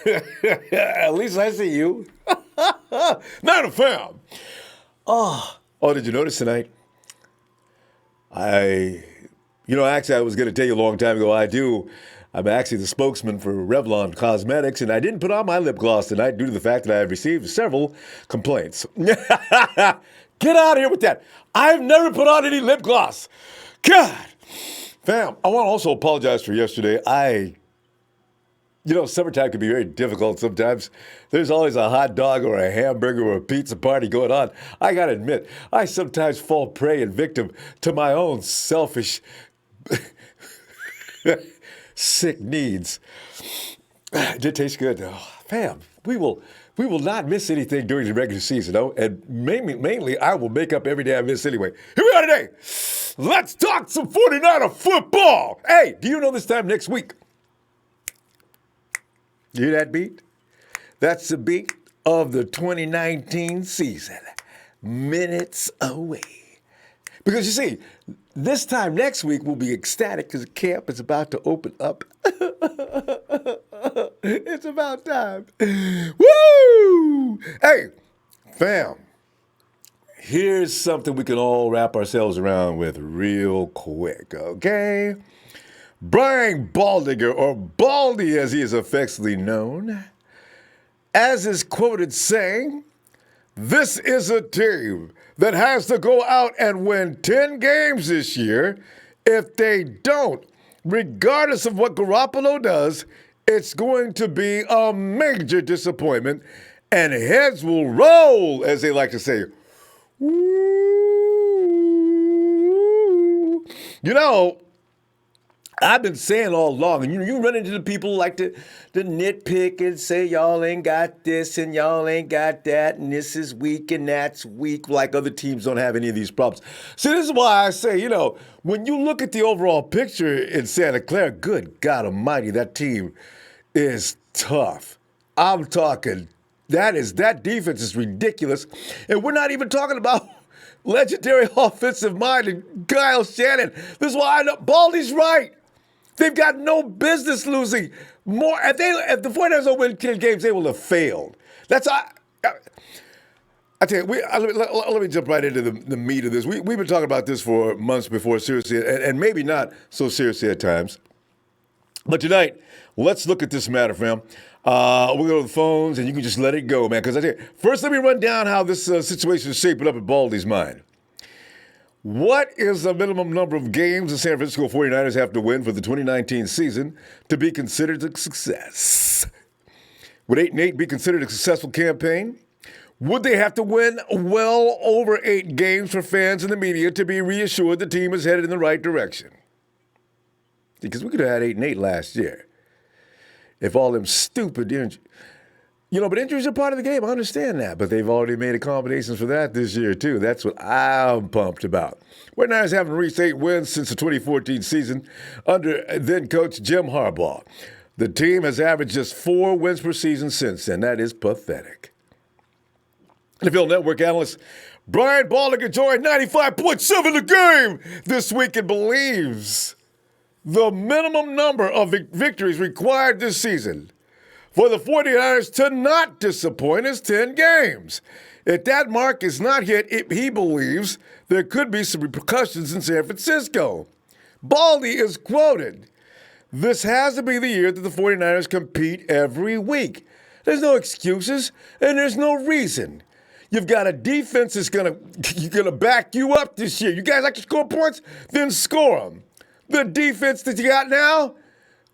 At least I see you. Not a fam. Oh, did you notice tonight? Actually, I was going to tell you a long time ago, I'm actually the spokesman for Revlon Cosmetics, and I didn't put on my lip gloss tonight due to the fact that I have received several complaints. Get out of here with that. I've never put on any lip gloss. God. Fam, I want to also apologize for yesterday. Summertime can be very difficult sometimes. There's always a hot dog or a hamburger or a pizza party going on. I got to admit, I sometimes fall prey and victim to my own selfish, sick needs. It did taste good, though. Fam, we will not miss anything during the regular season, though. And mainly, I will make up every day I miss anyway. Here we are today. Let's talk some 49er football. Hey, do you know this time next week? You hear that beat? That's the beat of the 2019 season. Minutes away. Because you see, this time next week we'll be ecstatic because camp is about to open up. It's about time. Woo! Hey, fam, here's something we can all wrap ourselves around with real quick, okay? Brian Baldinger, or Baldy as he is affectionately known, as is quoted saying, "This is a team that has to go out and win 10 games this year. If they don't, regardless of what Garoppolo does, it's going to be a major disappointment, and heads will roll," as they like to say. Woo. I've been saying all along, and you run into the people like to nitpick and say y'all ain't got this and y'all ain't got that, and this is weak and that's weak, like other teams don't have any of these problems. See, this is why I say, when you look at the overall picture in Santa Clara, good God Almighty, that team is tough. I'm talking, that defense is ridiculous, and we're not even talking about legendary offensive mind and Kyle Shanahan. This is why I know Baldy's right. They've got no business losing more. If the 49ers don't win 10 games, they will have failed. I tell you, let me jump right into the meat of this. We've been talking about this for months before, seriously, and maybe not so seriously at times. But tonight, let's look at this matter, fam. We'll go to the phones, and you can just let it go, man. Because I tell you, first, let me run down how this situation is shaping up at Baldies Mind. What is the minimum number of games the San Francisco 49ers have to win for the 2019 season to be considered a success? Would 8-8 be considered a successful campaign? Would they have to win well over 8 games for fans and the media to be reassured the team is headed in the right direction? Because we could have had 8-8 last year if all them stupid injuries. But injuries are part of the game. I understand that. But they've already made accommodations for that this year, too. That's what I'm pumped about. 49ers haven't reached 8 wins since the 2014 season under then-coach Jim Harbaugh. The team has averaged just 4 wins per season since then. That is pathetic. NFL Network analyst Brian Baldinger joined 95.7 The Game this week and believes the minimum number of victories required this season for the 49ers to not disappoint is 10 games. If that mark is not hit, he believes there could be some repercussions in San Francisco. Baldy is quoted, "This has to be the year that the 49ers compete every week. There's no excuses, and there's no reason. You've got a defense that's gonna back you up this year. You guys like to score points? Then score them. The defense that you got now,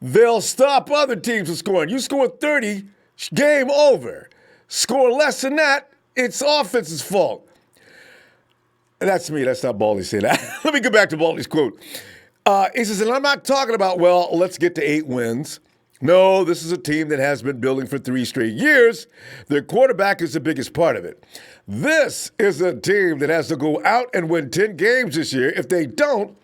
they'll stop other teams from scoring. You score 30, game over. Score less than that, it's offense's fault." And that's me. That's not Baldy saying that. Let me get back to Baldy's quote. He says, and I'm not talking about, let's get to 8 wins. No, this is a team that has been building for 3 straight years. Their quarterback is the biggest part of it. This is a team that has to go out and win 10 games this year. If they don't,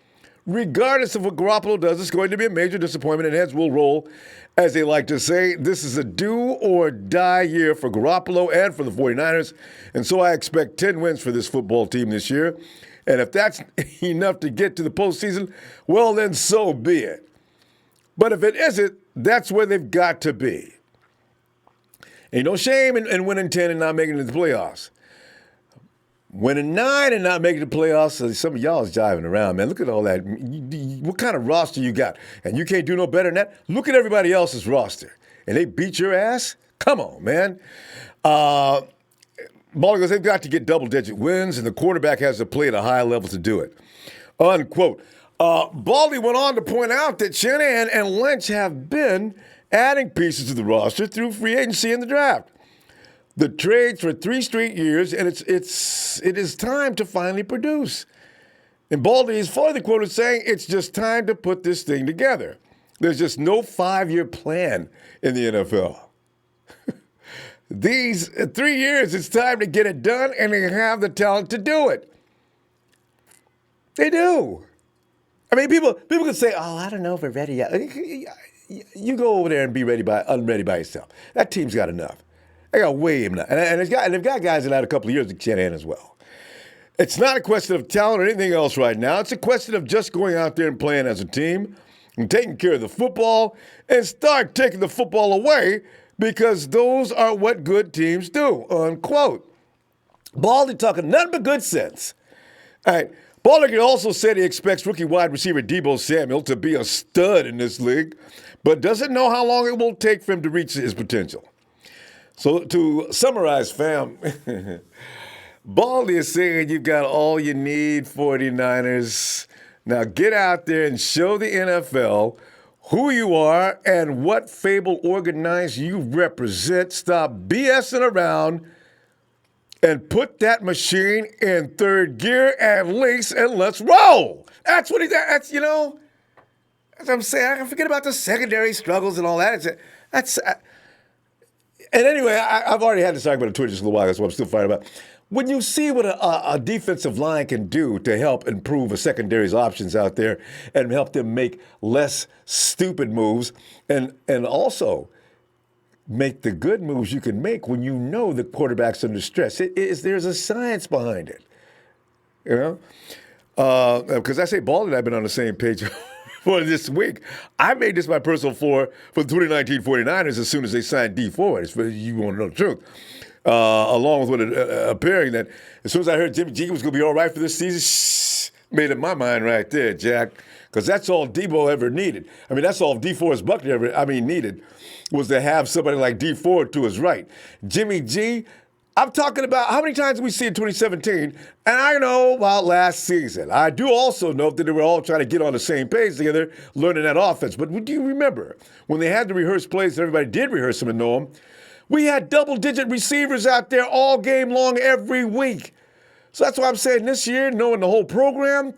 regardless of what Garoppolo does, it's going to be a major disappointment, and heads will roll. As they like to say, this is a do-or-die year for Garoppolo and for the 49ers, and so I expect 10 wins for this football team this year. And if that's enough to get to the postseason, well, then so be it. But if it isn't, that's where they've got to be. Ain't no shame in winning 10 and not making it to the playoffs. Winning 9 and not making the playoffs, some of y'all is jiving around, man. Look at all that. What kind of roster you got? And you can't do no better than that? Look at everybody else's roster. And they beat your ass? Come on, man. Baldinger, they've got to get double-digit wins, and the quarterback has to play at a high level to do it. Unquote. Baldy went on to point out that Shanahan and Lynch have been adding pieces to the roster through free agency and the draft. The trades for 3 straight years, and it is time to finally produce. And Baldy is further quoted saying, it's just time to put this thing together. There's just no 5-year plan in the NFL. These 3 years, it's time to get it done, and they have the talent to do it. They do. I mean, people can say, oh, I don't know if we're ready yet. You go over there and be unready by yourself. That team's got enough. They got way enough. And they've got guys that had a couple of years at Shanahan as well. It's not a question of talent or anything else right now. It's a question of just going out there and playing as a team and taking care of the football and start taking the football away because those are what good teams do, unquote. Baldy talking nothing but good sense. All right. Baldinger also said he expects rookie wide receiver Deebo Samuel to be a stud in this league, but doesn't know how long it will take for him to reach his potential. So to summarize, fam, Baldy is saying you've got all you need, 49ers. Now get out there and show the NFL who you are and what fable organized you represent. Stop BSing around and put that machine in third gear and lease and let's roll. That's what that's what I'm saying. I forget about the secondary struggles and all that. And anyway, I've already had this argument on Twitter just a little while. That's what I'm still fighting about. When you see what a defensive line can do to help improve a secondary's options out there and help them make less stupid moves and also make the good moves you can make when you know the quarterback's under stress. There's a science behind it, Because I say Baldy and I have been on the same page for this week. I made this my personal floor for the 2019 49ers as soon as they signed D Ford. You want to know the truth. Along with appearing that as soon as I heard Jimmy G was going to be all right for this season, made up my mind right there, Jack. Because that's all Debo ever needed. I mean, that's all DeForest Buckner needed was to have somebody like D Ford to his right. Jimmy G, I'm talking about how many times did we see in 2017, and I know about last season. I do also know that they were all trying to get on the same page together, learning that offense. But do you remember when they had to rehearse plays and everybody did rehearse them and know them? We had double-digit receivers out there all game long every week. So that's why I'm saying this year, knowing the whole program,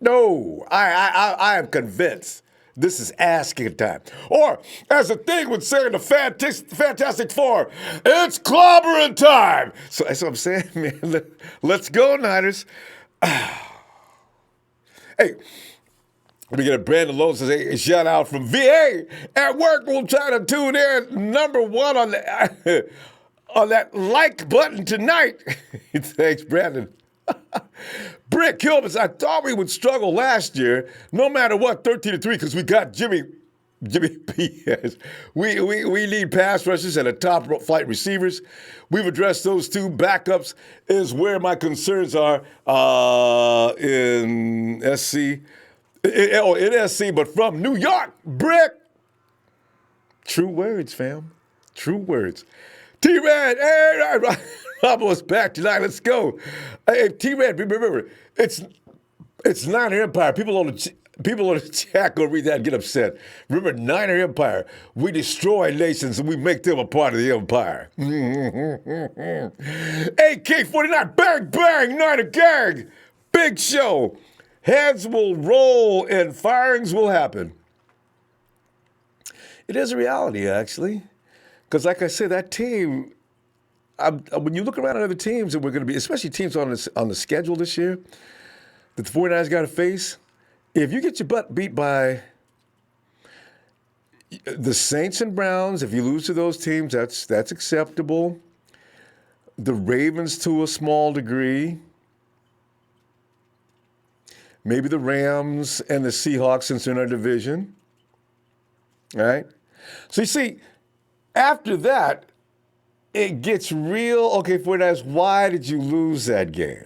no. I am convinced this is ass-kicking time. Or, as the thing would say in the Fantastic Four, it's clobbering time. So that's what I'm saying, man. Let's go, Niners. Hey. Let me get a Brandon Lowe says, a shout out from VA. At work, we'll try to tune in number 1 on that like button tonight. Thanks, Brandon. Brick Kilbus, I thought we would struggle last year, no matter what, 13-3, because we got Jimmy P. We need pass rushers and a top flight receivers. We've addressed those two. Backups is where my concerns are in SC. In SC, but from New York, Brick. True words, fam. True words. T-Red, hey, Ronbo's back tonight. Let's go. Hey, T-Red, remember, it's Niner Empire. People on the chat go read that and get upset. Remember, Niner Empire. We destroy nations and we make them a part of the empire. AK-49, bang, bang, Niner gang. Big show. Heads will roll and firings will happen. It is a reality, actually. Because like I said, that team, when you look around at other teams that we're going to be, especially teams on the schedule this year, that the 49ers got to face, if you get your butt beat by the Saints and Browns, if you lose to those teams, that's acceptable. The Ravens to a small degree. Maybe the Rams and the Seahawks since they're in our division. All right? So you see, after that, it gets real. Okay, 49ers, why did you lose that game?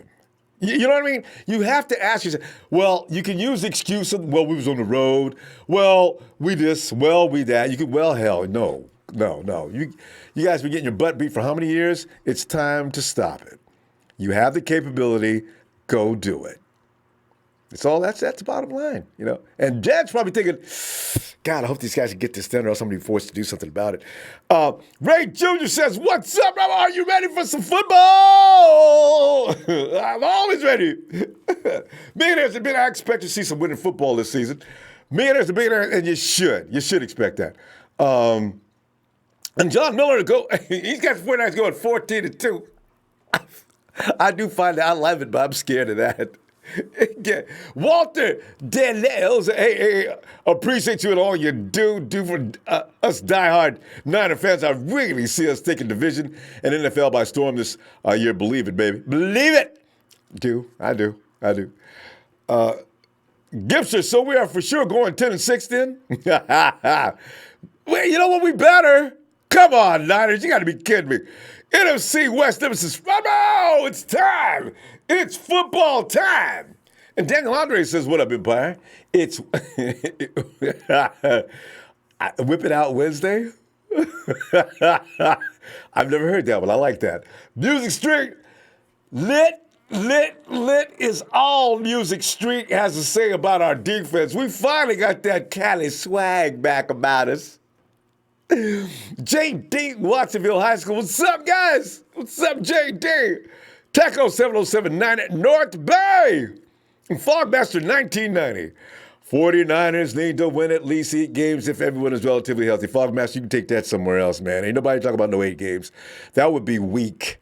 You know what I mean? You have to ask yourself, well, you can use the excuse of, well, we was on the road. Well, we this, well, we that. You could, well, hell, no. You guys been getting your butt beat for how many years? It's time to stop it. You have the capability, go do it. It's all that's the bottom line, you know. And Dad's probably thinking, God, I hope these guys can get this done or else I'm going to be forced to do something about it. Ray Jr. says, what's up, brother? Are you ready for some football? I'm always ready. Millionaires and billionaires, I expect to see some winning football this season. Millionaires and billionaires, and you should expect that. And John Miller to go, he's got the 49ers going 14-2. I do find that I love it, but I'm scared of that. Walter Deleuze, hey, appreciate you and all you do for us diehard Niner fans. I really see us taking division and NFL by storm this year. Believe it, baby. Believe it. I do. Gibster, so we are for sure going 10-6 then? Well, you know what? We better. Come on, Niners. You got to be kidding me. NFC West Emphasis. Oh, it's time. It's football time. And Daniel Andre says, what up, Empire? It's Whip It Out Wednesday. I've never heard that one. I like that. Music Street. Lit is all Music Street has to say about our defense. We finally got that Cali swag back about us. J.D. Watsonville High School. What's up, guys? What's up, J.D.? Taco 7079 at North Bay. And Fogmaster 1990. 49ers need to win at least 8 games if everyone is relatively healthy. Fogmaster, you can take that somewhere else, man. Ain't nobody talking about no 8 games. That would be weak.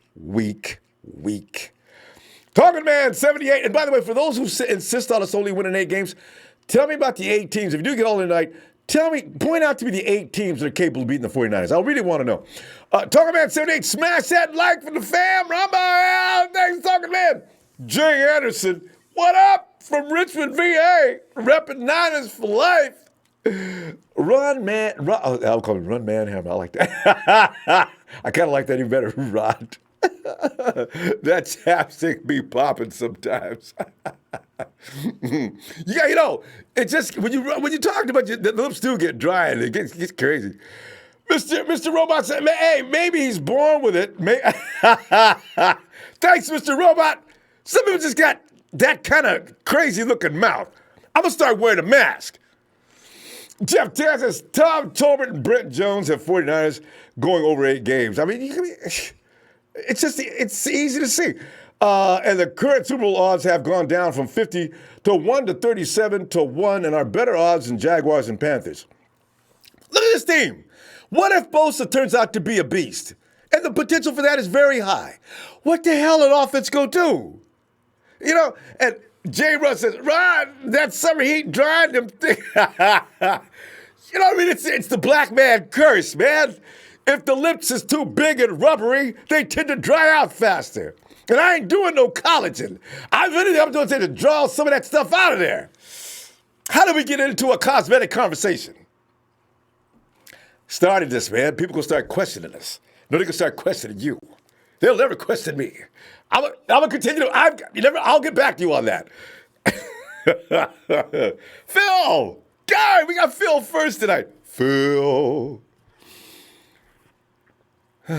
Talking Man 78. And by the way, for those who insist on us only winning 8 games, tell me about the 8 teams. If you do get all tonight, point out to me the 8 teams that are capable of beating the 49ers. I really want to know. Talking Man 78, smash that like for the fam. Ronbo, thanks, Talking Man. Jay Anderson, what up from Richmond, VA? Repping Niners for life. I'll call him Run Man Hammer. I like that. I kind of like that even better, Rod. That chapstick be popping sometimes. Yeah, you know, it just when you talk about the lips do get dry and it gets crazy. Mr. Robot said, hey, maybe he's born with it. Thanks, Mr. Robot. Some people just got that kind of crazy looking mouth. I'm gonna start wearing a mask. Jeff Taz says Tom Tolbert and Brent Jones have 49ers going over 8 games. I mean, it's easy to see. And the current Super Bowl odds have gone down from 50 to 1 to 37 to 1 and are better odds than Jaguars and Panthers. Look at this team. What if Bosa turns out to be a beast? And the potential for that is very high. What the hell an offense go do? You know, and Jay Russ says, Ron, that summer heat dried them things. You know what I mean? It's the black man curse, man. If the lips is too big and rubbery, they tend to dry out faster. And I ain't doing no collagen. I'm doing to draw some of that stuff out of there. How do we get into a cosmetic conversation? Started this, man. People gonna start questioning us. No, they gonna start questioning you. They'll never question me. I'm gonna continue. I'll get back to you on that. Phil, guy, we got Phil first tonight. Phil. Hey,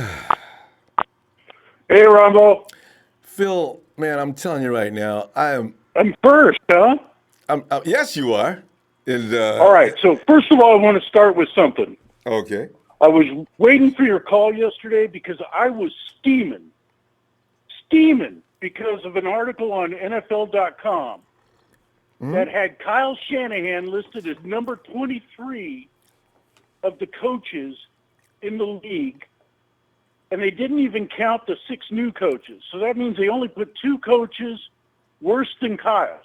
Ronbo. Phil, man, I'm telling you right now, I'm first, huh? Yes, you are. And, all right. So first of all, I want to start with something. Okay. I was waiting for your call yesterday because I was steaming because of an article on NFL.com that had Kyle Shanahan listed as number 23 of the coaches in the league. And they didn't even count the 6 new coaches. So that means they only put 2 coaches worse than Kyle.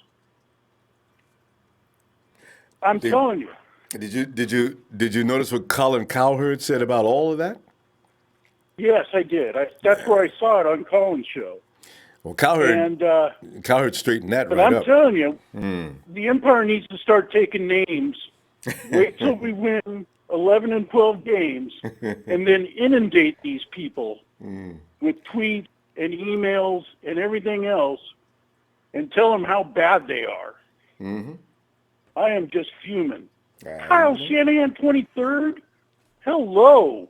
I'm telling you. Did you notice what Colin Cowherd said about all of that? Yes, I did. That's where I saw it on Colin's show. Well, Cowherd straightened that but right I'm up. telling you, the Empire needs to start taking names. Wait till we win 11 11 and 12 games and then inundate these people with tweets and emails and everything else and tell them how bad they are. Mm-hmm. I am just fuming. Kyle Shanahan, 23rd? Hello.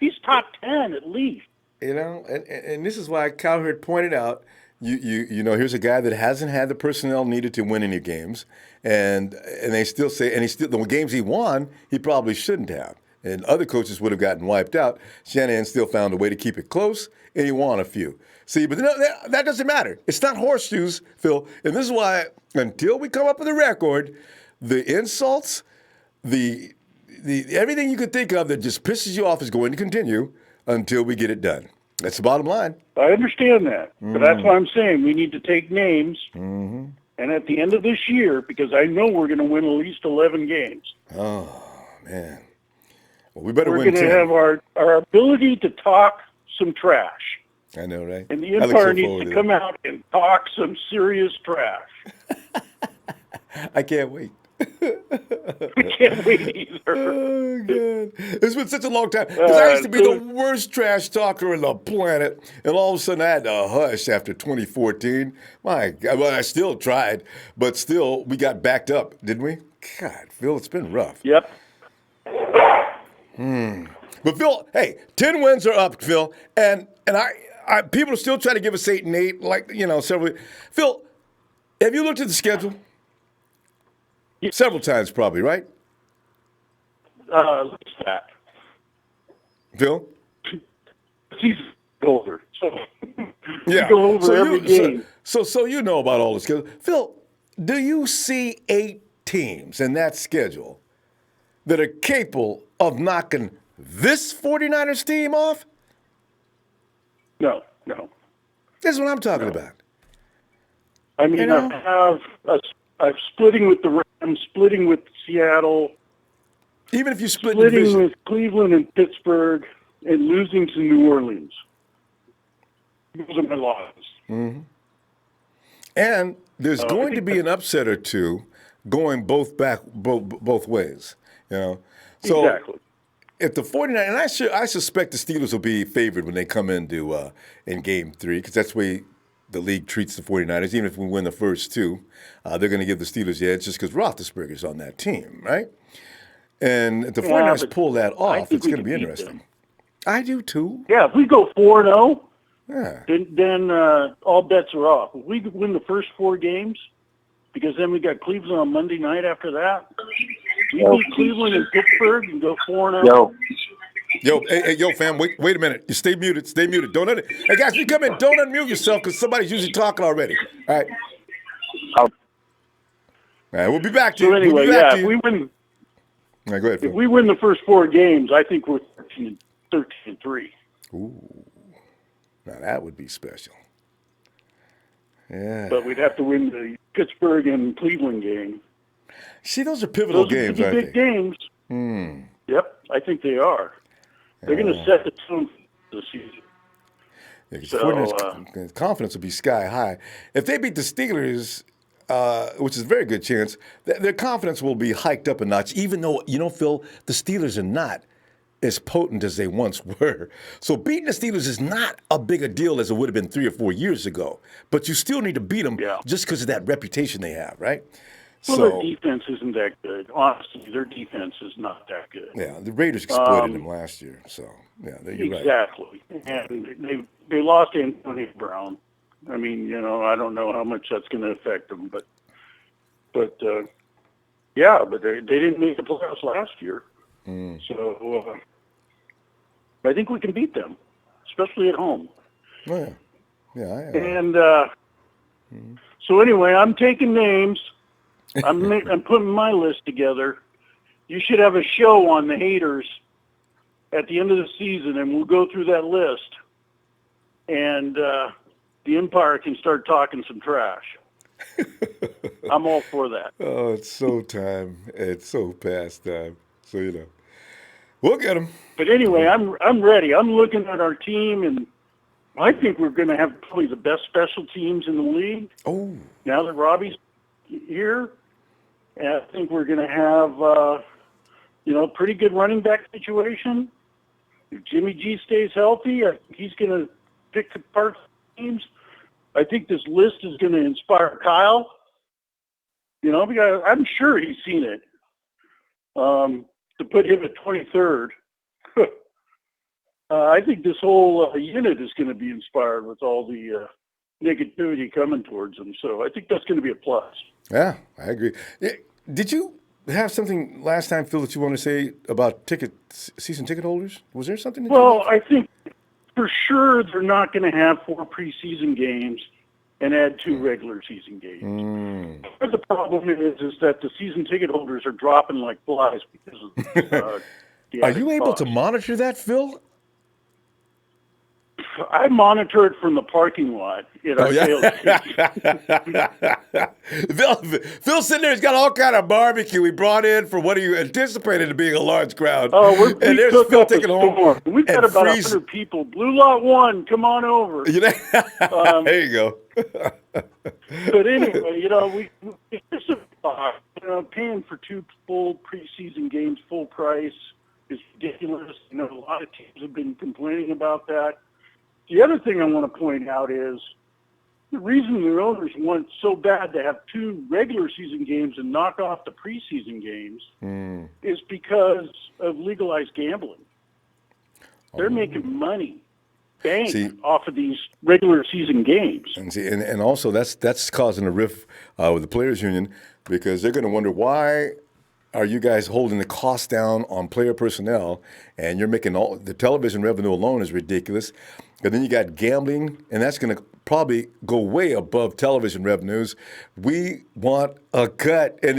He's top 10 at least. You know, and this is why Kyle had pointed out, you know, here's a guy that hasn't had the personnel needed to win any games, and they still say, and the games he won, he probably shouldn't have. And other coaches would have gotten wiped out. Shanahan still found a way to keep it close, and he won a few. See, but that doesn't matter. It's not horseshoes, Phil. And this is why, until we come up with a record, the insults, the everything you could think of that just pisses you off is going to continue until we get it done. That's the bottom line. I understand that. But that's why I'm saying we need to take names. And at the end of this year, because I know we're going to win at least 11 games. Oh, man. Well, we better we're win 10. We're going to have our ability to talk some trash. I know, right? And the Empire needs to come out and talk some serious trash. I can't wait. I can't wait either. Oh, God. It's been such a long time. Because I used to be the worst trash talker on the planet. And all of a sudden I had to hush after 2014. My God. Well, I still tried. But still, we got backed up, didn't we? God, Phil, it's been rough. Yep. But, Phil, hey, 10 wins are up, Phil. And I people are still trying to give us 8 and 8, like, you know, several. Phil, have you looked at the schedule? Several times, probably, right? What's that? Phil? He's older. So yeah. go over every game. So you know about all the schedule. Phil, do you see 8 teams in that schedule that are capable of knocking this 49ers team off? No. That's what I'm talking about. I mean, I'm splitting with the Rams, splitting with Seattle. Even if you split splitting division. with Cleveland and Pittsburgh, and losing to New Orleans. Those are my losses. Mm-hmm. And there's going to be an upset or two going both ways. You know, so exactly. If the 49ers, and I suspect the Steelers will be favored when they come into in Game 3, because that's the way the league treats the 49ers. Even if we win the first 2, they're going to give the Steelers the edge just because Roethlisberger's on that team, right? And if the 49ers pull that off, it's going to be interesting. I do too. Yeah, if we go 4-0, yeah, then all bets are off. If we win the first 4 games, because then we got Cleveland on Monday night after that. We beat Cleveland and Pittsburgh and go 4-0. Yo, fam, wait a minute. You stay muted. Don't hey, guys, you come in. Don't unmute yourself because somebody's usually talking already. All right. All right, we'll be back to you. So anyway, if we win. All right, go ahead, Phil. If we win the first 4 games, I think we're 13-3. Ooh, now that would be special. Yeah. But we'd have to win the Pittsburgh and Cleveland game. See, those are pivotal games, aren't they? Big games. Yep, I think they are. They're going to set the tone for the season. Yeah, so, confidence will be sky high. If they beat the Steelers, which is a very good chance, their confidence will be hiked up a notch, even though, you know, Phil, the Steelers are not as potent as they once were. So beating the Steelers is not a big a deal as it would have been 3 or 4 years ago. But you still need to beat them just because of that reputation they have, right? Well, their defense isn't that good. Honestly, their defense is not that good. Yeah, the Raiders exploited them last year. So, yeah, you're right. Exactly. And they lost Antonio Brown. I mean, you know, I don't know how much that's going to affect them. But they didn't make the playoffs last year. So I think we can beat them, especially at home. Oh, yeah. And so anyway, I'm taking names. I'm putting my list together. You should have a show on the haters at the end of the season, and we'll go through that list. And the Empire can start talking some trash. I'm all for that. Oh, it's so time. It's so past time. So, you know, we'll get them. But anyway, I'm ready. I'm looking at our team, and I think we're going to have probably the best special teams in the league. Oh. Now that Robbie's here, and I think we're going to have Pretty good running back situation. If Jimmy G stays healthy, he's going to pick apart teams. I think this list is going to inspire Kyle. Because I'm sure he's seen it. To put him at 23rd, I think this whole unit is going to be inspired with all the negativity coming towards him. So I think that's going to be a plus. Yeah, I agree. Did you have something last time, Phil, that you want to say about season ticket holders? Was there something? Well, I think for sure they're not going to have 4 preseason games and add 2 regular season games. The problem is that the season ticket holders are dropping like flies because of the Are you able to monitor that, Phil? I monitor it from the parking lot at our sales team. Phil's sitting there. He's got all kind of barbecue he brought in for what he anticipated to being a large crowd. Oh, and there's Phil taking home. We've got about 100 people. Blue Lot 1, come on over. There you go. But anyway, it's paying for 2 full preseason games full price is ridiculous. A lot of teams have been complaining about that. The other thing I want to point out is the reason the owners want so bad to have 2 regular season games and knock off the preseason games is because of legalized gambling. They're making money, off of these regular season games. And also that's causing a rift with the players' union because they're going to wonder why are you guys holding the cost down on player personnel and you're making all the television revenue alone is ridiculous. And then you got gambling, and that's going to probably go way above television revenues. We want a cut, and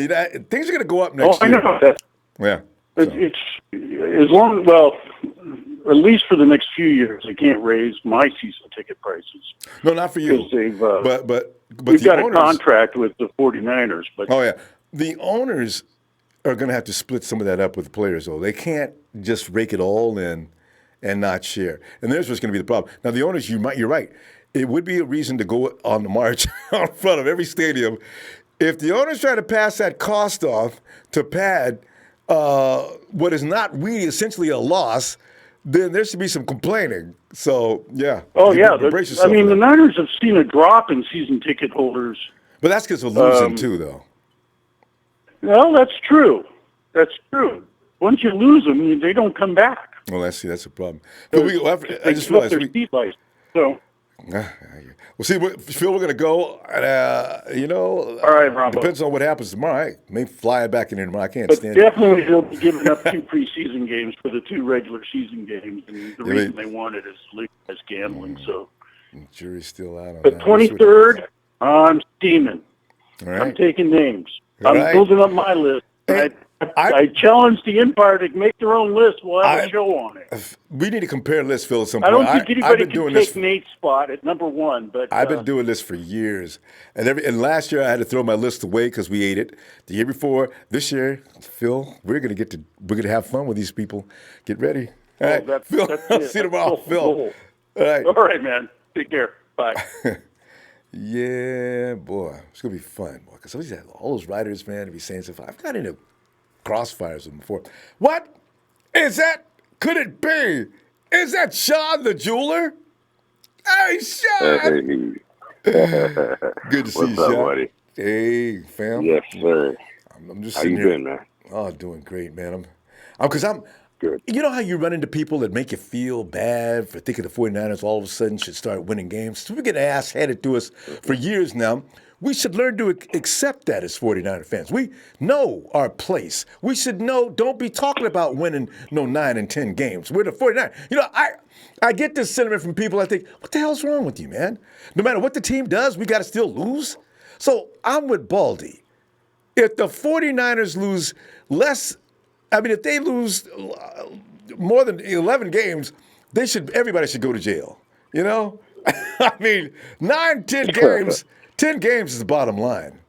things are going to go up next year. I know that. Yeah. It's as long, at least for the next few years, they can't raise my season ticket prices. No, not for you. But we've got a contract with the 49ers. But the owners are going to have to split some of that up with the players, though. They can't just rake it all in and not share. And there's what's going to be the problem. Now, the owners, you're right. It would be a reason to go on the march in front of every stadium. If the owners try to pass that cost off to pad what is not really essentially a loss, then there should be some complaining. So, yeah. Oh, yeah. The Niners have seen a drop in season ticket holders. But that's because of losing, too, though. Well, that's true. That's true. Once you lose them, they don't come back. Well, that's a problem. I just realized Well, see, Phil, we're going to go. All right, Ronbo. Depends on what happens tomorrow. I may fly back in here tomorrow. I can't but stand it. Definitely, they'll be giving up 2 preseason games for the 2 regular season games, and the reason they want it is legalized gambling. So, the jury's still out on that. The 23rd, I'm steaming. All right. I'm taking names. I'm building up my list. I challenge the Empire to make their own list. We'll have a show on it. We need to compare lists, Phil, at some point. I don't think anybody can take Nate's spot at number 1. But I've been doing this for years. And last year I had to throw my list away because we ate it. The year before, this year, Phil, we're gonna have fun with these people. Get ready. All right, Phil. I'll see you tomorrow, Phil. All right, man. Take care. Bye. Yeah, boy, it's gonna be fun, boy. Because all those writers, man, to be saying stuff. I've got into crossfires with them before. What is that? Could it be? Is that Sean the jeweler? Hey, Sean. Good to see you, Sean. Buddy? Hey, fam. Yes, sir. I'm just how sitting you here. Been, man? Oh, doing great, man. I'm good. You know how you run into people that make you feel bad for thinking the 49ers all of a sudden should start winning games? So we get ass handed to us for years now. We should learn to accept that as 49er fans. We know our place. We should know, don't be talking about winning 9 and 10 games. We're the 49ers. I get this sentiment from people. I think, what the hell's wrong with you, man? No matter what the team does, we got to still lose. So I'm with Baldy. If the 49ers lose if they lose more than 11 games, everybody should go to jail. I mean, 9, 10 games. 10 games is the bottom line.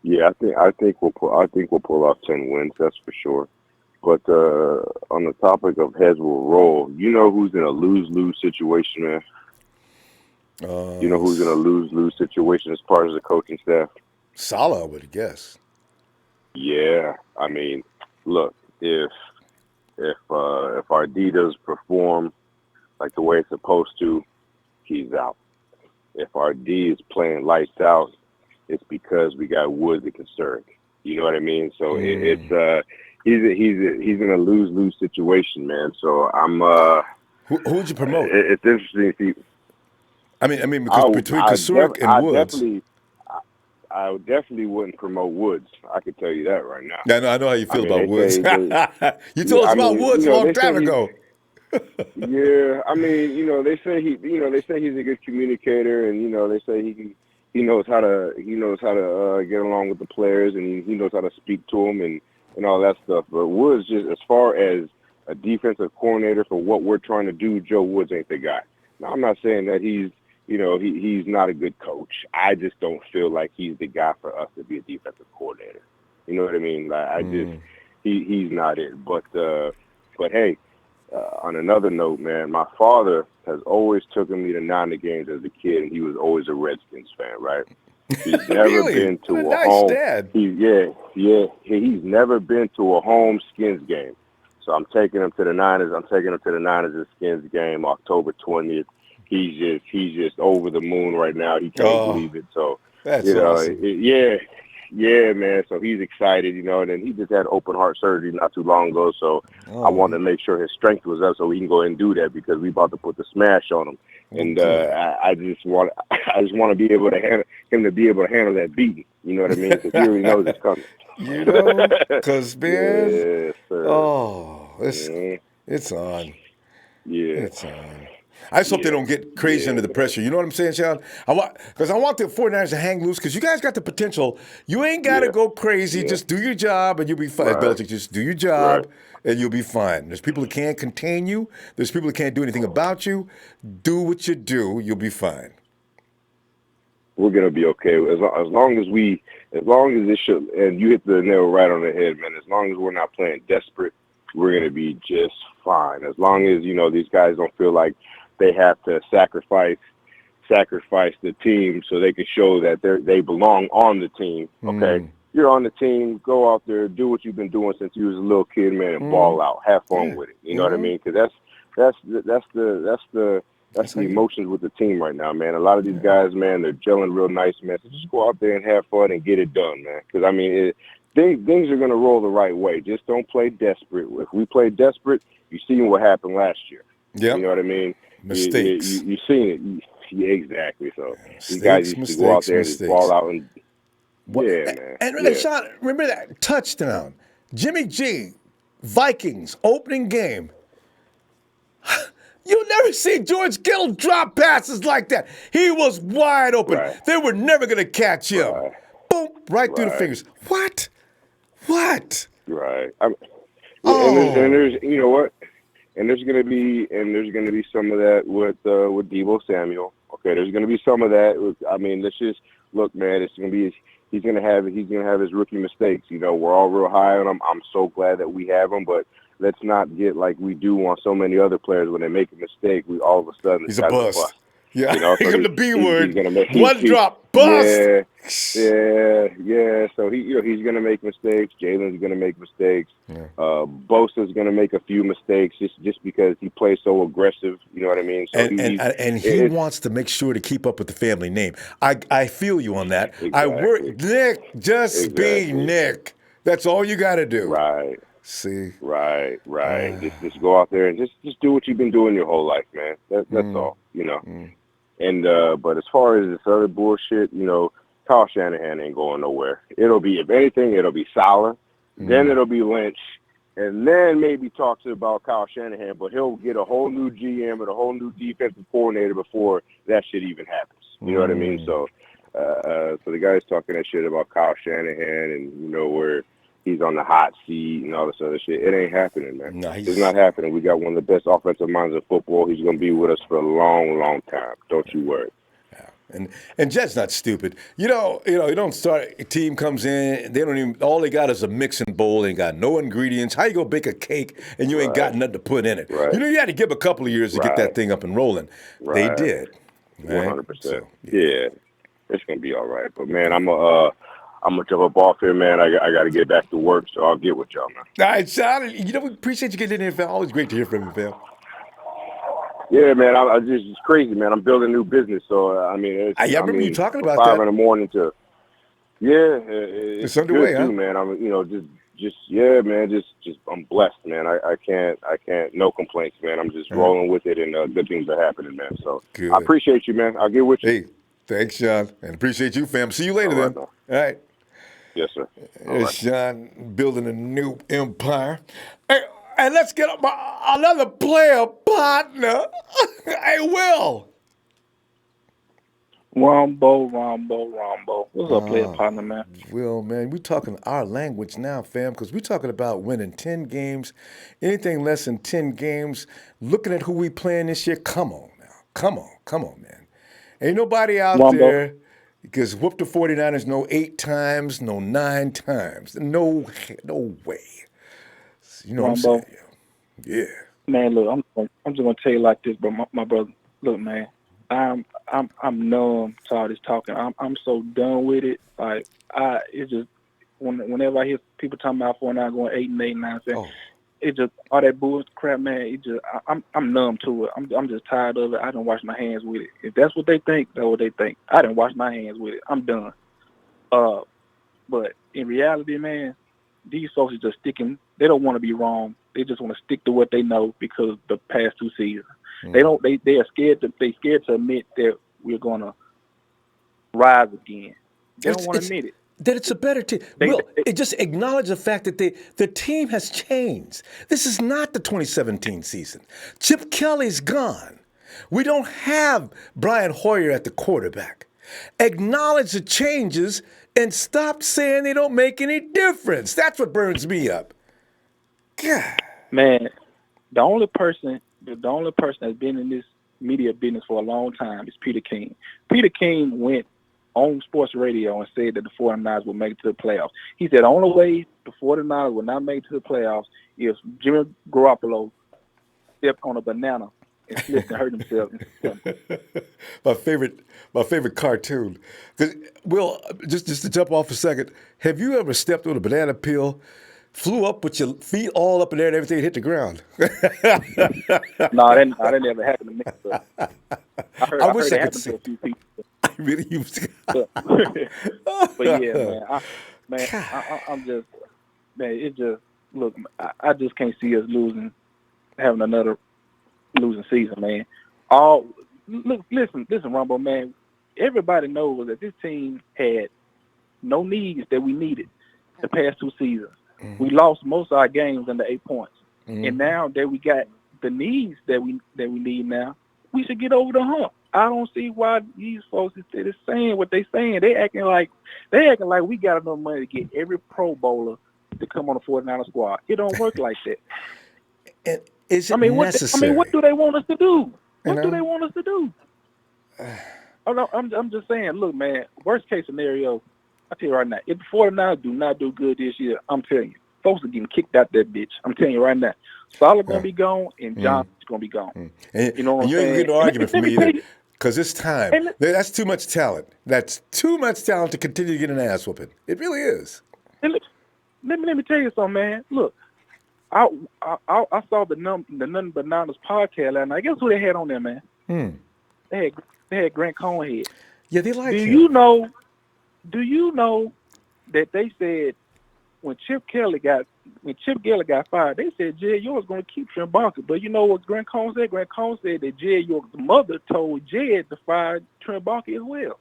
Yeah, I think we'll pull off 10 wins. That's for sure. But on the topic of heads will roll, you know who's in a lose-lose situation, man? You know who's in a lose-lose situation as part of the coaching staff? Salah, I would guess. Yeah, I mean, look, if our D does perform like the way it's supposed to, he's out. If our D is playing lights out, it's because we got Woods that can serve. You know what I mean? So he's in a lose-lose situation, man. So I'm Who would you promote? it's interesting to see. I mean, because between Kasurek and Woods. I definitely wouldn't promote Woods. I could tell you that right now. Yeah, I know how you feel about Woods. You yeah, told us about Woods a long time ago. Yeah, I mean, they say he's a good communicator, and they say he knows how to get along with the players, and he knows how to speak to them and all that stuff. But Woods, just as far as a defensive coordinator for what we're trying to do, Joe Woods ain't the guy. Now, I'm not saying that he's not a good coach. I just don't feel like he's the guy for us to be a defensive coordinator. You know what I mean? Like he's not it. But hey, on another note, man, my father has always taken me to Niner games as a kid, and he was always a Redskins fan, right? He's never been to a nice home. Dad. He's never been to a home Skins game. So I'm taking him to the Niners. I'm taking him to the Niners Skins game October 20th. He's just over the moon right now. He can't believe it. So that's awesome. Yeah, man. So he's excited, and then he just had open heart surgery not too long ago. So I wanted to make sure his strength was up so he can go ahead and do that because we about to put the smash on him. And I just want to be able to handle that beating. You know what I mean? Because he already knows it's coming. Because man, yes, sir. it's on. Yeah, it's on. I just hope they don't get crazy under the pressure. You know what I'm saying, Sean? I want the 49ers to hang loose because you guys got the potential. You ain't got to go crazy. Yeah. Just do your job and you'll be fine. Right. Belichick, just do your job and you'll be fine. There's people who can't contain you. There's people who can't do anything about you. Do what you do. You'll be fine. We're gonna be okay as long as it should. And you hit the nail right on the head, man. As long as we're not playing desperate, we're gonna be just fine. As long as these guys don't feel like they have to sacrifice the team so they can show that they belong on the team. Okay, you're on the team. Go out there, do what you've been doing since you was a little kid, man, and ball out. Have fun with it. You know what I mean? Because that's the emotions with the team right now, man. A lot of these guys, man, they're gelling real nice, man. So just go out there and have fun and get it done, man. Because things are gonna roll the right way. Just don't play desperate. If we play desperate, you seen what happened last year. Yeah, you know what I mean. Mistakes. You seen it. Yeah, exactly. So these guys used to go out there and just ball out and man. And Sean, remember that touchdown, Jimmy G, Vikings opening game. You never see George Kittle drop passes like that. He was wide open. Right. They were never going to catch him. Right. Boom, right through the fingers. What? Right. And there's what. And there's gonna be some of that with Deebo Samuel. Okay, there's gonna be some of that. I mean, let's just look, man. It's gonna be he's gonna have his rookie mistakes. We're all real high on him. I'm so glad that we have him, but let's not get like we do on so many other players when they make a mistake. We all of a sudden he's a bust. Yeah, so the B word. One drop, bust. Yeah. So he's gonna make mistakes. Jalen's gonna make mistakes. Yeah. Bosa's gonna make a few mistakes just because he plays so aggressive. You know what I mean? So he wants to make sure to keep up with the family name. I feel you on that. Exactly. I work Nick. Just be Nick. That's all you got to do. Right. See. Right. Just go out there and just do what you've been doing your whole life, man. That's all. And but as far as this other bullshit, Kyle Shanahan ain't going nowhere. If anything, it'll be Salah, then it'll be Lynch, and then maybe talk about Kyle Shanahan, but he'll get a whole new GM and a whole new defensive coordinator before that shit even happens. You know what I mean? So the guy's talking that shit about Kyle Shanahan and, where he's on the hot seat and all this other shit. It ain't happening, man. No, it's not happening. We got one of the best offensive minds in football. He's going to be with us for a long, long time. Don't you worry. Yeah. And Jed's not stupid. You don't start, a team comes in, they don't even, all they got is a mixing bowl. They ain't got no ingredients. How you going to bake a cake and you ain't got nothing to put in it? Right. You had to give a couple of years to get that thing up and rolling. Right. They did. 100%. So, yeah. It's going to be all right. But, man, I'm gonna jump up off here, man. I got to get back to work, so I'll get with y'all, man. All right, Sean. We appreciate you getting in here, fam. Always great to hear from you, fam. Yeah, man. I just it's crazy, man. I'm building a new business, so I mean, I remember you talking about 5 that. in the morning to it's underway, good huh? too, man. I'm just yeah, man. Just I'm blessed, man. I can't no complaints, man. I'm just rolling with it, and good things are happening, man. So Good. I appreciate you, man. I'll get with you. Hey, thanks, Sean, and appreciate you, fam. See you later, All right, then. man. All right. Yes, sir. All There's right. Sean building a new empire. Hey, and let's get another player partner. Hey, Will. Rombo. What's up, player partner, man? Will, man, we talking our language now, fam, because we talking about winning 10 games. Anything less than 10 games, looking at who we playing this year, come on now. Come on, man. Ain't nobody out Rombo. there because whoop the 49ers no 8 times, no 9 times. No way. You know what I'm Rombo. saying? Yeah. Man, look, I'm just gonna tell you like this, bro. My brother, look, man, I'm numb to all this talking. I'm so done with it. Like it's just whenever I hear people talking about 49 going 8-8, 9-7, it just all that bullshit crap, man. It just I'm numb to it. I'm just tired of it. I don't wash my hands with it. If that's what they think, that's what they think. I didn't wash my hands with it. I'm done. But in reality, man, these folks are just sticking. They don't want to be wrong. They just want to stick to what they know because of the past 2 seasons. They are scared to admit that we're gonna rise again. They don't want to admit it. That it's a better team. It just acknowledge the fact that the team has changed. This is not the 2017 season. Chip Kelly's gone. We don't have Brian Hoyer at the quarterback. Acknowledge the changes and stop saying they don't make any difference. That's what burns me up. God. Man, the only person that's been in this media business for a long time is Peter King. Peter King went on sports radio and said that the 49ers will make it to the playoffs. He said the only way the 49ers will not make it to the playoffs is Jimmy Garoppolo stepped on a banana and slipped and hurt himself. my favorite cartoon. Will, just to jump off a second, have you ever stepped on a banana peel, flew up with your feet all up in there and everything hit the ground? No, that never happened to me. But I heard it happen to a few people. I really used to. But yeah, I'm just, man, it just, look, I just can't see us having another losing season, man. Listen, Rumble, man. Everybody knows that this team had no needs that we needed the past 2 seasons. Mm-hmm. We lost most of our games under 8 points, and now that we got the needs that we need now, we should get over the hump. I don't see why these folks instead of saying what they saying, they acting like we got enough money to get every Pro Bowler to come on the 49er squad. It don't work like that. And is it necessary? What do they want us to do? What do they want us to do? I'm just saying, look, man, worst case scenario, I tell you right now, if the 49ers do not do good this year, I'm telling you, folks are getting kicked out that bitch. I'm telling you right now. Solid going to be gone, and John's going to be gone. And, you know what I'm saying? You ain't getting no argument from me either, because it's time. That's too much talent. That's too much talent to continue to get an ass whooping. It really is. Let me tell you something, man. Look, I saw the Nothing But Niners podcast last night. Guess who they had on there, man? They had Grant Conehead. Yeah, they like him. Do you know that they said when Chip Kelly got fired, they said Jed York's going to keep Trent Baalke. But you know what Grant Cohn said? Grant Cohn said that Jed York's mother told Jed to fire Trent Baalke as well.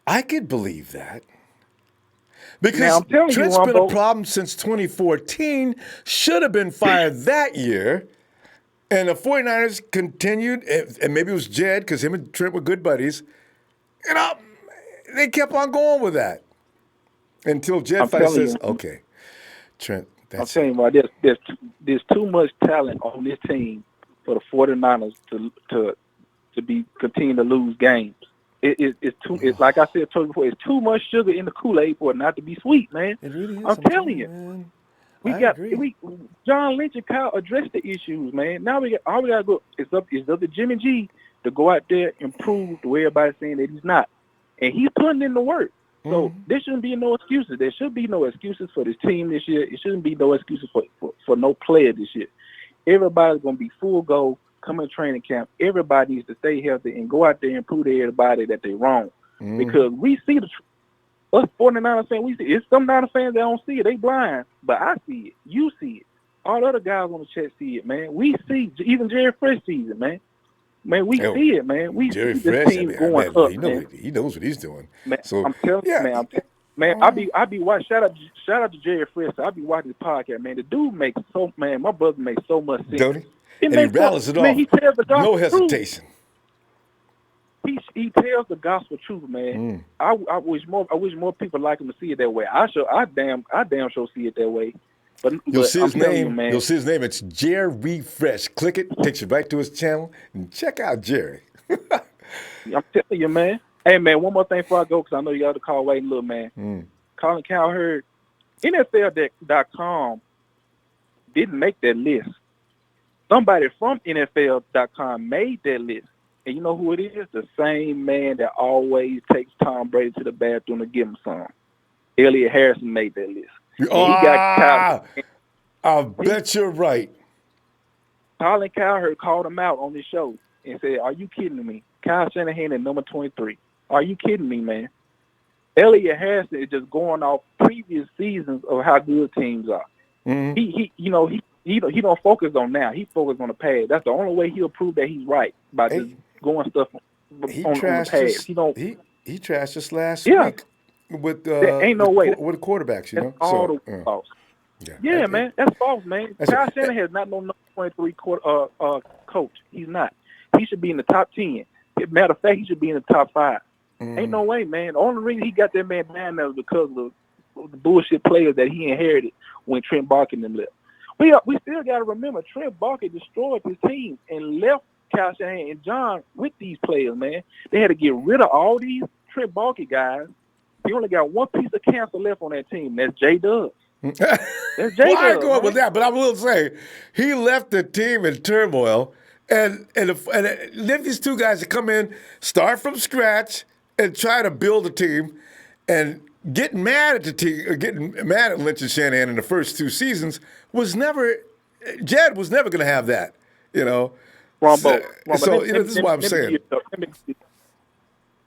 I could believe that. Because now, I'm telling Trent's you, been a problem since 2014, should have been fired that year, and the 49ers continued, and maybe it was Jed, because him and Trent were good buddies, and they kept on going with that until Jed finally says, okay, Trent, that's I'm telling you, there's too much talent on this team for the 49ers to continue to lose games. It's like I said before, it's too much sugar in the Kool-Aid for it not to be sweet, man. It really is. I'm telling you. Man. John Lynch and Kyle addressed the issues, man. Now all we gotta go. It's up to Jimmy G to go out there and prove to everybody saying that he's not. And he's putting in the work. So there shouldn't be no excuses. There should be no excuses for this team this year. It shouldn't be no excuses for no player this year. Everybody's going to be full go, come in training camp. Everybody needs to stay healthy and go out there and prove to everybody that they're wrong. Because we see us 49ers fans, we see it. It's some Niners fans that don't see it. They blind. But I see it. You see it. All the other guys on the chat see it, man. We see, even Jerry Fresh sees it, man. Man, we see it, man. We Jerry see this Fresh, team going up, man. He knows what he's doing. Man, So I'm telling you, yeah, man. I be watching. Shout out to Jerry Fresh. I be watching the podcast, man. The dude makes my brother makes so much sense. don't he? And he rattles it off. Man, he tells the gospel No hesitation. Truth. He tells the gospel truth, man. I wish more people like him to see it that way. I damn sure see it that way. But You'll see his name. You, man. You'll see his name. It's Jerry Fresh. Click it, takes you right to his channel, and check out Jerry. I'm telling you, man. Hey, man, one more thing before I go, because I know you got to call waiting, little man. Colin Cowherd, NFL.com didn't make that list. Somebody from NFL.com made that list. And you know who it is? The same man that always takes Tom Brady to the bathroom to give him some. Elliot Harrison made that list. I bet you're right. Colin Cowherd called him out on this show and said, "Are you kidding me? Kyle Shanahan at number 23. Are you kidding me, man?" Elliot Harrison is just going off previous seasons of how good teams are. He don't focus on now. He focuses on the past. That's the only way he'll prove that he's right, by just going stuff on the past. He trashed us last week with ain't no way with the quarterbacks. You that's know, all the false. Yeah, man, that's false, man. Kyle Shanahan is not no number 23 coach. He's not. He should be in the top 10. Matter of fact, he should be in the top 5. Ain't no way, man. The only reason he got that man down there was because of the bullshit players that he inherited when Trent Baalke and them left. We still got to remember, Trent Baalke destroyed his team and left Kyle Shanahan and John with these players, man. They had to get rid of all these Trent Baalke guys. He only got one piece of cancer left on that team. That's J-Dub. That's J-Dub. I go up with that, but I will say he left the team in turmoil, and then these two guys that come in, start from scratch, and try to build a team, and getting mad at the team, or getting mad at Lynch and Shanahan in the first 2 seasons Jed was never going to have that, you know. Ronbo, this is what I'm saying.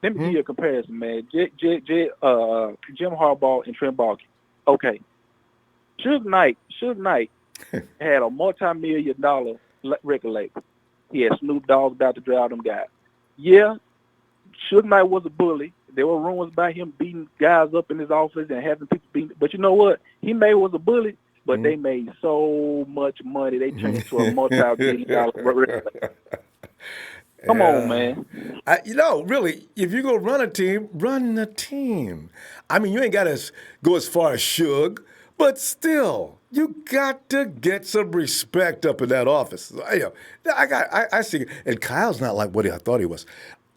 Let me give you a comparison, man. Jim Harbaugh and Trent Baalke. Okay. Suge Knight had a multi-million-dollar record label. He had Snoop Dogg about to drive them guys. Yeah, Suge Knight was a bully. There were rumors about him beating guys up in his office and having people beat. But you know what? He was a bully, but they made so much money. They turned into a multi-million-dollar record label. Come on, man. Really, if you're going to run a team, run the team. I mean, you ain't got to go as far as Suge, but still, you got to get some respect up in that office. I see it. And Kyle's not like what I thought he was.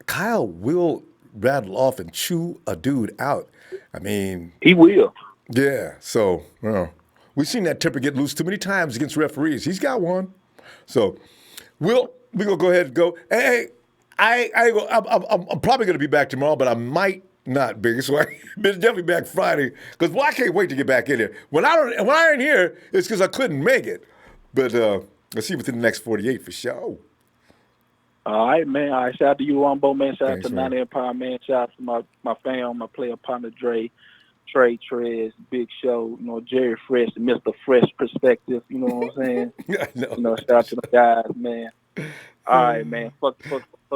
Kyle will rattle off and chew a dude out. I mean, he will. Yeah. So, we've seen that temper get loose too many times against referees. He's got one. So, we're gonna go ahead and go. Hey, I'm probably gonna be back tomorrow, but I might not be. So I'm definitely back Friday because I can't wait to get back in here. When I ain't here, it's because I couldn't make it. But let's see within the next 48 for sure. All right, man. All right, shout out to you, Ronbo, man. Shout Thanks, out to man. 90 Empire, man. Shout out to my fam, my player partner, Dre, Trey Trez, Big Show, Jerry Fresh, Mr. Fresh Perspective, you know what I'm saying? Shout out to the guys, man. All right, man. Fuck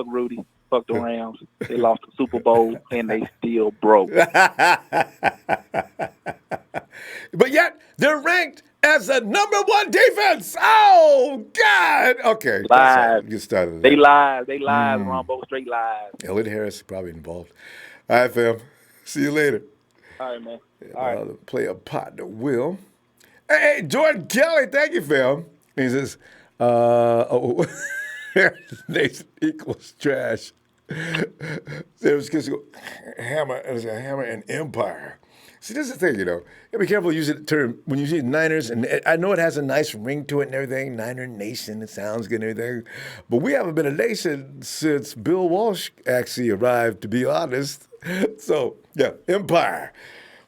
Rudy. Fuck the Rams. They lost the Super Bowl, and they still broke. But yet, they're ranked as the number 1 defense. Oh, God. Okay. Lies. Get started. They lies. Ronbo. Straight lies. Elliot Harris is probably involved. All right, fam. See you later. All right, man. All right. Player partner, Will. Hey, Jordan Kelly, thank you, fam. He says, Nathan equals trash. There was hammer and empire. See, this is the thing, you know. You gotta be careful using the term when you use Niners, and I know it has a nice ring to it and everything. Niner Nation, it sounds good and everything. But we haven't been a nation since Bill Walsh actually arrived, to be honest. So, yeah, Empire.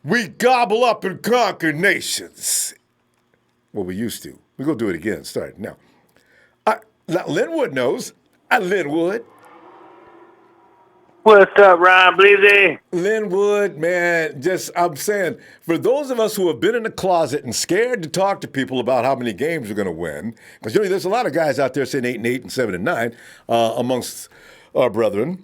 We gobble up and conquer nations. Well, we used to. We're going to do it again, starting now. Now, Linwood knows. Linwood. What's up, Ron Bleezy? Linwood, man, I'm saying, for those of us who have been in the closet and scared to talk to people about how many games we're going to win, because you know, there's a lot of guys out there saying 8-8 and 7-9 amongst our brethren.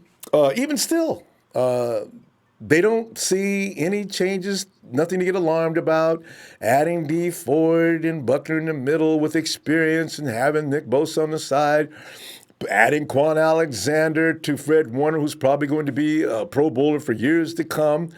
Even still, they don't see any changes, nothing to get alarmed about. Adding D Ford and Buckner in the middle with experience and having Nick Bosa on the side. Adding Quan Alexander to Fred Warner, who's probably going to be a Pro Bowler for years to come.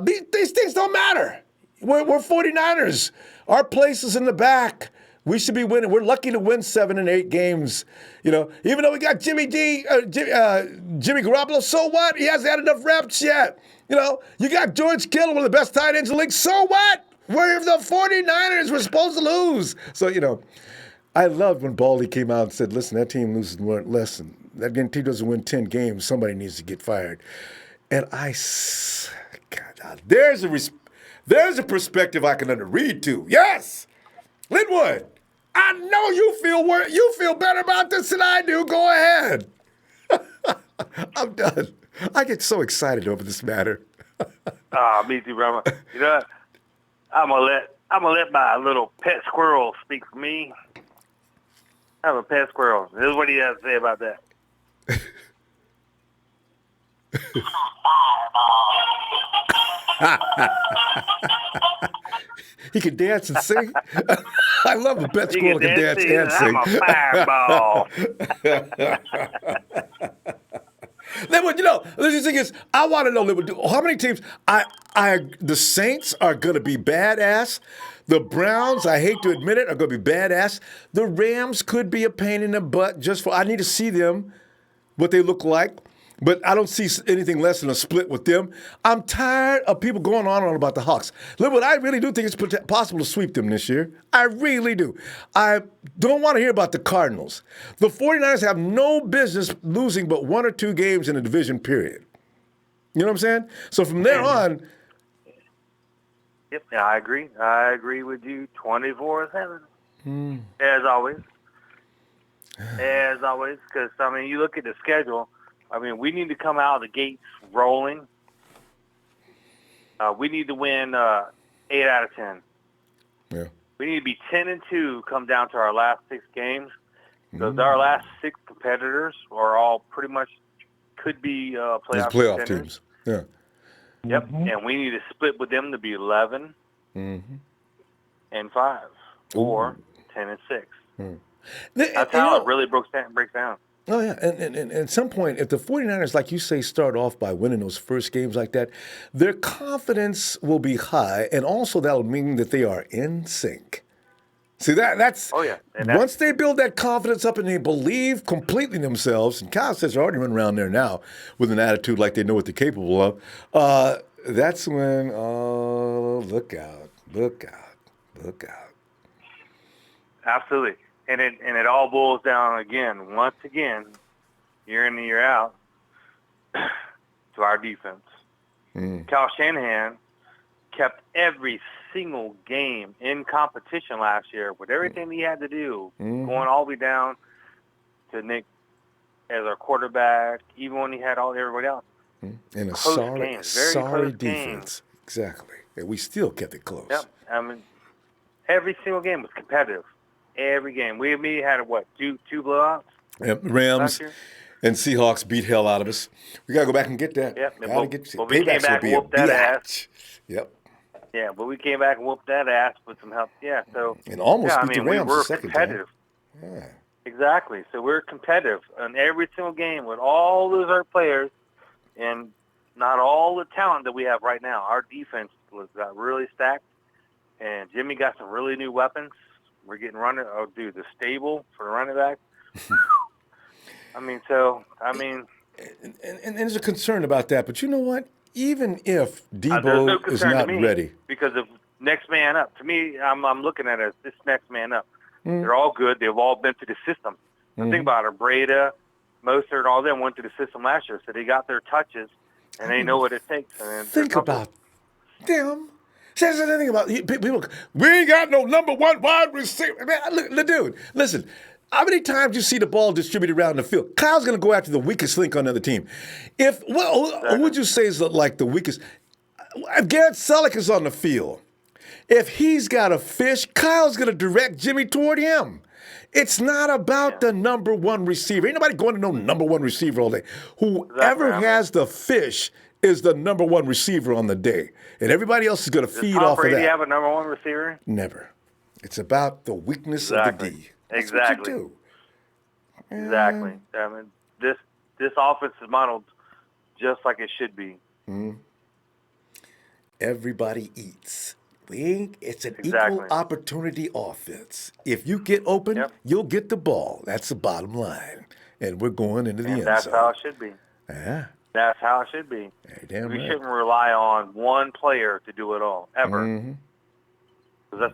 These things don't matter. We're 49ers. Our place is in the back. We should be winning. We're lucky to win 7 and 8 games. You know, even though we got Jimmy Garoppolo, so what? He hasn't had enough reps yet. You know, you got George Kittle, one of the best tight ends in the league. So what? We're the 49ers. We're supposed to lose. So, you know, I loved when Baldy came out and said, listen, that team loses less than, that team doesn't win 10 games, somebody needs to get fired. And God, there's a perspective I can read to. Yes! Linwood, I know you feel better about this than I do. Go ahead. I'm done. I get so excited over this matter. Me too, brother. You know what? I'm gonna let my little pet squirrel speak for me. I have a pet squirrel. This is what he has to say about that. He can dance and sing. I love a pet squirrel can dance and sing. I'm a fireball. Linwood, you know, the thing is, I want to know, Linwood, how many teams? The Saints are going to be badass. The Browns, I hate to admit it, are going to be badass. The Rams could be a pain in the butt. I need to see them, what they look like. But I don't see anything less than a split with them. I'm tired of people going on and on about the Hawks. Linwood, I really do think it's possible to sweep them this year. I really do. I don't want to hear about the Cardinals. The 49ers have no business losing but 1 or 2 games in a division period. You know what I'm saying? So from there on. Yep, I agree. I agree with you 24/7. As always. As always, because, I mean, you look at the schedule. I mean, we need to come out of the gates rolling. We need to win 8 out of 10. Yeah. We need to be 10-2 come down to our last 6 games. Because our last 6 competitors are all pretty much could be playoff teams. Yeah. Yep. And we need to split with them to be 11 and 5 or 10 and 6. That's how it really breaks down. Oh, yeah. And at some point, if the 49ers, like you say, start off by winning those first games like that, their confidence will be high, and also that'll mean that they are in sync. See, that's once they build that confidence up and they believe completely in themselves, and Kyle says they're already running around there now with an attitude like they know what they're capable of, that's when, look out. Absolutely. And it all boils down once again, year in and year out, to our defense. Kyle Shanahan kept every single game in competition last year with everything he had to do, going all the way down to Nick as our quarterback, even when he had everybody else. And a close sorry defense. Games. Exactly. And we still kept it close. Yep. I mean, every single game was competitive. Every game. We had, two blowouts? Yep. Rams and Seahawks beat hell out of us. We got to go back and get that. Yep. But we came back and whooped that ass. Yep. Yeah, but we came back and whooped that ass with some help. Yeah, so. And almost beat the Rams the second competitive. Time. Yeah. Exactly. So we're competitive in every single game with all those other players and not all the talent that we have right now. Our defense got really stacked, and Jimmy got some really new weapons. We're getting the stable for the running back. And there's a concern about that. But you know what? even if There's no Debo is concern to not me ready. because of next man up. To me, I'm looking at it as this next man up. They're all good. They've all been through the system. Think about it. Breda, Mostert, all them went through the system last year, so they got their touches, and they know what it takes. And Think about them. Says anything about people. We ain't got no number one wide receiver. Man, look, dude, listen. How many times you see the ball distributed around the field? Kyle's going to go after the weakest link on the other team. Who would you say is like the weakest? If Garrett Selleck is on the field, if he's got a fish, Kyle's going to direct Jimmy toward him. It's not about the number one receiver. Ain't nobody going to no number one receiver all day. Whoever has the fish is the number one receiver on the day. And everybody else is going to feed off of that. Does Tom Brady have a number one receiver? Never. It's about the weakness of the D. That's exactly. What you do. Exactly. I mean, this offense is modeled just like it should be. Everybody eats. It's an equal opportunity offense. If you get open, you'll get the ball. That's the bottom line. And we're going into the end zone. That's how it should be. Yeah. That's how it should be. We shouldn't rely on one player to do it all, ever. Because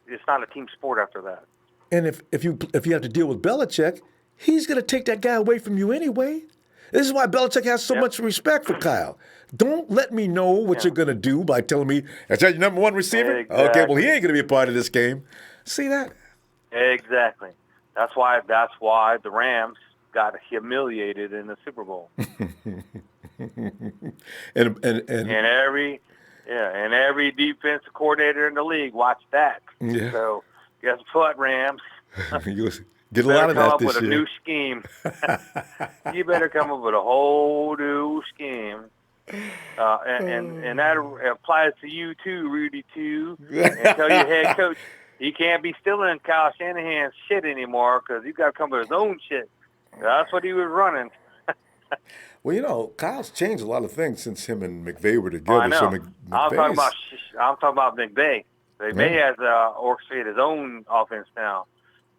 it's not a team sport after that. And if you have to deal with Belichick, he's going to take that guy away from you anyway. This is why Belichick has so much respect for Kyle. Don't let me know what you're going to do by telling me, that's your number one receiver? Exactly. Okay, well, he ain't going to be a part of this game. See that? Exactly. That's why the Rams got humiliated in the Super Bowl. and every defensive coordinator in the league watched that. Yeah. So guess what, Rams? You get a lot of that this year. You better come up with a new scheme. You better come up with a whole new scheme. And that applies to you too, Rudy, too. And tell your head coach he can't be stealing Kyle Shanahan's shit anymore because he's got to come with his own shit. That's what he was running. Well, Kyle's changed a lot of things since him and McVay were together. I know. So I'm talking about McVay. McVay has orchestrated his own offense now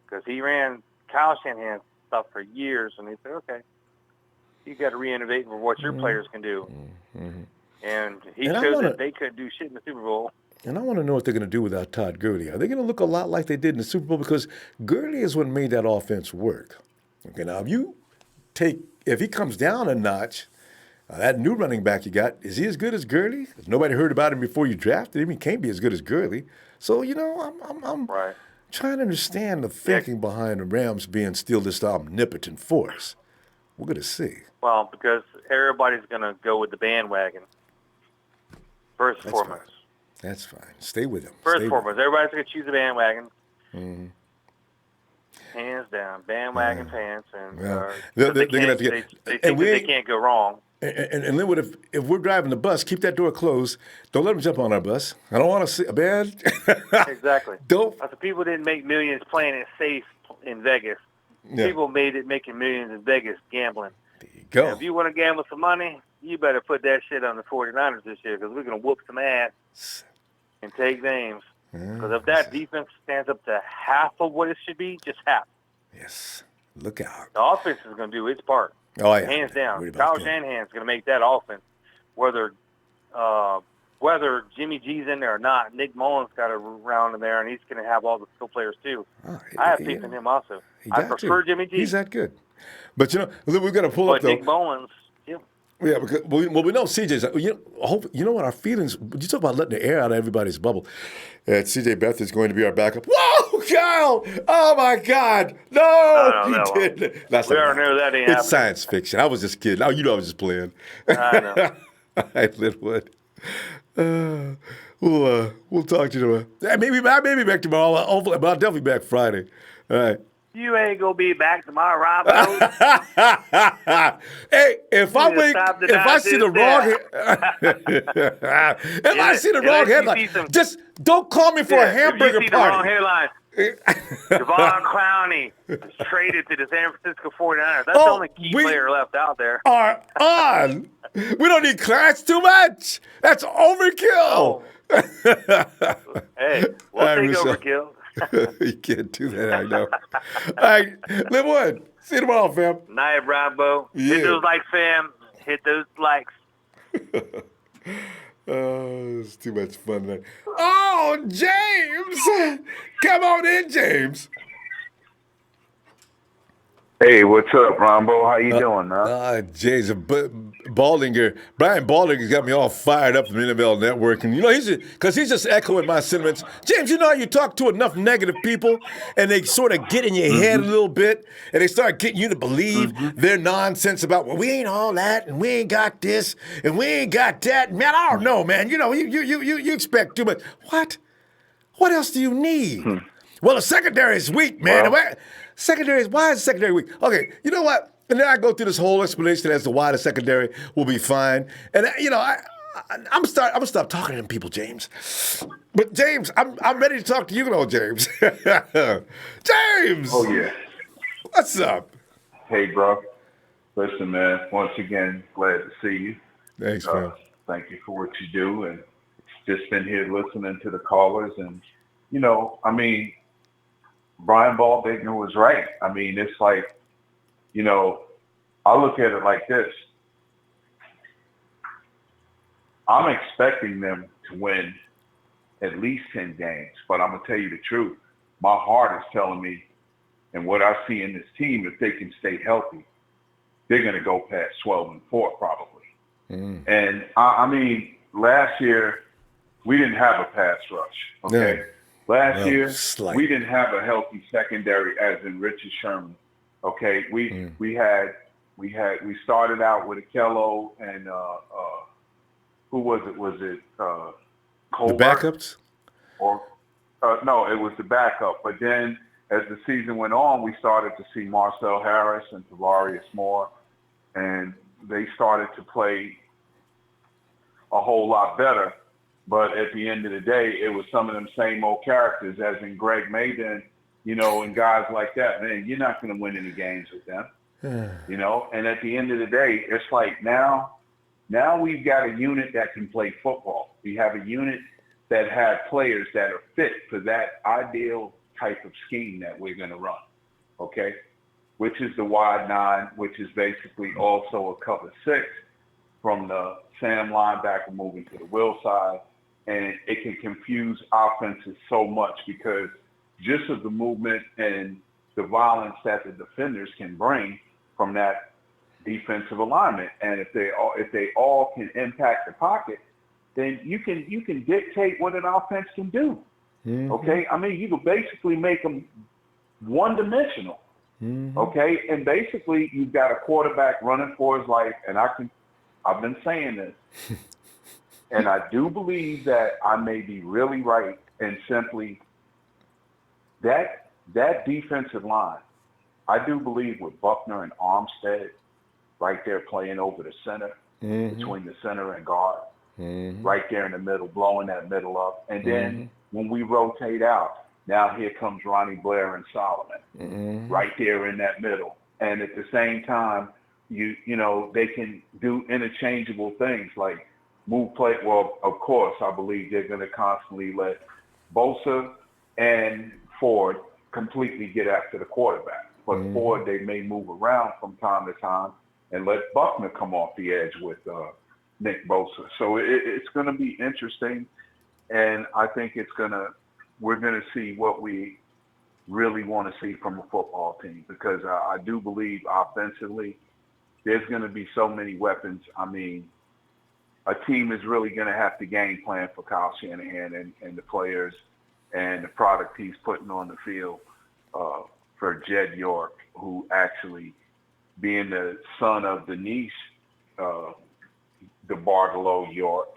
because he ran Kyle Shanahan's stuff for years, and he said, okay, you got to re-innovate for what your players can do. And he showed that they couldn't do shit in the Super Bowl. And I want to know what they're going to do without Todd Gurley. Are they going to look a lot like they did in the Super Bowl? Because Gurley is what made that offense work. Okay, now if he comes down a notch, that new running back you got, is he as good as Gurley? Nobody heard about him before you drafted him. He can't be as good as Gurley. So, I'm right. trying to understand the thinking behind the Rams being still this omnipotent force. We're going to see. Well, because everybody's going to go with the bandwagon. First and foremost. Fine. That's fine. Stay with him. First and foremost, everybody's going to choose the bandwagon. Hands down, bandwagon fans, and they're going to have to get. They think they can't go wrong. And Linwood, if we're driving the bus, keep that door closed. Don't let them jump on our bus. I don't want to see a bad. Exactly. Don't. The people didn't make millions playing it safe in Vegas. Yeah. People made it making millions in Vegas gambling. There you go. And if you want to gamble some money, you better put that shit on the 49ers this year because we're going to whoop some ass and take names. Because if that defense stands up to half of what it should be, just half. Yes. Look out. The offense is going to do its part. Oh, yeah. Hands down. Kyle Shanahan's going to make that offense. Whether Jimmy G's in there or not, Nick Mullins got a round in there, and he's going to have all the skill players too. I have faith in him also. I prefer Jimmy G. He's that good. But, we're going to pull up, though. Nick Mullins, yeah, because we know CJ's. You know what our feelings. You talk about letting the air out of everybody's bubble. CJ Beth is going to be our backup. Whoa, Kyle! Oh my God! No, he didn't. We already know that ain't happening. It's science fiction. I was just kidding. Oh, I was just playing. I know. All right, Linwood. We'll talk to you tomorrow. I may be back tomorrow. Hopefully, but I'll definitely be back Friday. All right. You ain't gonna be back tomorrow, Rob. Hey, if I see the wrong headline, just don't call me for a hamburger if you see party. The wrong headline. Javon Clowney is traded to the San Francisco 49ers. That's the only key player left out there. Are on. We don't need class too much. That's overkill. Hey, we'll take overkill. You can't do that, I know. All right, Linwood. See you tomorrow, fam. Night, Ronbo. Hit those likes, fam. Hit those likes. Oh, it's too much fun. Tonight. Oh, James! Come on in, James. Hey, what's up, Ronbo? How you doing, man? James, Baldinger, Brian Baldinger got me all fired up from the NFL Network. And, he's just echoing my sentiments. James, you know how you talk to enough negative people and they sort of get in your head a little bit and they start getting you to believe their nonsense about, well, we ain't all that and we ain't got this and we ain't got that. Man, I don't know, man. You expect too much. What? What else do you need? Well, the secondary is weak, man. Well, Why is the secondary weak? Okay, you know what? And then I go through this whole explanation as to why the secondary will be fine. And I'm gonna stop talking to them people, James. But James, I'm ready to talk to you now, James. James! oh yeah. What's up? Hey, bro. Listen, man. Once again, glad to see you. Thanks, man. Thank you for what you do, and just been here listening to the callers, and Brian Baldinger was right. I mean, it's like, I look at it like this. I'm expecting them to win at least 10 games, but I'm going to tell you the truth. My heart is telling me, and what I see in this team, if they can stay healthy, they're going to go past 12-4 probably. And last year, we didn't have a pass rush, okay? No. Last year, slight. we didn't have a healthy secondary, as in Richard Sherman. Okay, we started out with Akello and who was it? Was it Colbert? The backups? Or no, it was the backup. But then, as the season went on, we started to see Marcel Harris and Tavarius Moore, and they started to play a whole lot better. But at the end of the day, it was some of them same old characters, as in Greg Maiden, and guys like that. Man, you're not going to win any games with them, And at the end of the day, it's like now we've got a unit that can play football. We have a unit that have players that are fit for that ideal type of scheme that we're going to run, okay? Which is the wide nine, which is basically also a cover six from the Sam linebacker moving to the will side. And it can confuse offenses so much because just of the movement and the violence that the defenders can bring from that defensive alignment. And if they all can impact the pocket, then you can dictate what an offense can do. Okay? You can basically make them one-dimensional. Okay? And basically you've got a quarterback running for his life, and I've been saying this. And I do believe that I may be really right in simply that defensive line. I do believe with Buckner and Armstead right there playing over the center, between the center and guard, right there in the middle, blowing that middle up. And then when we rotate out, now here comes Ronnie Blair and Solomon, right there in that middle. And at the same time, they can do interchangeable things like move play. Well, of course, I believe they're going to constantly let Bosa and Ford completely get after the quarterback. But Ford, they may move around from time to time and let Buckner come off the edge with Nick Bosa. So it's going to be interesting, and I think we're going to see what we really want to see from a football team, because I do believe offensively there's going to be so many weapons. A team is really going to have to game plan for Kyle Shanahan and the players and the product he's putting on the field for Jed York, who actually, being the son of Denise DeBartolo York,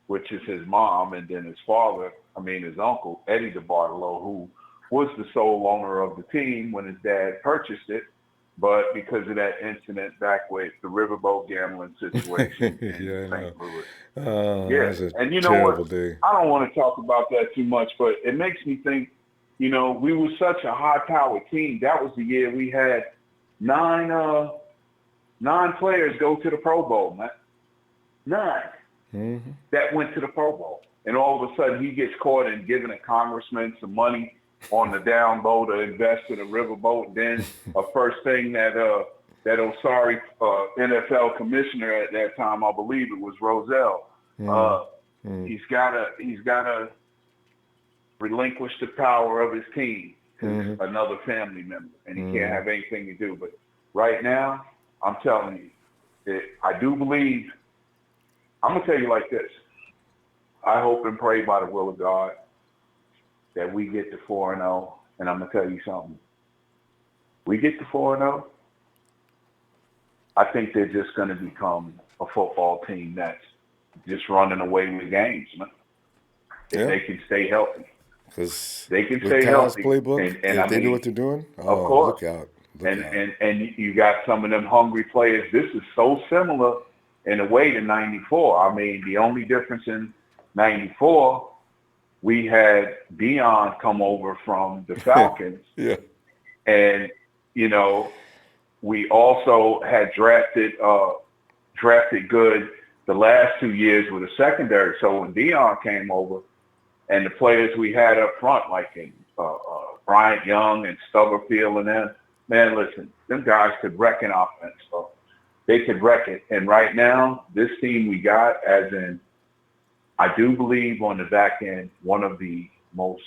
which is his mom, and then his father, his uncle, Eddie DeBartolo, who was the sole owner of the team when his dad purchased it. But because of that incident back with the riverboat gambling situation in St. Louis. That's a and you know terrible what? day. I don't want to talk about that too much, but it makes me think, we were such a high-powered team. That was the year we had nine players go to the Pro Bowl, man. 9 that went to the Pro Bowl. And all of a sudden he gets caught in giving a congressman some money on the down low to invest in a riverboat. Then a first thing that that Osari NFL commissioner at that time, I believe it was Roselle. He's gotta relinquish the power of his team to another family member, and he can't have anything to do. But right now, I'm telling you, I do believe. I'm gonna tell you like this. I hope and pray by the will of God that we get to 4-0, and I'm gonna tell you something. We get to 4-0. I think they're just going to become a football team that's just running away with games, man. If they can stay healthy. Because they can with stay Kyle's healthy. playbook, And if they do what they're doing, of course. Look out. And you got some of them hungry players. This is so similar in a way to 94. I mean, the only difference in 94, we had Dion come over from the Falcons. Yeah. And, you know, we also had drafted good the last 2 years with a secondary. So when Dion came over and the players we had up front, like in Bryant Young and Stubberfield and them, man, listen, them guys could wreck an offense. So they could wreck it. And right now, this team we got, as in, I do believe on the back end, one of the most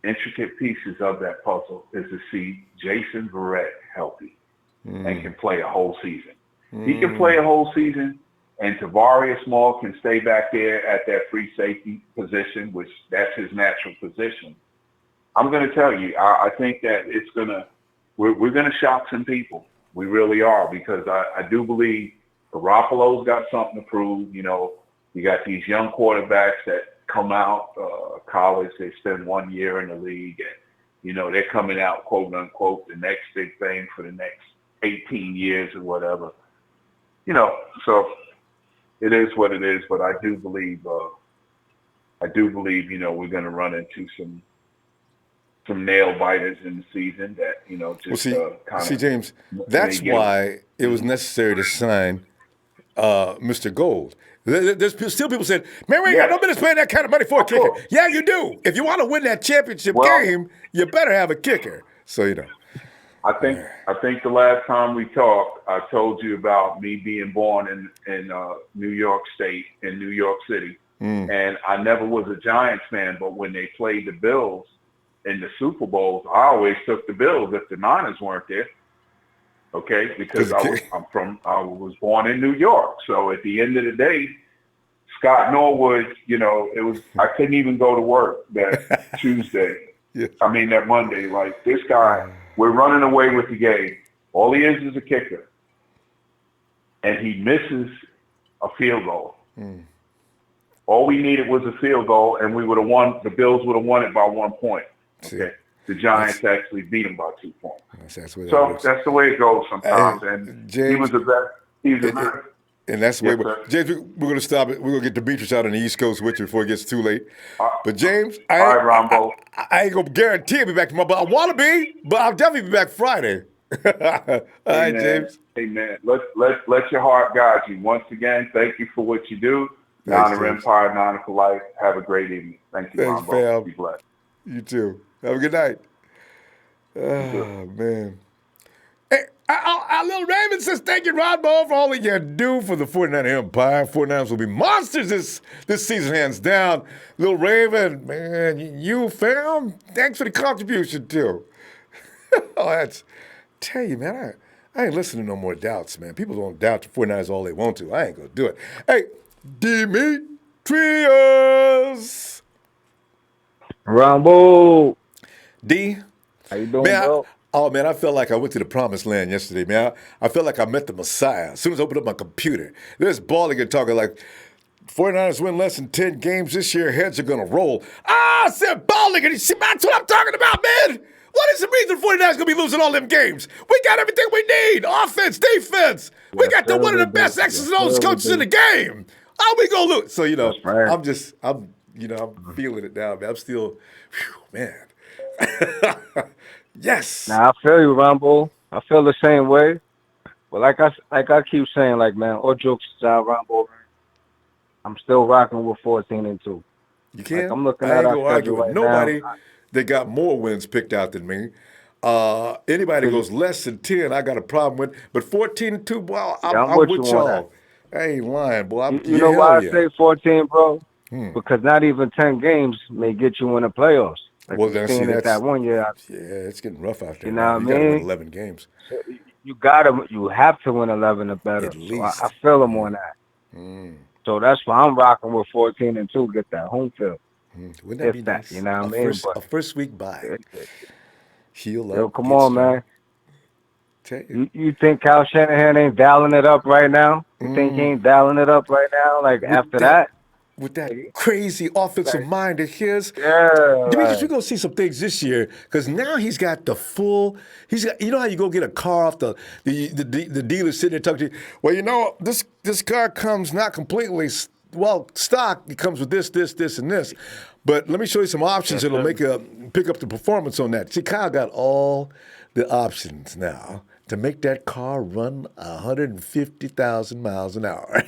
intricate pieces of that puzzle is to see Jason Verrett healthy and can play a whole season. He can play a whole season, and Tavarius Moore can stay back there at that free safety position, which that's his natural position. I'm going to tell you, I think that we're going to shock some people. We really are, because I do believe Garoppolo's got something to prove. You know, you got these young quarterbacks that come out college, they spend 1 year in the league, and, you know, they're coming out, quote unquote, the next big thing for the next 18 years or whatever. You know, so it is what it is, but I do believe, you know, we're going to run into some nail biters in the season that, you know, just see, James, that's why it was necessary to sign Mr. Gold. There's still people saying, man, we ain't got no business paying that kind of money for a kicker. Yeah, you do. If you want to win that championship game, you better have a kicker. So, you know. I think the last time we talked, I told you about me being born in New York State, in New York City. And I never was a Giants fan, but when they played the Bills in the Super Bowls, I always took the Bills if the Niners weren't there. Okay, because I was born in New York. So at the end of the day, Scott Norwood, you know, I couldn't even go to work that Tuesday. That Monday. Like, this guy, we're running away with the game. All he is a kicker. And he misses a field goal. All we needed was a field goal, and we would have won. The Bills would have won it by 1 point. Okay. The Giants actually beat him by 2 points. That's the way it goes sometimes. And James, he was the best. And that's the way James, we're going to stop it. We're going to get Demetrius out on the East Coast with you before it gets too late. But James, all right, Ronbo. I ain't going to guarantee I'll be back tomorrow, but I want to be, but I'll definitely be back Friday. All right, James. Amen. Let your heart guide you. Once again, thank you for what you do. Niner Empire, Niner for life. Have a great evening. Thank you, Thanks, Ronbo. fam. Be blessed. You too. Have a good night. Oh, man. Hey, Lil Raven says, thank you, Ronbo, for all that you do for the 49er Empire. 49ers will be monsters this season, hands down. Lil Raven, man, you, fam, thanks for the contribution, too. Tell you, man, I ain't listening to no more doubts, man. People don't doubt the 49ers all they want to. I ain't going to do it. Hey, Demetrius. Ronbo. D. How you doing, bro? I felt like I went to the promised land yesterday, man. I felt like I met the Messiah. As soon as I opened up my computer, there's Baldinger talking like, 49ers win less than 10 games this year, heads are going to roll. I said Baldinger. See, that's what I'm talking about, man. What is the reason 49ers going to be losing all them games? We got everything we need. Offense, defense. We got one of the best X's and O's coaches in the game. How we going to lose? So, you know, I'm feeling it now, man. I'm still, man. Yes. Now I feel you, Ronbo. I feel the same way. But like I keep saying, like, man, all jokes aside, Ronbo, I'm still rocking with 14-2. You can't. Like, I'm looking I at ain't gonna argue with right nobody now. that got more wins picked out than me. Anybody goes less than 10, I got a problem with. But 14-2, boy, Yeah, I'm I'm with you with on that. y'all. I ain't lying, boy. You Yeah, know hell why I yeah. say 14, bro? Because not even 10 games may get you in the playoffs. Like Well, we then see, seen it that that's one year. yeah, it's getting rough out You there know now. what I You got to win mean? 11 games So you have to win 11 or better. at So I least. feel them on that. So that's why I'm rocking with 14-2. Get that home field, Wouldn't that if be that. You nice? know what I A mean? first But a first week bye. it, it, Heal yo, up, come get on, man. strong. Tell you. You think Kyle Shanahan ain't dialing it up right now? You think he ain't dialing it up right now? Like With after that that, with that like, crazy offensive like mind of his. yeah, Demetrius, we're like gonna see some things this year because now he's got the full. He's got. You know how you go get a car off the dealer sitting there talking to you. Well, you know this car comes not completely stock. It comes with this, and this. But let me show you some options yes, that'll sir. pick up the performance on that. See, Kyle got all the options now to make that car run 150,000 miles an hour.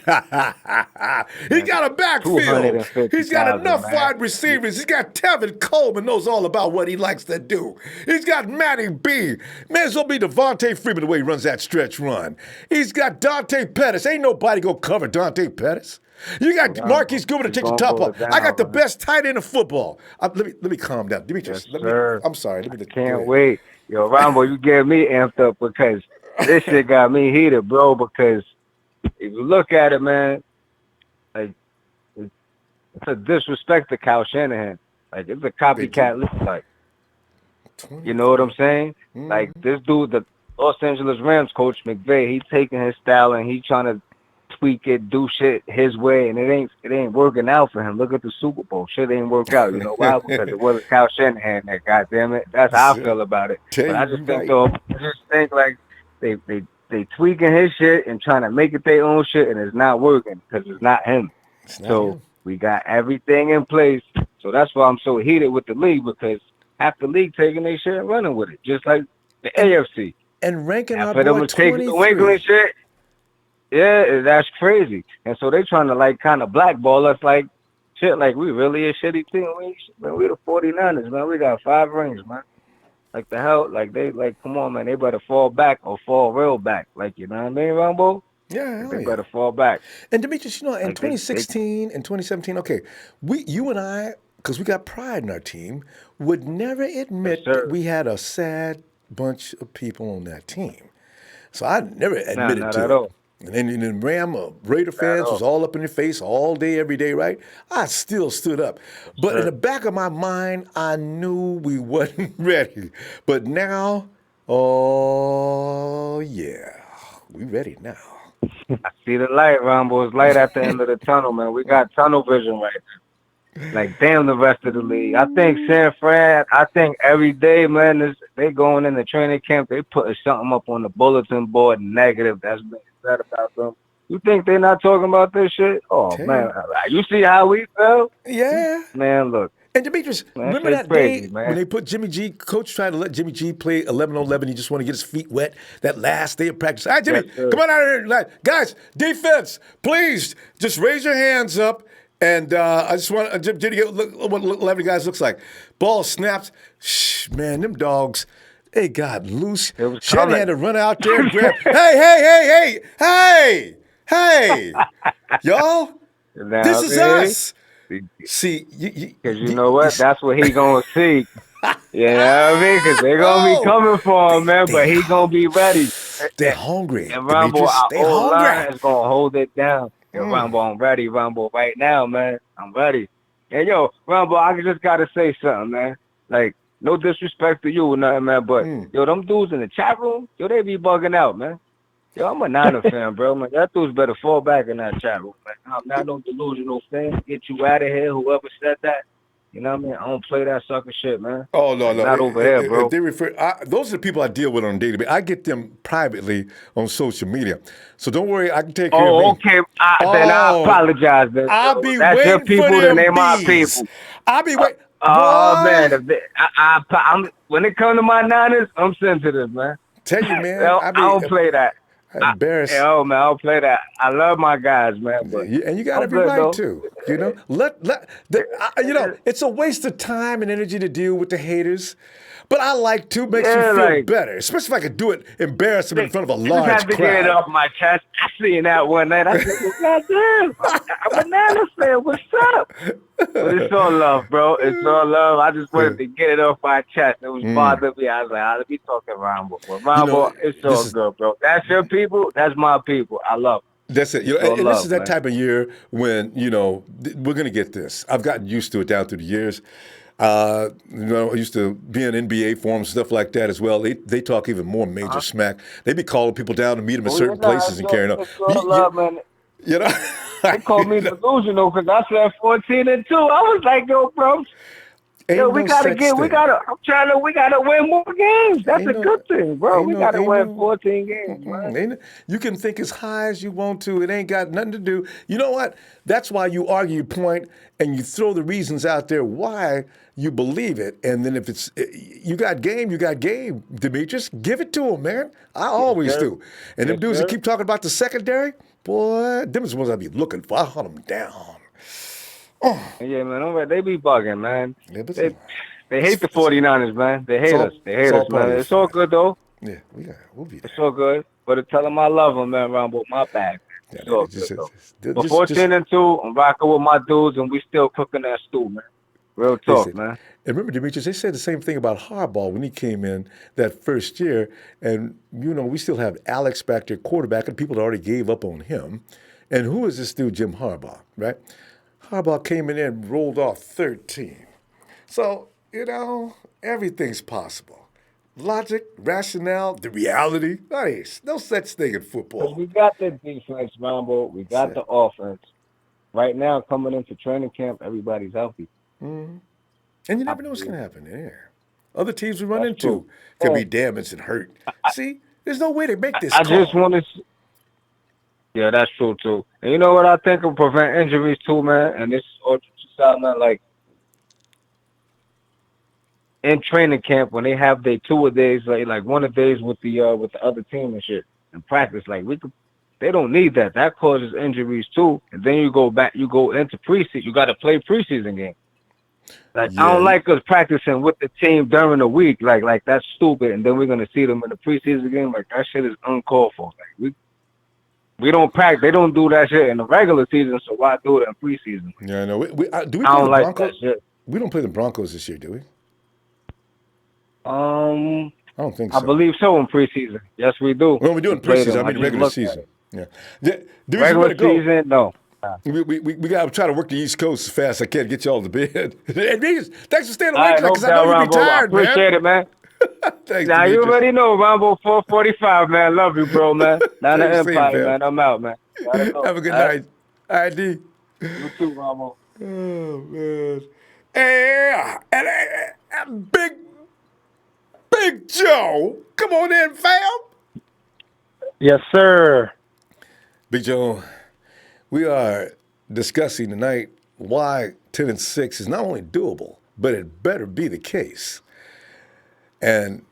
He Man, got a backfield. He's got 250,000, enough man. wide receivers. He's got Tevin Coleman knows all about what he likes to do. He's got Matty B. May as well be Devontae Freeman the way he runs that stretch run. He's got Dante Pettis. Ain't nobody gonna cover Dante Pettis. You got Marquise Goodwin to He's take the gonna top go off. I got down, the man. best tight end of football. Let me calm down, Yes, Demetrius. sir. I'm sorry. Let me go Can't ahead. wait. Yo, Ronbo, you get me amped up because this shit got me heated, bro. Because if you look at it, man, like it's a disrespect to Kyle Shanahan. Like it's a They do. copycat league. Like, you know what I'm 23. saying? Like this dude, the Los Angeles Rams coach McVay, he's taking his style and he's trying to tweak it, do shit his way, and it ain't working out for him. Look at the Super Bowl. Shit ain't work out. You know why? Because it wasn't Kyle Shanahan that goddamn it. That's how I feel about it. Tell But you, I you just think right. though, I just think like they tweaking his shit and trying to make it their own shit, and it's not working because it's not him. It's not So him. we got everything in place. So that's why I'm so heated with the league because half the league taking their shit and running with it, just like the And AFC. and ranking Half our of them boy was taking the Winkling 23. shit. Yeah, that's crazy. And so they trying to like kind of blackball us like shit, like we really a shitty team. We the 49ers, man. We got 5 rings, man. Like the hell, like they like come on, man. They better fall back or fall real back. Like you know what I mean, Rumble? Yeah, Like hell they yeah. better fall back. And Demetrius, in Like they 2016 and 2017, okay, you and I, because we got pride in our team, would never yes, admit that sir. we had a sad bunch of people on that team. So I never Nah, admitted not at to it. all. And then Raider Not at fans was all. all up in your face all day, every day, right? I still stood up. Yes, But in sir. the back of my mind, I knew we wasn't ready. But now, oh yeah, we ready now. I see the light, Rumble. It's light at the end of the tunnel, man. We got tunnel vision right now. Like damn the rest of the league. I think San Fran, I think every day, man, they going in the training camp, they putting something up on the bulletin board negative that's being said about them. You think they're not talking about this shit? Oh Tell man, you. you see how we feel? Yeah. Man, look, And Demetrius, man, that remember shit that crazy, day when man. they put Jimmy G, coach tried to let Jimmy G play 11 on 11. He just want to get his feet wet that last day of practice. All right, Jimmy, Yes, sir. come on out here. Guys, defense, please just raise your hands up. And I just want Jimmy to get look what 11 guys looks like. Ball snaps. Shh, man, them dogs, they got loose. It was Shanahan had coming. to run out there and grab. Hey, y'all, this Now, is us. man, See, because you know what? That's what he gonna see. You know what I mean? Because they're gonna be oh, coming for him, man. they But he gonna be ready. they hungry, And Rumble, Demetrius. our They old hungry. line is gonna hold it down. Yo, Rumble, I'm ready, Rumble, right now, man. I'm ready. And yo, Rumble, I just gotta say something, man. Like, no disrespect to you or nothing, man, but yo, them dudes in the chat room, yo, they be bugging out, man. Yo, I'm a Niner fan, bro. Man, that dude's better fall back in that chat room, man. I'm not no delusional fan. Get you out of here, whoever said that. You know what I mean? I don't play that sucker shit, man. Oh no, Like, no. not over here, If bro. they refer, those are the people I deal with on a daily basis. I get them privately on social media, so don't worry. I can take care of Oh, me. okay. Then I Oh, apologize, then. I'll Yo, be that's your waiting for people, then they them my bees. people. I'll be waiting, Oh man, boy. I'm when it comes to my Niners, I'm sensitive, man. Tell you, man. Well, I don't play that. Embarrass. Oh man, I'll play that. I love my guys, man. But And you got I'm every good, right though. to. It's a waste of time and energy to deal with the haters. But I like to. Makes me Yeah, feel like better, especially if I could do it, embarrass them in front of a I just large had to get it crowd. off my chest. I seen that one night. I said, well, goddamn, I'm a Banana fan. What's up? But it's all love, bro. It's all love. I just wanted to get it off my chest. It was bothering me. I was like, let me talk to Ronbo. But Ronbo, it's all good, bro. That's your people. That's my people. I love it. That's it. It's all And love, this is that man. type of year when, we're going to get this. I've gotten used to it down through the years. I used to be in NBA forums, stuff like that as well. They talk even more major smack. They be calling people down to meet them in certain places and carrying on. It's all love, man. They called me delusional because I said 14-2. I was like, yo, bro. Yo, we gotta win more games. That's a good thing, bro. We gotta win 14 games, man. You can think as high as you want to. It ain't got nothing to do. You know what? That's why you argue your point and you throw the reasons out there why you believe it. And then if it's you got game, Demetrius. Give it to them, man. I always do. And them dudes that keep talking about the secondary, boy, them is the ones I be looking for. I hunt them down. Oh. Yeah, man. They be bugging, man. Yeah, but they hate the 49ers, man. They hate us. They hate us, man. It's all good, though. Yeah, we'll be there. It's all good. But tell them I love them, man, Ronbo. My bad. It's all good, though. But 14-2, I'm rocking with my dudes, and we still cooking that stew, man. Real talk, man. And remember, Demetrius, they said the same thing about Harbaugh when he came in that first year. And, we still have Alex back there, quarterback, and people already gave up on him. And who is this dude, Jim Harbaugh, right? Harbaugh came in and rolled off 13. So, everything's possible. Logic, rationale, the reality. There's no such thing in football. We got the defense, Ronbo. We got the offense. Right now, coming into training camp, everybody's healthy. Mm-hmm. And you never know what's going to happen there. Other teams we run into can be damaged and hurt. See, there's no way to make this call. Just want to... Yeah, that's true, too. And you know what I think will prevent injuries, too, man? And this is all man, like, in training camp, when they have their two-a-days, like one-a-days with the other team and shit, and practice, like, they don't need that. That causes injuries, too. And then you go into preseason. You got to play preseason games. Like, I don't like us practicing with the team during the week. Like that's stupid. And then we're going to see them in the preseason game. Like, that shit is uncalled for. Like, we don't practice. They don't do that shit in the regular season, so why do it in preseason? Yeah, I know. Do we play the Broncos? We don't play the Broncos this year, do we? I don't think so. I believe so in preseason. Yes, we do. Well, we do in preseason. I mean regular season. Yeah. Regular season, no. We got to try to work the East Coast as fast as I can, get you all to bed. Thanks for staying awake, because I know you be tired, man. Appreciate it, man. Thanks, now, you already know, Ronbo 445, man. Love you, bro, man. Now the Empire, man. I'm out, man. Have a good night. ID. You too, Ronbo. Oh, man. And Big Joe. Come on in, fam. Yes, sir. Big Joe, we are discussing tonight why 10-6 is not only doable, but it better be the case. And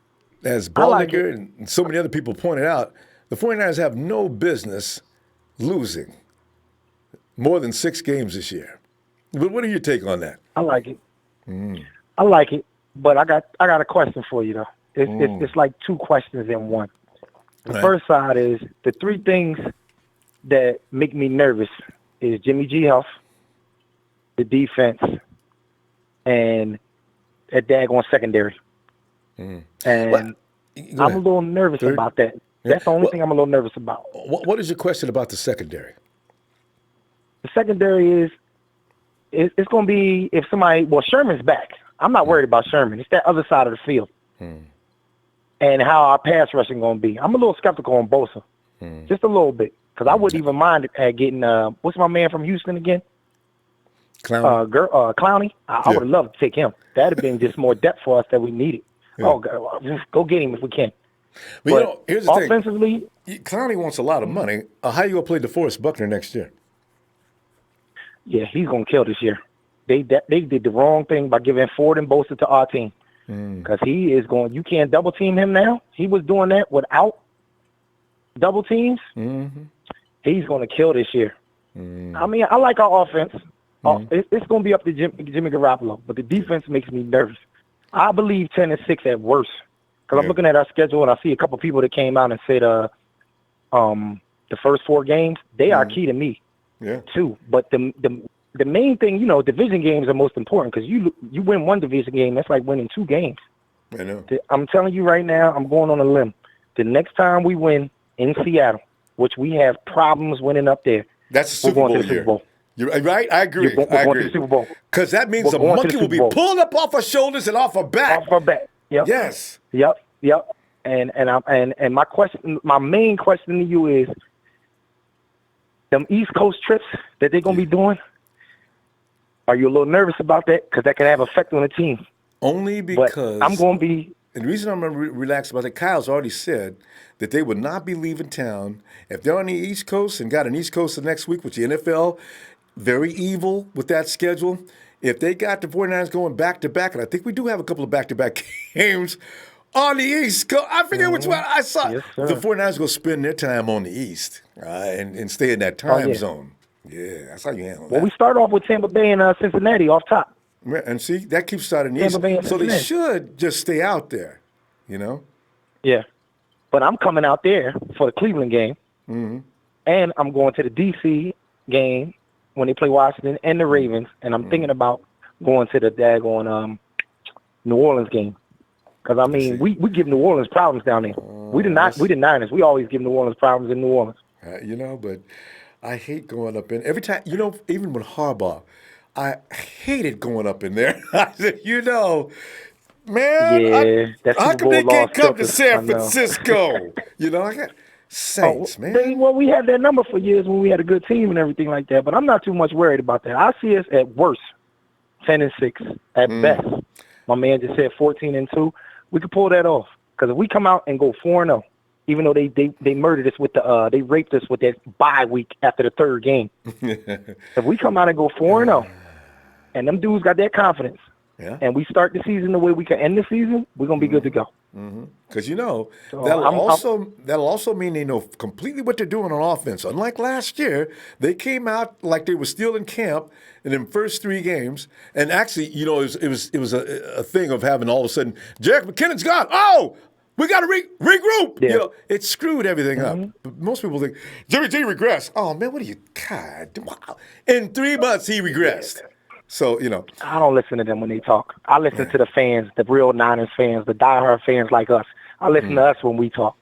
as Baldinger and so many other people pointed out, the 49ers have no business losing more than 6 games this year. But what are your take on that? I like it. I like it, but I got a question for you, though. It's like 2 questions in one. The first side is the 3 things that make me nervous is Jimmy G health, the defense, and a daggone secondary. And I'm a little nervous about that. That's the only thing I'm a little nervous about. What is your question about the secondary? The secondary is it's going to be if somebody, Sherman's back. I'm not worried about Sherman. It's that other side of the field and how our pass rushing going to be. I'm a little skeptical on Bosa, just a little bit, because I wouldn't even mind getting, what's my man from Houston again? Clowney. I would have loved to take him. That would have been just more depth for us that we needed. Oh, just go get him if we can. But here's the offensively, thing. Clowney wants a lot of money. How you going to play DeForest Buckner next year? Yeah, he's going to kill this year. They did the wrong thing by giving Ford and Bosa to our team. Because he is going, you can't double team him now. He was doing that without double teams, he's going to kill this year. I mean, I like our offense. It's going to be up to Jimmy Garoppolo, but the defense makes me nervous. I believe 10-6 at worst, because I'm looking at our schedule and I see a couple people that came out and said the first 4 games, they are key to me too. But the main thing, you know, division games are most important, because you win one division game, that's like winning 2 games. I know. I'm telling you right now, I'm going on a limb. The next time we win in Seattle, which we have problems winning up there, that's the Super Bowl year. You're right. I agree. We're going to the Super Bowl. Because that means the monkey will be pulled up off our shoulders and off our back. Off our back. Yep. Yes. Yep. And my main question to you is, them East Coast trips that they're going to be doing, are you a little nervous about that? Because that can have effect on the team. Only because but I'm going to be. And the reason I'm relaxed about it, Kyle's already said that they would not be leaving town if they're on the East Coast and got an East Coast the next week, which the NFL, very evil with that schedule. If they got the 49ers going back-to-back, and I think we do have a couple of back-to-back games on the East Coast. I forget which one I saw. Yes, the 49ers will spend their time on the East and stay in that time zone. Yeah, that's how you handle that. Well, we start off with Tampa Bay and Cincinnati off top. And see, that keeps starting the East. So they should just stay out there, you know? Yeah. But I'm coming out there for the Cleveland game. And I'm going to the D.C. game when they play Washington and the Ravens. And I'm thinking about going to the daggone New Orleans game. Because, I mean, we give New Orleans problems down there. We the Niners. We always give New Orleans problems in New Orleans. You know, but I hate going up in. Every time, you know, even with Harbaugh, I hated going up in there. I said, you know, man, how come they can't come to San Francisco? You know, I got Saints, man. Well, we had that number for years when we had a good team and everything like that, but I'm not too much worried about that. I see us at worst 10-6 at best. My man just said 14-2. We could pull that off, because if we come out and go 4-0, even though they murdered us with they raped us with that bye week after the 3rd game. If we come out and go 4-0, and them dudes got that confidence, and we start the season the way we can end the season, we're gonna be good to go. Because you know that'll also mean they know completely what they're doing on offense. Unlike last year, they came out like they were still in camp in them first 3 games, and actually, you know, it was a thing of having all of a sudden Jerick McKinnon's gone. Oh, we got to regroup. You know, it screwed everything up. But most people think Jimmy G regressed. Oh man, what are you? God, wow. In 3 months he regressed. So, you know. I don't listen to them when they talk. I listen to the fans, the real Niners fans, the diehard fans like us. I listen to us when we talk.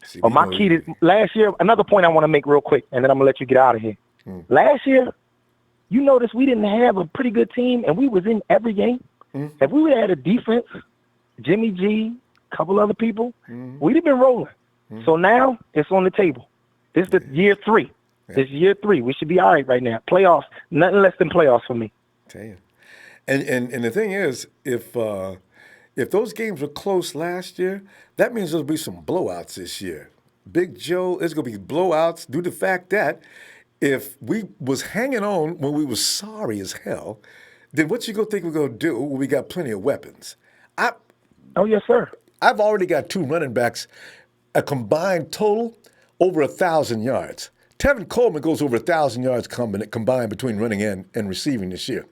See, but my key to last year, another point I want to make real quick, and then I'm going to let you get out of here. Last year, you notice we didn't have a pretty good team, and we was in every game. If we would have had a defense, Jimmy G, a couple other people, we'd have been rolling. So now it's on the table. This is the year 3. This is year 3. We should be all right now. Playoffs, nothing less than playoffs for me. Tell you. And the thing is, if those games were close last year, that means there'll be some blowouts this year. Big Joe, it's going to be blowouts due to the fact that if we was hanging on when we was sorry as hell, then what you going to think we're going to do when we got plenty of weapons? Oh, yes, sir. I've already got 2 running backs, a combined total over 1,000 yards. Tevin Coleman goes over 1,000 yards combined between running and receiving this year.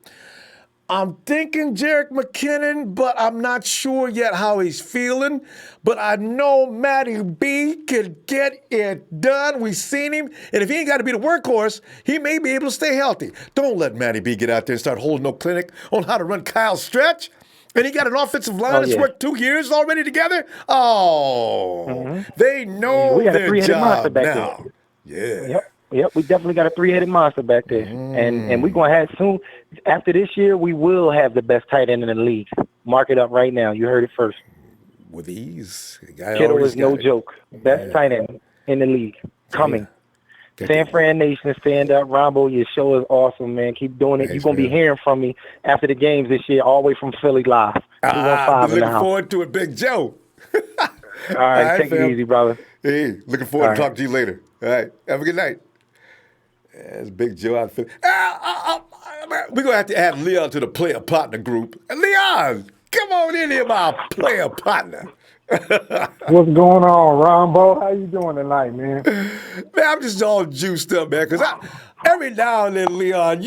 I'm thinking Jerick McKinnon, but I'm not sure yet how he's feeling. But I know Matty B can get it done. We've seen him. And if he ain't got to be the workhorse, he may be able to stay healthy. Don't let Matty B get out there and start holding no clinic on how to run Kyle's stretch. And he got an offensive line that's worked 2 years already together. They know their job now. Yeah. Yep, we definitely got a 3-headed monster back there. And we're going to have soon, after this year, we will have the best tight end in the league. Mark it up right now. You heard it first. With ease. Kittle is no joke. Best tight end in the league. Coming. San Fran Nation, stand up. Ronbo, your show is awesome, man. Keep doing it. You're going to be hearing from me after the games this year, all the way from Philly live. 215 looking forward to it, Big Joe. All right, take it easy, brother. Hey, looking forward to talking to you later. All right, have a good night. That's Big Joe out of Philly. We're going to have to add Leon to the player partner group. Leon, come on in here, my player partner. What's going on, Ronbo? How you doing tonight, man? Man, I'm just all juiced up, man, because every now and then, Leon,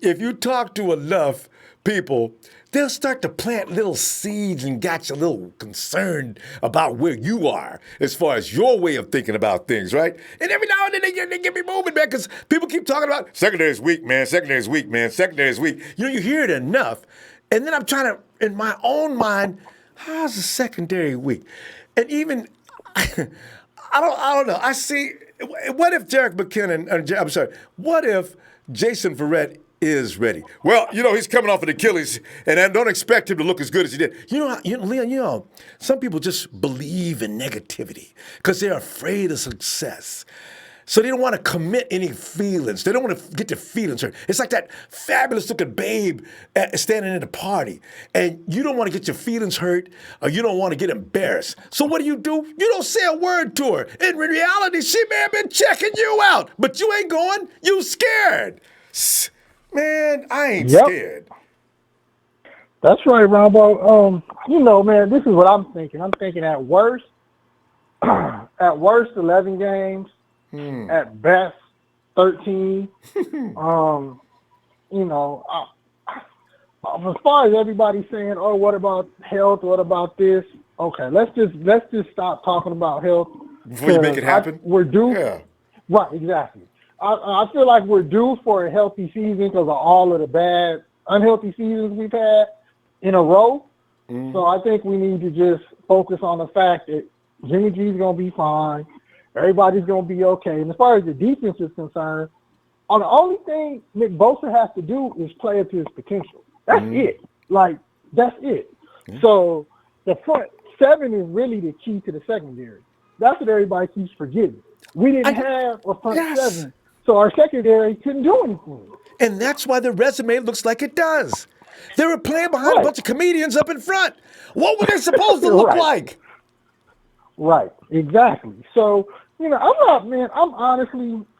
if you talk to enough people, they'll start to plant little seeds and got you a little concerned about where you are as far as your way of thinking about things, right? And every now and then they get me moving, man, because people keep talking about secondary's weak, man, secondary's weak, man, secondary's weak. You hear it enough, and then I'm trying to, in my own mind, how's the secondary weak? And even, I don't know. I see, what if Jerick McKinnon, I'm sorry, what if Jason Verrett is ready? Well, he's coming off an Achilles, and I don't expect him to look as good as he did. Leon, some people just believe in negativity because they're afraid of success. So they don't want to commit any feelings. They don't want to get their feelings hurt. It's like that fabulous-looking babe standing at a party, and you don't want to get your feelings hurt, or you don't want to get embarrassed. So what do? You don't say a word to her. In reality, she may have been checking you out, but you ain't going. You scared. Man, I ain't scared. That's right, Rombo. Man, this is what I'm thinking. I'm thinking at worst, 11 games. At best, 13. As far as everybody saying, "Oh, what about health? What about this?" Okay, let's just stop talking about health before you make it happen. We're due. Yeah. Right, exactly. I feel like we're due for a healthy season because of all of the bad, unhealthy seasons we've had in a row. So I think we need to just focus on the fact that Jimmy G's gonna be fine. Everybody's going to be okay. And as far as the defense is concerned, the only thing Nick Bosa has to do is play up to his potential. That's it. That's it. So the front seven is really the key to the secondary. That's what everybody keeps forgetting. We didn't have a front seven, so our secondary couldn't do anything. And that's why the resume looks like it does. They were playing behind a bunch of comedians up in front. What were they supposed to look like? Right, exactly. So, I'm honestly,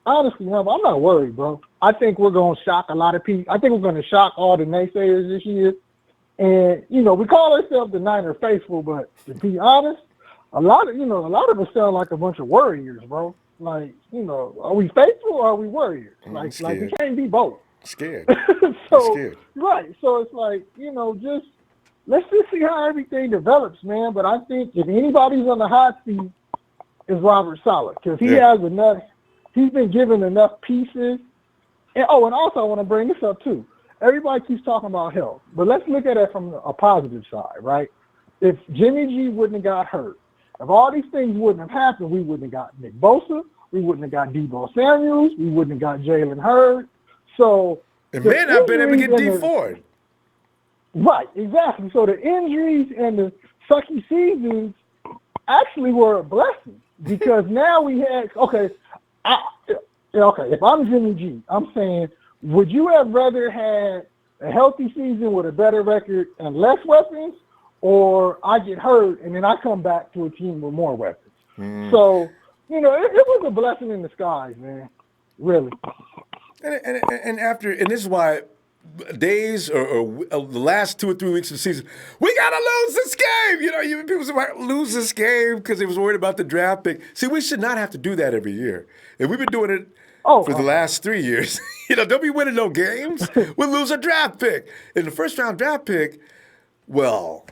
I'm not worried, bro. I think we're going to shock a lot of people. I think we're going to shock all the naysayers this year. And, we call ourselves the Niner faithful, but to be honest, a lot of us sound like a bunch of warriors, bro. Are we faithful or are we warriors? We can't be both. Scared. Scared. Right. So it's let's just see how everything develops, man. But I think if anybody's on the hot seat, is Robert Saleh because he has enough. He's been given enough pieces. And also I want to bring this up too. Everybody keeps talking about health, but let's look at it from a positive side, right? If Jimmy G wouldn't have got hurt, if all these things wouldn't have happened, we wouldn't have got Nick Bosa, we wouldn't have got Deebo Samuels, we wouldn't have got Jalen Hurd. So it may not been able to get D Ford. Right, exactly. So the injuries and the sucky seasons actually were a blessing because now we had if I'm Jimmy G, I'm saying, would you have rather had a healthy season with a better record and less weapons, or I get hurt and then I come back to a team with more weapons? So, it was a blessing in disguise, man. Really. And this is why days or the last 2 or 3 weeks of the season, we gotta lose this game. People say, lose this game because they was worried about the draft pick. See, we should not have to do that every year. And we've been doing it for the last 3 years. Don't be winning no games. We'll lose a draft pick. In the first round draft pick, well,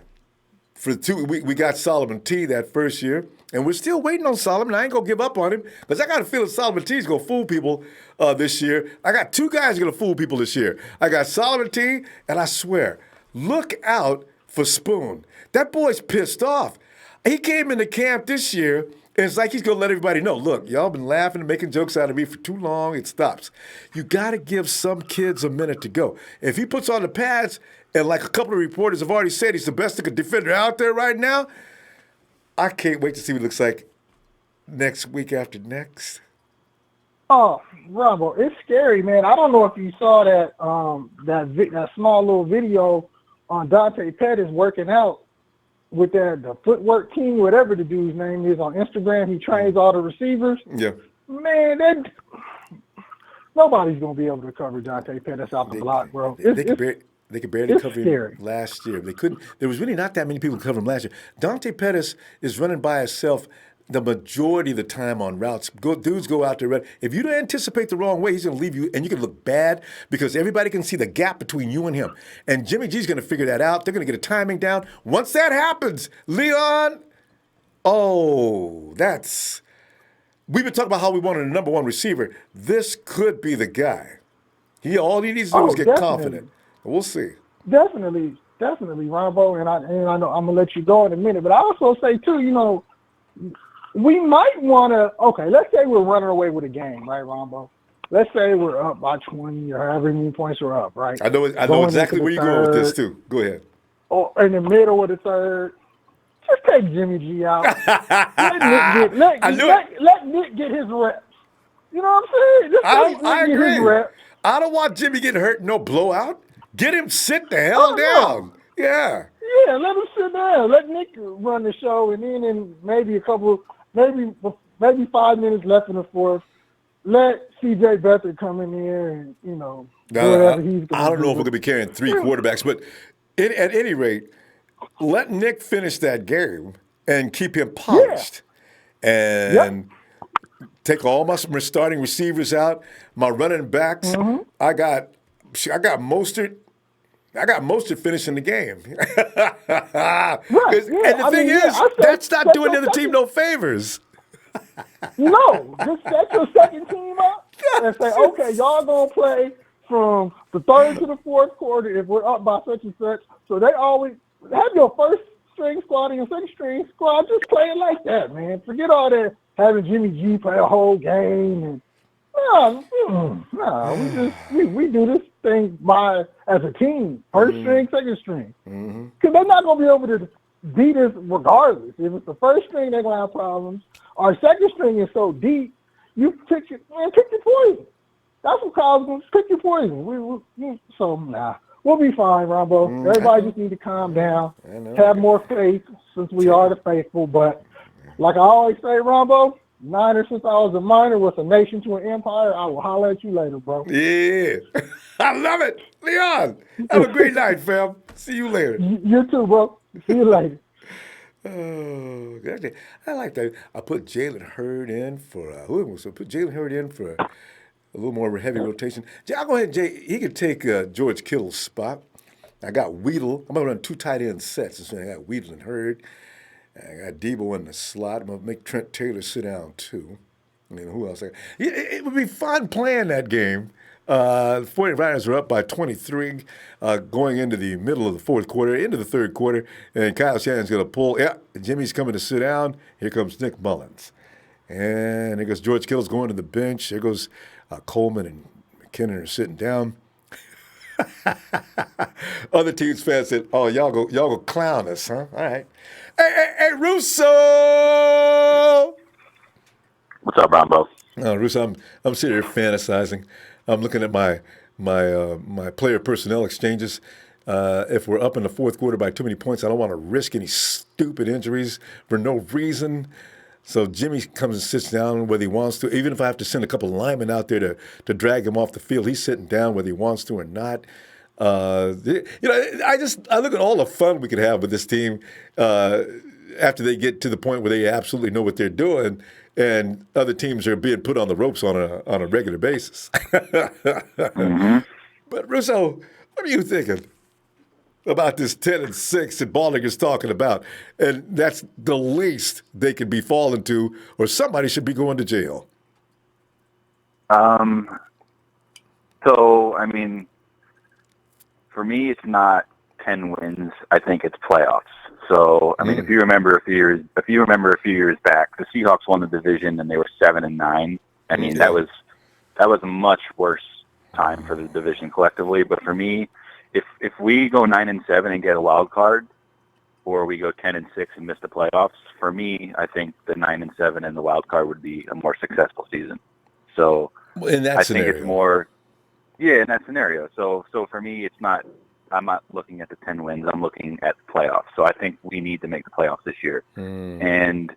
we got Solomon T that first year. And we're still waiting on Solomon. I ain't going to give up on him because I got a feeling Solomon T is going to fool people this year. I got 2 guys going to fool people this year. I got Solomon T, and I swear, look out for Spoon. That boy's pissed off. He came into camp this year, and it's like he's going to let everybody know, look, y'all been laughing and making jokes out of me for too long. It stops. You got to give some kids a minute to go. If he puts on the pads, and like a couple of reporters have already said he's the best defender out there right now, I can't wait to see what it looks like next week after next. Oh, Ronbo, it's scary, man. I don't know if you saw that small little video on Dante Pettis working out with the footwork team, whatever the dude's name is on Instagram. He trains all the receivers. Yeah. Man, nobody's going to be able to cover Dante Pettis off the block, bro. They could barely It's cover scary. him last year. They couldn't. There was really not that many people to cover him last year. Dante Pettis is running by himself the majority of the time on routes. Dudes go out there run. If you don't anticipate the wrong way, he's going to leave you, and you can look bad because everybody can see the gap between you and him. And Jimmy G's going to figure that out. They're going to get a timing down. Once that happens, Leon, we've been talking about how we wanted a number one receiver. This could be the guy. All he needs to do is get definitely. confident. We'll see. Definitely, Ronbo, and I know I'm gonna let you go in a minute, but I also say too, we might want to. Okay, let's say we're running away with a game, right, Ronbo? Let's say we're up by 20 or however many points we're up, right? I know exactly where you're going with this too. Go ahead. Or in the middle of the third, just take Jimmy G out. Let Nick get his reps. You know what I'm saying? Just I get agree. his reps. I don't want Jimmy getting hurt. No blowout. Get him sit the hell down. Yeah. Yeah, let him sit down. Let Nick run the show, and then in maybe 5 minutes left in the fourth, let C.J. Beathard come in there and whatever he's going to do. I don't know if we're going to be carrying 3 quarterbacks, but at any rate, let Nick finish that game and keep him polished. Yeah. And take all my starting receivers out, my running backs. Mm-hmm. I got Mostert. I got Mostert finishing the game. Right, yeah. And the thing is, that's not doing the other team no favors. No, just set your second team up and say, okay, y'all going to play from the third to the fourth quarter if we're up by such and such. So they always have your first string squad and your second string squad. Just play it like that, man. Forget all that having Jimmy G play a whole game. And we do this thing as a team, first string, second string. Because they're not going to be able to beat us regardless. If it's the first string, they're going to have problems. Our second string is so deep, you pick your poison. That's what causes pick your poison. We'll be fine, Ronbo. Everybody just need to calm down, have more faith since we are the faithful. But like I always say, Ronbo, Niners since I was a minor was a nation to an empire. I will holler at you later, bro. Yeah. I love it. Leon, have a great night, fam. See you later. You too, bro. See you later. Oh, I like that. I put Jalen Hurd in for a little more heavy rotation. I'll go ahead, Jay. He could take George Kittle's spot. I got Weedle. I'm going to run 2 tight end sets. So I got Weedle and Hurd. I got Debo in the slot. I'm going to make Trent Taylor sit down, too. Who else? It would be fun playing that game. The 49ers are up by 23 going into the middle of the fourth quarter, into the third quarter, and Kyle Shanahan's going to pull. Yeah, Jimmy's coming to sit down. Here comes Nick Mullins. And there goes George Kittle's going to the bench. There goes Coleman and McKinnon are sitting down. Other teams' fans said, "Oh, y'all go clown us, huh? All right." Hey, Russo! What's up, Ronbo? Russo, I'm sitting here fantasizing. I'm looking at my player personnel exchanges. If we're up in the fourth quarter by too many points, I don't want to risk any stupid injuries for no reason. So Jimmy comes and sits down whether he wants to. Even if I have to send a couple of linemen out there to drag him off the field, he's sitting down whether he wants to or not. I look at all the fun we could have with this team after they get to the point where they absolutely know what they're doing, and other teams are being put on the ropes on a regular basis. Mm-hmm. But Russo, what are you thinking about this 10-6 that Baldinger's talking about? And that's the least they could be falling to, or somebody should be going to jail. So, I mean, for me, it's not 10 wins. I think it's playoffs. So, I mean, if you remember a few years back, the Seahawks won the division and they were 7-9. I mean, that was a much worse time for the division collectively. But for me, if we go 9-7 and get a wild card, or we go 10-6 and miss the playoffs, for me, I think the 9-7 and the wild card would be a more successful season. So, in that scenario, think it's more. Yeah, in that scenario. So for me, it's not. I'm not looking at the 10 wins. I'm looking at the playoffs. So I think we need to make the playoffs this year. And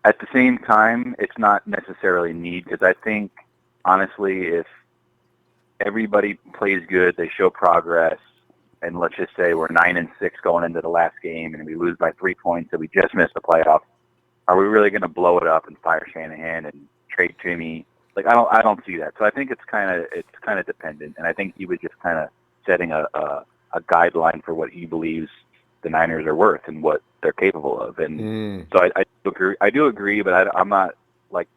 at the same time, it's not necessarily need, because I think, honestly, if everybody plays good, they show progress, and let's just say we're 9-6 going into the last game, and we lose by 3 points, and we just missed the playoffs, are we really going to blow it up and fire Shanahan and trade Jimmy? Like, I don't see that. So I think it's kind of dependent, and I think he was just kind of setting a guideline for what he believes the Niners are worth and what they're capable of. And so I do agree, but I'm not, like,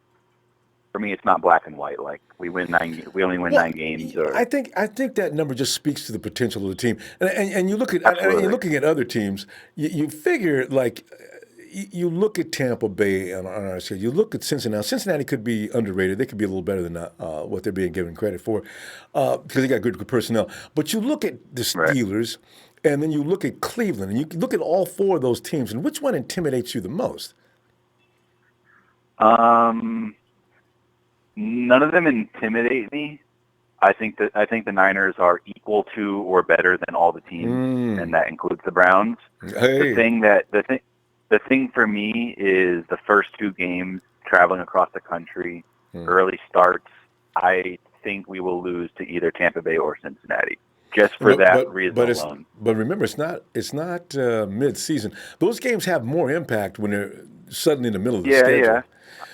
for me, it's not black and white. Like, we only win 9 games. Or I think that number just speaks to the potential of the team. And you look at Absolutely. and you're looking at other teams. You figure, like, you look at Tampa Bay on our scale. You look at Cincinnati. Cincinnati could be underrated. They could be a little better than what they're being given credit for because they got good personnel. But you look at the Steelers, and then you look at Cleveland, and you look at all 4 of those teams. And which one intimidates you the most? None of them intimidate me. I think the Niners are equal to or better than all the teams, and that includes the Browns. Hey. The thing for me is the first 2 games traveling across the country, early starts. I think we will lose to either Tampa Bay or Cincinnati, just for that reason alone. But remember, it's not mid-season. Those games have more impact when they're suddenly in the middle of the schedule. Yeah,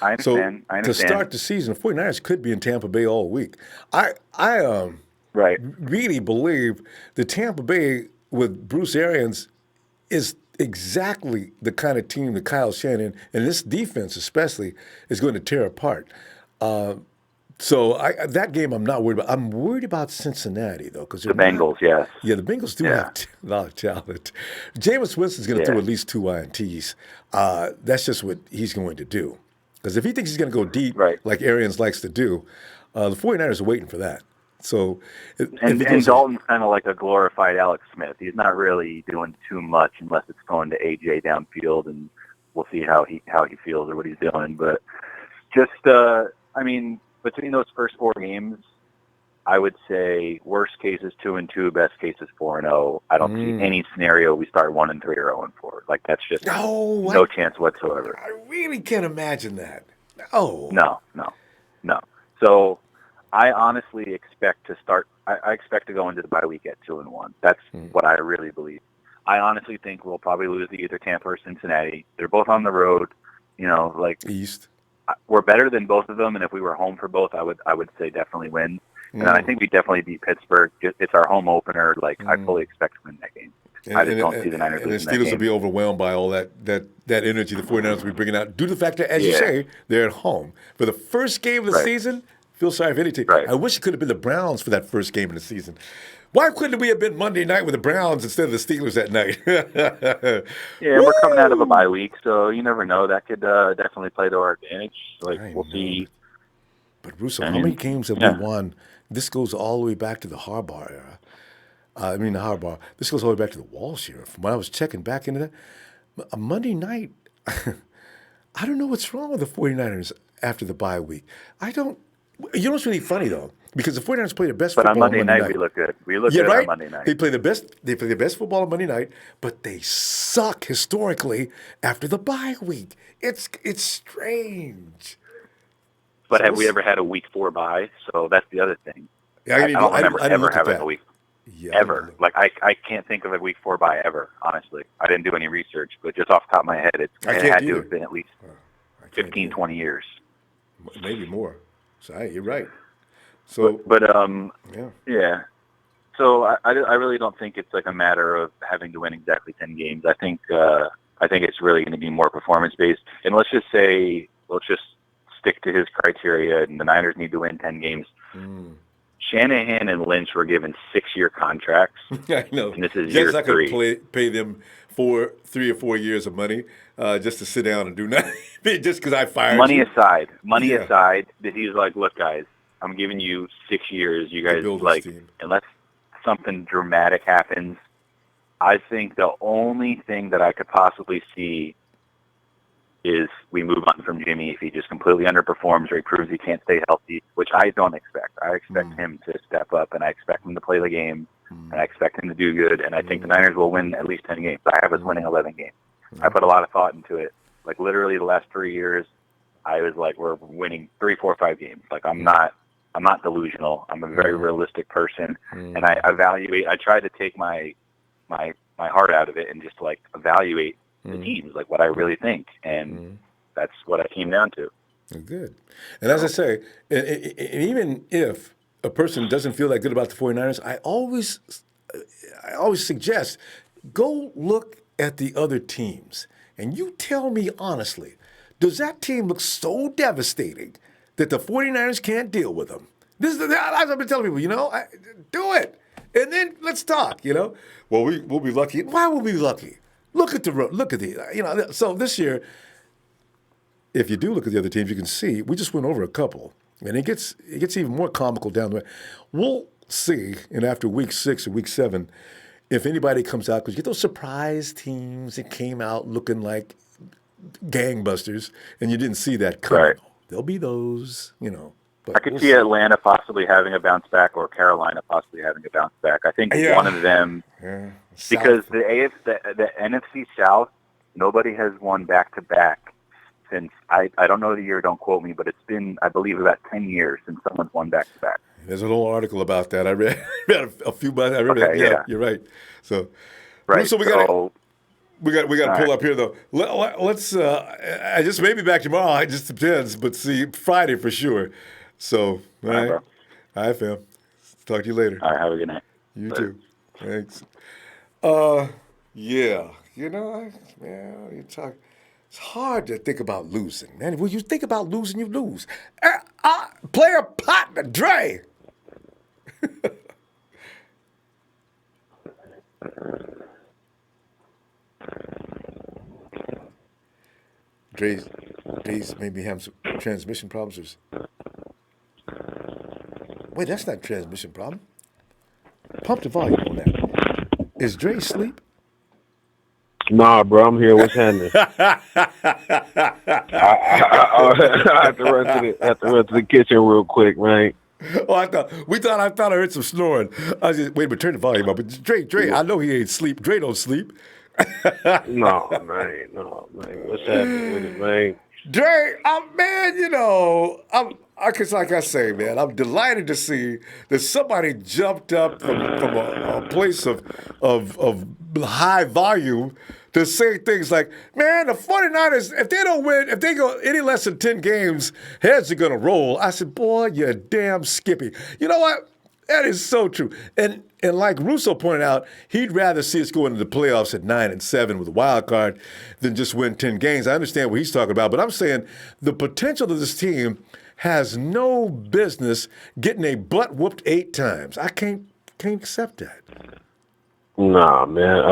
I understand. To start the season, the 49ers could be in Tampa Bay all week. I really believe that Tampa Bay with Bruce Arians is exactly the kind of team that Kyle Shanahan and this defense especially is going to tear apart. So that game I'm not worried about. I'm worried about Cincinnati, though. Because the Bengals, yes. Yeah, the Bengals do have a lot of talent. Jameis Winston's going to throw at least 2 INTs. That's just what he's going to do. Because if he thinks he's going to go deep, like Arians likes to do, the 49ers are waiting for that. So, and Dalton's kind of like a glorified Alex Smith. He's not really doing too much unless it's going to AJ downfield, and we'll see how he feels or what he's doing. But just, I mean, between those first 4 games, I would say worst case is 2-2, best case is 4-0. I don't see any scenario we start 1-3 or 0-4. Like, that's just no chance whatsoever. I really can't imagine that. Oh no. So I honestly expect to start. I expect to go into the bye week at 2-1. That's what I really believe. I honestly think we'll probably lose to either Tampa or Cincinnati. They're both on the road. You know, like East. We're better than both of them, and if we were home for both, I would say definitely win. And I think we definitely beat Pittsburgh. It's our home opener. Like, I fully expect to win that game. I just don't see the Niners losing that game. And the Steelers will be overwhelmed by all that energy the 49ers will be bringing out due to the fact that, as you say, they're at home. For the first game of the season, feel sorry for any team. I wish it could have been the Browns for that first game of the season. Why couldn't we have been Monday night with the Browns instead of the Steelers that night? We're coming out of a bye week, so you never know. That could definitely play to our advantage. We'll see. But, Russo, how many games have we won? This goes all the way back to the Harbaugh era. This goes all the way back to the Walsh era. From when I was checking back into that, a Monday night, I don't know what's wrong with the 49ers after the bye week. You know what's really funny, though? Because the 49ers play their best football on Monday night. We look good. We look good on Monday night. They play the best football on Monday night, but they suck historically after the bye week. It's strange. But have we ever had a week 4 bye? So that's the other thing. Yeah, I don't remember ever having a week. Yeah, ever. Like, I can't think of a week 4 bye ever, honestly. I didn't do any research, but just off the top of my head, it had to have been at least 15, 20 years. Maybe more. So, you're right. So, yeah. So I really don't think it's like a matter of having to win exactly 10 games. I think it's really going to be more performance based. And let's just stick to his criteria, and the Niners need to win 10 games. Shanahan and Lynch were given 6-year contracts. I know. And this is year 3. Pay them 3 or 4 years of money just to sit down and do nothing. Just because I fired money you. aside, that he's like, look, guys, I'm giving you 6 years. You guys, unless something dramatic happens, I think the only thing that I could possibly see is we move on from Jimmy if he just completely underperforms or he proves he can't stay healthy, which I don't expect. I expect him to step up, and I expect him to play the game, and I expect him to do good, and I think the Niners will win at least 10 games. I have us winning 11 games. I put a lot of thought into it. Like, literally the last 3 years, I was like, we're winning 3, 4, 5 games. Like, I'm not delusional. I'm a very realistic person, and I try to take my my heart out of it and just like evaluate the teams, like what I really think, and that's what I came down to. Good. And as I say, and even if a person doesn't feel that good about the 49ers, I always suggest go look at the other teams and you tell me honestly, does that team look so devastating that the 49ers can't deal with them? This is I've been telling people, do it. And then let's talk, Well, we'll be lucky. Why will we be lucky? Look at the, so this year, if you do look at the other teams, you can see we just went over a couple, and it gets even more comical down the way. We'll see, and after week 6 or week 7, if anybody comes out, because you get those surprise teams that came out looking like gangbusters, and you didn't see that coming. Right. There'll be those, But I could see Atlanta possibly having a bounce back, or Carolina possibly having a bounce back. I think one of them, because the NFC South, nobody has won back to back since I don't know the year. Don't quote me, but it's been, I believe, about 10 years since someone's won back to back. There's an whole article about that. I read a few months. I read Okay, yeah, you're right. So, right. So we got to pull up here though. Let's. I just maybe back tomorrow. It just depends. But see, Friday for sure. So, all right. All right, fam. Talk to you later. All right. Have a good night. You too. Thanks. Yeah. Man, you talk. It's hard to think about losing, man. When you think about losing, you lose. Player partner, Dre. Dre's maybe having some transmission problems. Wait, that's not a transmission problem. Pump the volume on that. Is Dre asleep? Nah, bro, I'm here. What's happening? I have to run to the kitchen real quick, man. Oh, I thought I heard some snoring. I was just wait a minute, turn the volume up. But Dre, I know he ain't sleep. Dre don't sleep. No, man. What's happening with it, man? Dre, like I say, man, I'm delighted to see that somebody jumped up from a place of high volume to say things like, man, the 49ers, if they don't win, if they go any less than 10 games, heads are going to roll. I said, boy, you damn Skippy. You know what? That is so true. And like Russo pointed out, he'd rather see us go into the playoffs at 9-7 with a wild card than just win 10 games. I understand what he's talking about, but I'm saying the potential of this team has no business getting a butt whooped 8 times. I can't accept that. Nah, man.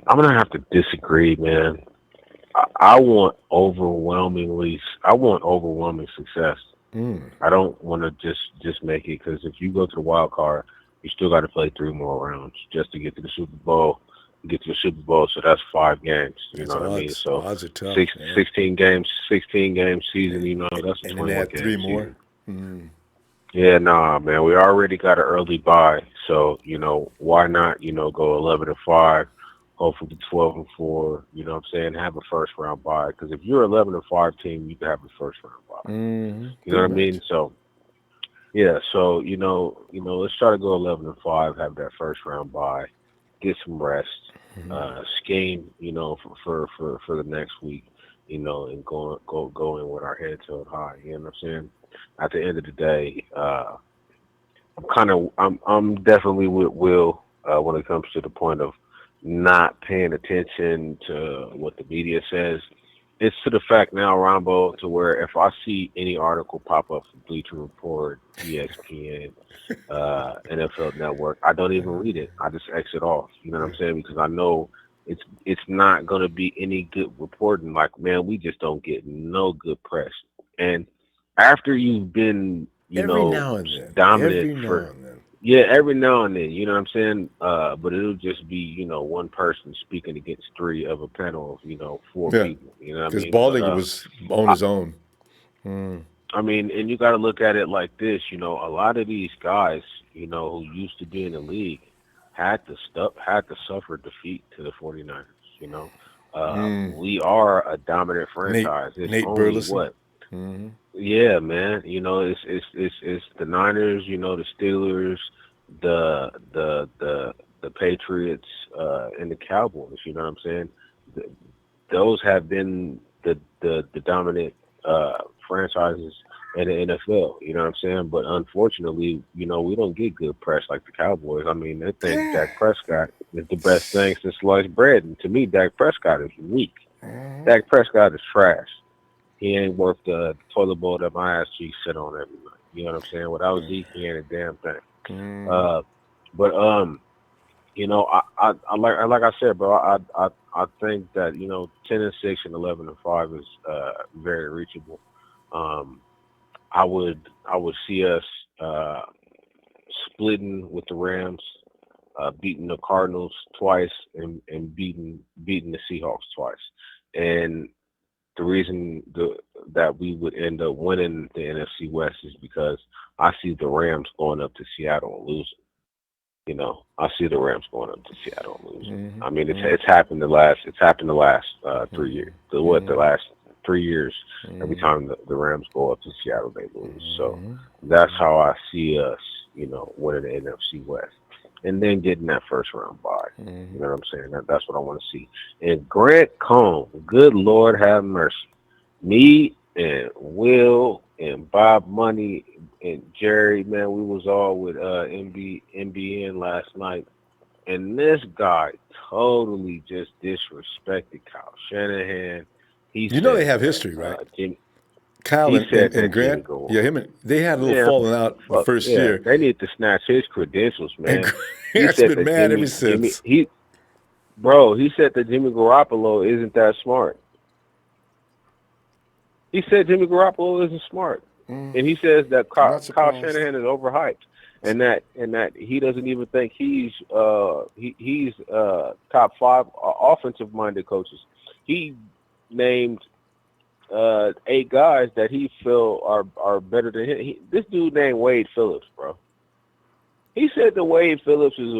I'm gonna have to disagree, man. I want overwhelming success. I don't want to just make it, because if you go to the wild card, you still got to play 3 more rounds just to get to the Super Bowl. So that's 5 games. You know what I mean? So odds are tough, 16 game season. That's a 21 game 3 more. Season. Yeah, nah, man. We already got an early bye, so why not? Go 11-5. Hopefully 12-4, you know what I'm saying, have a first round bye. Because if you're 11-5 team, you can have a first round bye. You know what I mean? So, yeah, so, let's try to go 11-5, have that first round bye, get some rest, scheme, for the next week, and go in with our heads held high. You know what I'm saying? At the end of the day, I'm definitely with Will when it comes to the point of not paying attention to what the media says. It's to the fact now, Ronbo, to where if I see any article pop up from Bleacher Report, ESPN, NFL Network, I don't even read it. I just exit off. You know what I'm saying? Because I know it's not going to be any good reporting. Like, man, we just don't get no good press. And after you've been, dominant for... Yeah, every now and then, you know what I'm saying? But it'll just be, one person speaking against 3 of a panel of, 4 people. You know what I mean? Because Baldinger was on his own. I mean, and you got to look at it like this, a lot of these guys, who used to be in the league had to suffer defeat to the 49ers, We are a dominant franchise. Nate Burleson. What? Yeah, man. It's the Niners. The Steelers, the Patriots, and the Cowboys. You know what I'm saying? Th- Those have been the dominant franchises in the NFL. You know what I'm saying? But unfortunately, we don't get good press like the Cowboys. I mean, they think Dak Prescott is the best thing since sliced bread, and to me, Dak Prescott is weak. Dak Prescott is trash. He ain't worth the toilet bowl that my ass cheeks sit on every night. You know what I'm saying? Without Zeke, he ain't a damn thing. But like I said, bro. I think that 10-6 and 11-5 is very reachable. Um, I would see us splitting with the Rams, beating the Cardinals twice, and beating the Seahawks twice. And the reason that we would end up winning the NFC West is because I see the Rams going up to Seattle and losing. I see the Rams going up to Seattle and losing. I mean, it's happened the last 3 years. The last 3 years, every time the Rams go up to Seattle, they lose. So that's how I see us, winning the NFC West. And then getting that first round bye. You know what I'm saying? That's what I want to see. And Grant Cohn, good Lord have mercy. Me and Will and Bob Money and Jerry, man, we was all with NBN last night. And this guy totally just disrespected Kyle Shanahan. He said they have history, right? Kyle he and, said and, and that Jimmy Grant, Garoppolo. yeah, they had a little falling out the first year. They need to snatch his credentials, man. And He Grant's said been that mad ever since. he said that Jimmy Garoppolo isn't that smart. He said Jimmy Garoppolo isn't smart, and he says that Kyle Shanahan is overhyped, and that he doesn't even think he's top 5 offensive minded coaches. He named 8 guys that he feel are better than him. This dude named Wade Phillips, bro. He said that Wade Phillips is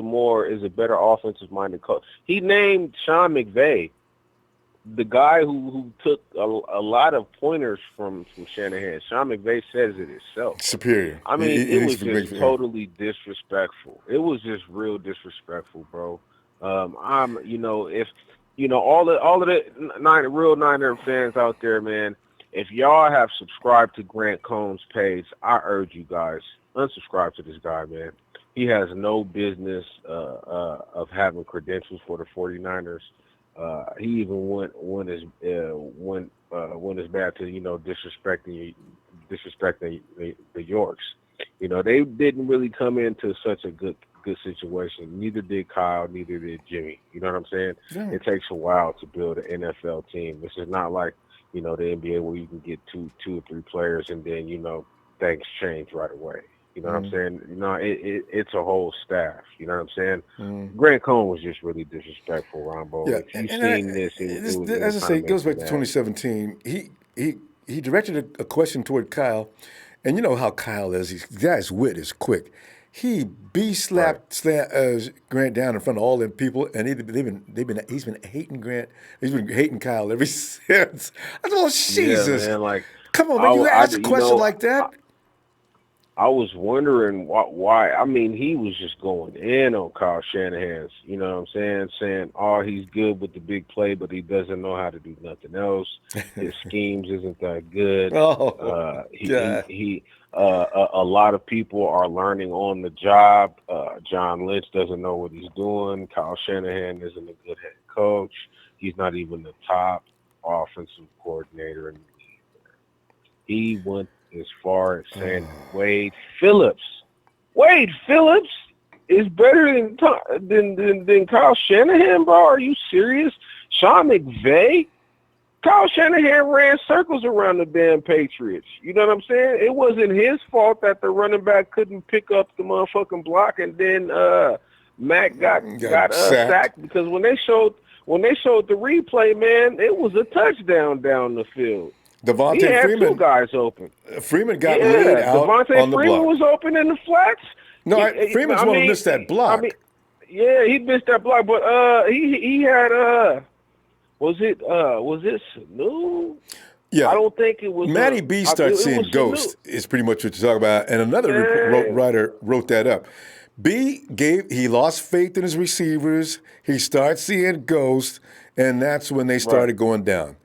a better offensive minded coach. He named Sean McVay, the guy who took a lot of pointers from Shanahan. Sean McVay says it himself. Superior. I mean, it was just totally disrespectful. It was just real disrespectful, bro. If all of the real Niner fans out there, man, if y'all have subscribed to Grant Cohn's page, I urge you guys, unsubscribe to this guy, man. He has no business of having credentials for the 49ers. He even went as bad to disrespecting the Yorks. They didn't really come into such a good situation. Neither did Kyle. Neither did Jimmy. You know what I'm saying? Yeah. It takes a while to build an NFL team. This is not like the NBA where you can get two or three players and then things change right away. You know what I'm saying? It's a whole staff. You know what I'm saying? Grant Cohn was just really disrespectful, Ronbo. Yeah, If you've seen this, as I say, it goes back to 2017. He directed a question toward Kyle, and you know how Kyle is. The guy's wit is quick. He slapped Grant down in front of all them people, and he's been hating Grant. He's been hating Kyle ever since. I thought, Jesus, yeah, man, come on, man, you ask a question like that. I was wondering why. I mean, he was just going in on Kyle Shanahan's. You know what I'm saying, he's good with the big play, but he doesn't know how to do nothing else. His schemes isn't that good. A lot of people are learning on the job. John Lynch doesn't know what he's doing. Kyle Shanahan isn't a good head coach. He's not even the top offensive coordinator in the league. He went as far as saying Wade Phillips is better than Kyle Shanahan, bro. Are you serious? Sean McVay? Kyle Shanahan ran circles around the damn Patriots. You know what I'm saying? It wasn't his fault that the running back couldn't pick up the motherfucking block, and then Mac got sacked because when they showed the replay, man, it was a touchdown down the field. Devontae had Freeman, 2 guys open. Freeman got laid out on the Freeman block. was open in the flats. Freeman's one who missed that block. He missed that block, but he had was it Sanu? Yeah. I don't think it was. Matty B starts it seeing was ghosts is pretty much what you're talking about. And another writer wrote that up. He lost faith in his receivers. He starts seeing ghosts, and that's when they started going down.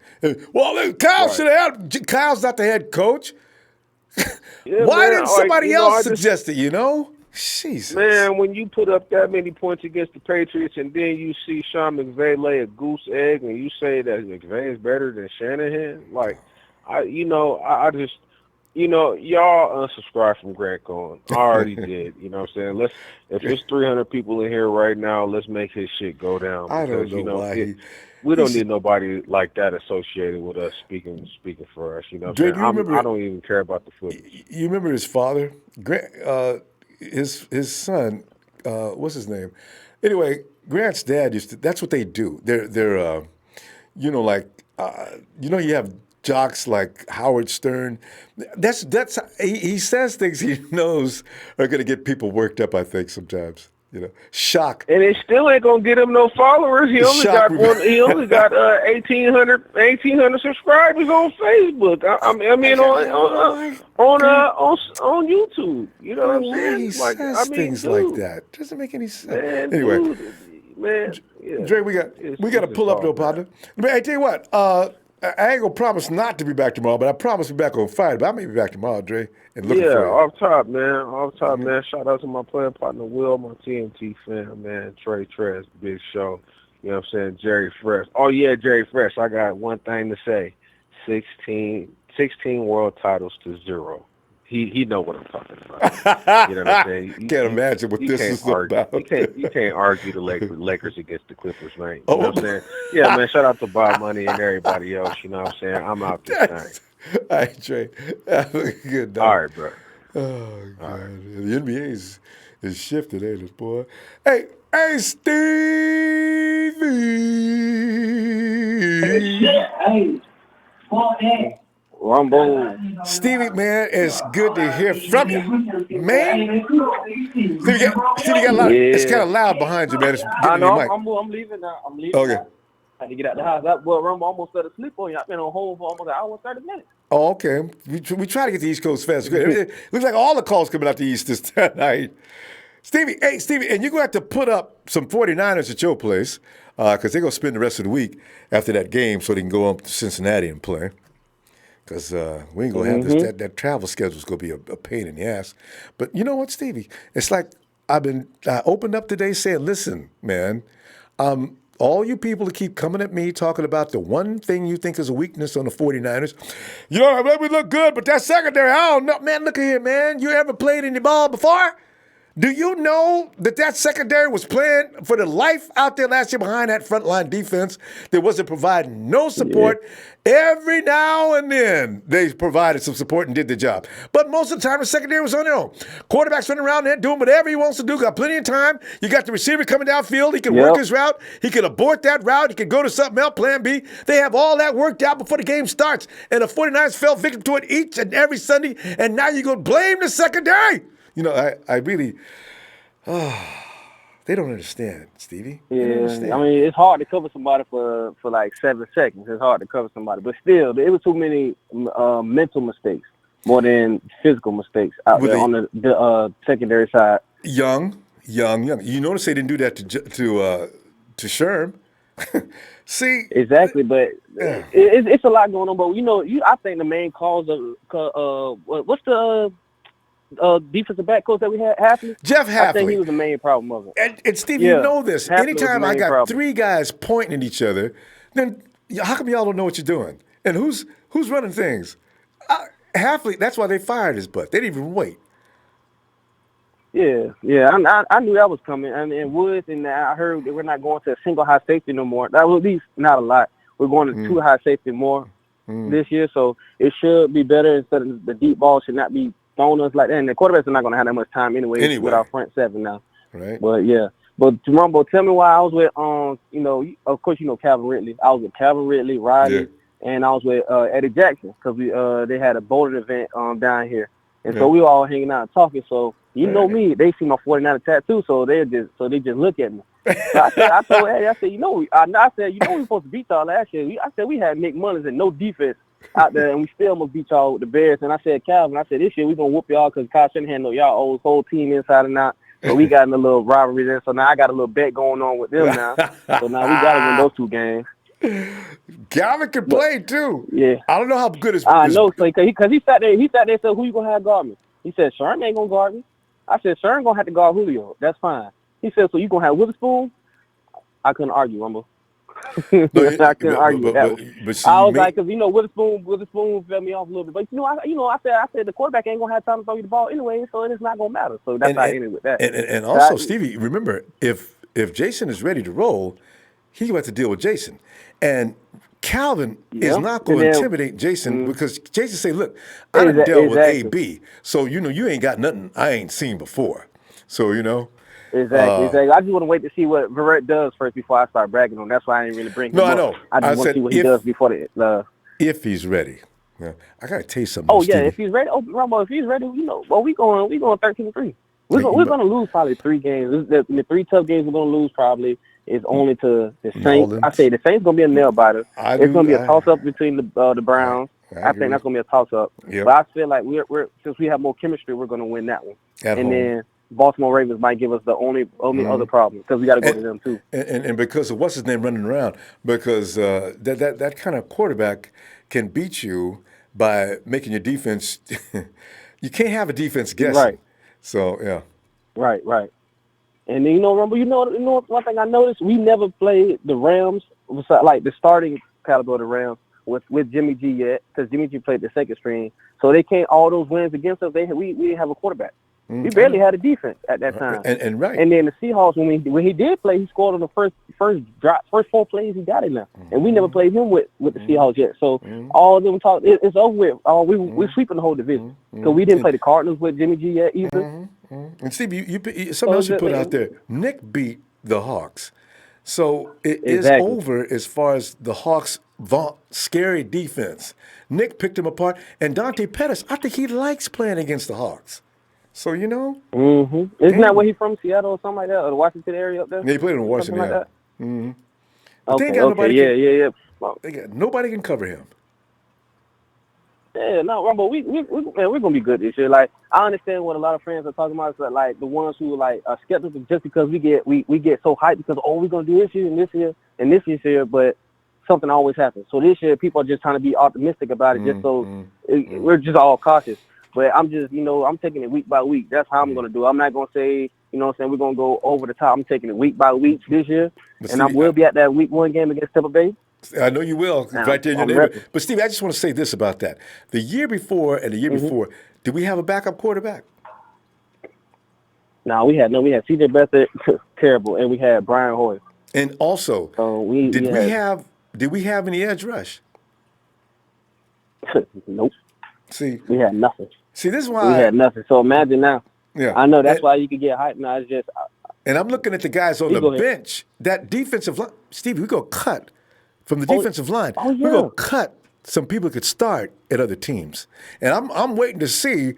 Well, Kyle should have. Kyle's not the head coach. Why didn't somebody else suggest it? Jesus. Man, when you put up that many points against the Patriots, and then you see Sean McVay lay a goose egg, and you say that McVay is better than Shanahan, I just. Y'all unsubscribe from Greg Cohen. I already did. You know what I'm saying? If there's 300 people in here right now, let's make his shit go down. I don't know why. We don't need nobody like that associated with us speaking for us. You know what I'm saying? I don't even care about the footage. You remember his father? His son, what's his name? Anyway, Grant's dad that's what they do. They're you have jocks like Howard Stern. He says things he knows are going to get people worked up, I think, sometimes. Shock. And it still ain't gonna get him no followers. He only got 1,800 subscribers on Facebook. On YouTube. You know what I'm saying? He says things like that. Doesn't make any sense. Anyway, Dre, we got to pull up though, partner. I tell you what. I ain't gonna promise not to be back tomorrow, but I promise to be back on Friday. But I may be back tomorrow, Dre. And looking for you. Off top, man. Shout out to my playing partner Will, my TNT fan, man. Trey Trez, big show. You know what I'm saying? Jerry Fresh. Oh yeah, Jerry Fresh. I got one thing to say. 16 world titles to 0. He know what I'm talking about. You know what I'm saying? Can't imagine what this is about. You can't argue the Lakers against the Clippers, man. You know what I'm saying? Yeah, man. Shout out to Bob Money and everybody else. You know what I'm saying? I'm out this thing. All right, Trey. Have a good night. All right, bro. Oh, God. Right. The NBA is shifted, ain't it, boy? Hey, Stevie! Hey, Ronbo. Stevie, man, it's good to hear from you. Man. Stevie got loud. Yeah. It's kind of loud behind you, man. It's I know. I'm leaving now. Okay. Now. I had to get out the house. Ronbo almost fell asleep on you. I've been on hold for almost an hour and 30 minutes. Oh, okay. We try to get the East Coast fast. It looks like all the calls coming out the East this night. Stevie, and you're going to have to put up some 49ers at your place because they're going to spend the rest of the week after that game so they can go up to Cincinnati and play. Because we ain't going to have that travel schedule is going to be a pain in the ass. But you know what, Stevie? It's like I opened up today saying, listen, man, all you people that keep coming at me talking about the one thing you think is a weakness on the 49ers, we look good, but that secondary, I don't know. Man, look at here, man. You ever played any ball before? Do you know that secondary was playing for the life out there last year behind that frontline defense that wasn't providing no support? Yeah. Every now and then they provided some support and did the job. But most of the time the secondary was on their own. Quarterback's running around there doing whatever he wants to do. Got plenty of time. You got the receiver coming downfield. He can work his route. He can abort that route. He can go to something else, plan B. They have all that worked out before the game starts. And the 49ers fell victim to it each and every Sunday. And now you're going to blame the secondary. I really, they don't understand, Stevie. Yeah, understand. I mean, it's hard to cover somebody for like 7 seconds. It's hard to cover somebody. But still, it was too many mental mistakes more than physical mistakes out there on the secondary side. Young. You notice they didn't do that to Sherm. See? Exactly, but it's a lot going on. But, I think the main cause of what's the defensive back coach that we had, Hafley? Jeff Hafley. I think he was the main problem of it. And Steve, you know this. Hafley anytime I got 3 guys pointing at each other, then how come y'all don't know what you're doing? And who's running things? Hafley, that's why they fired his butt. They didn't even wait. Yeah. I knew that was coming. And Woods, and I heard that we're not going to a single high safety no more. That was at least not a lot. We're going to 2 high safety more this year, so it should be better. Instead of the deep ball should not be thrown us like that. And the quarterbacks are not going to have that much time anyway with our front 7 now. Right. But yeah. But Ronbo, tell me why I was with of course Calvin Ridley. I was with Calvin Ridley, Riley, and I was with Eddie Jackson because they had a bowling event down here, and so we were all hanging out and talking. So know me, they see my 49er tattoo, so they just look at me. So I told Eddie, I said, we supposed to beat y'all last year. I said we had Nick Mullins and no defense out there, and we still almost beat y'all with the Bears. And I said, Calvin, I said, this year we're going to whoop y'all because Kyle Shanahan know y'all whole team inside and out. So we got in a little rivalry there. So now I got a little bet going on with them now. So now we got to win those 2 games. Calvin can play too. Yeah. I don't know how good his. I know, so because he sat there and said, who you going to have guard me? He said, Sherm ain't going to guard me. I said, Sherm going to have to guard Julio. That's fine. He said, so you going to have Witherspoon? I couldn't argue, Rumble. I couldn't argue that one. But see, I was like, because Witherspoon fell me off a little bit. But I said the quarterback ain't gonna have time to throw you the ball anyway, so it's not gonna matter. So that's how I ended with that. And also, Stevie, remember, if Jason is ready to roll, he will have to deal with Jason, and Calvin is not going to intimidate Jason because Jason say, look, I done dealt with AB, so you ain't got nothing I ain't seen before, so Exactly. I just want to wait to see what Verrett does first before I start bragging on him. That's why I ain't really bring him up. I know. I just want to see what he does before the if he's ready. Yeah. I gotta tell you something. Oh, Stevie. If he's ready. Oh, Ronbo, if he's ready, we going 13-3. We're gonna lose probably 3 games. The 3 tough games we're gonna lose probably is only to the Saints. I say the Saints gonna be a nail biter. It's gonna be a toss up between the Browns. I think that's gonna be a toss up. Yep. But I feel like we're since we have more chemistry, we're gonna win that one. Then Baltimore Ravens might give us the only other problem because we got to go to them too. And because of what's his name running around, because that kind of quarterback can beat you by making your defense. You can't have a defense guessing. Right. So yeah. Right. And then Rumble, one thing I noticed, we never played the Rams, like the starting caliber of the Rams with Jimmy G yet, because Jimmy G played the second string. So they can't all those wins against us. We didn't have a quarterback. We barely had a defense at that time. And right. And then the Seahawks, when he did play, he scored on the first 4 plays he got in there. And we never played him with the Seahawks yet. So all of them talk, it's over with. We're sweeping the whole division. Because we didn't play the Cardinals with Jimmy G yet either. And Steve, you something else you put out there. Nick beat the Hawks. So it is over as far as the Hawks' scary defense. Nick picked him apart. And Dante Pettis, I think he likes playing against the Hawks. So, Isn't that where he's from, Seattle or something like that, or the Washington area up there? Yeah, he played in Washington, like that? Nobody can cover him. Yeah, no, Rumble, we're gonna be good this year. Like, I understand what a lot of fans are talking about. Is like the ones who are skeptical just because we get so hyped because we're gonna do this year and this year and this year, but something always happens. So this year, people are just trying to be optimistic about it, just so we're just all cautious. But I'm just, I'm taking it week by week. That's how I'm going to do it. I'm not going to say, we're going to go over the top. I'm taking it week by week this year. And I will be at that week 1 game against Tampa Bay. I know you will, right there in your neighborhood. But, Steve, I just want to say this about that. The year before and the year before, did we have a backup quarterback? No, we had C.J. Beathard, terrible, and we had Brian Hoyer. And also, did we have any edge rush? Nope. See, we had nothing. See, this is why we had nothing. So imagine now. Yeah, I know that's why you could get hyped now. It's just. And I'm looking at the guys on the bench. That defensive line, Stevie, we're gonna cut from the defensive line. Oh yeah. We're gonna cut some people who could start at other teams. And I'm waiting to see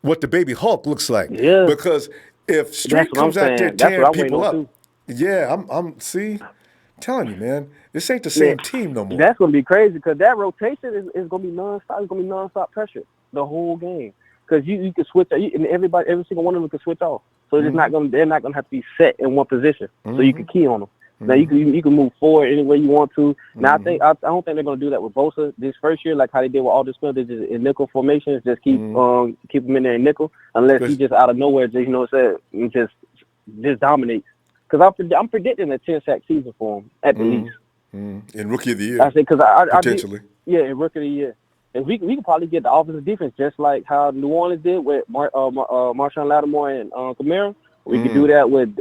what the baby Hulk looks like. Yeah. Because if Street comes out there tearing people up, I'm telling you, man, this ain't the same team no more. That's gonna be crazy because that rotation is gonna be nonstop. It's gonna be nonstop pressure the whole game because you can switch, and every single one of them can switch off. So they're not gonna have to be set in one position. So you can key on them. Now you can move forward any way you want to. Now I don't think they're gonna do that with Bosa this first year, like how they did with all this stuff. They just in nickel formations, just keep him in there in nickel, unless he just out of nowhere just dominates. Because I'm predicting a 10-sack season for him at the least. In Rookie of the Year, I say because potentially. In Rookie of the Year, and we can probably get the offensive defense just like how New Orleans did with Marshawn Lattimore and Kamara. We could do that with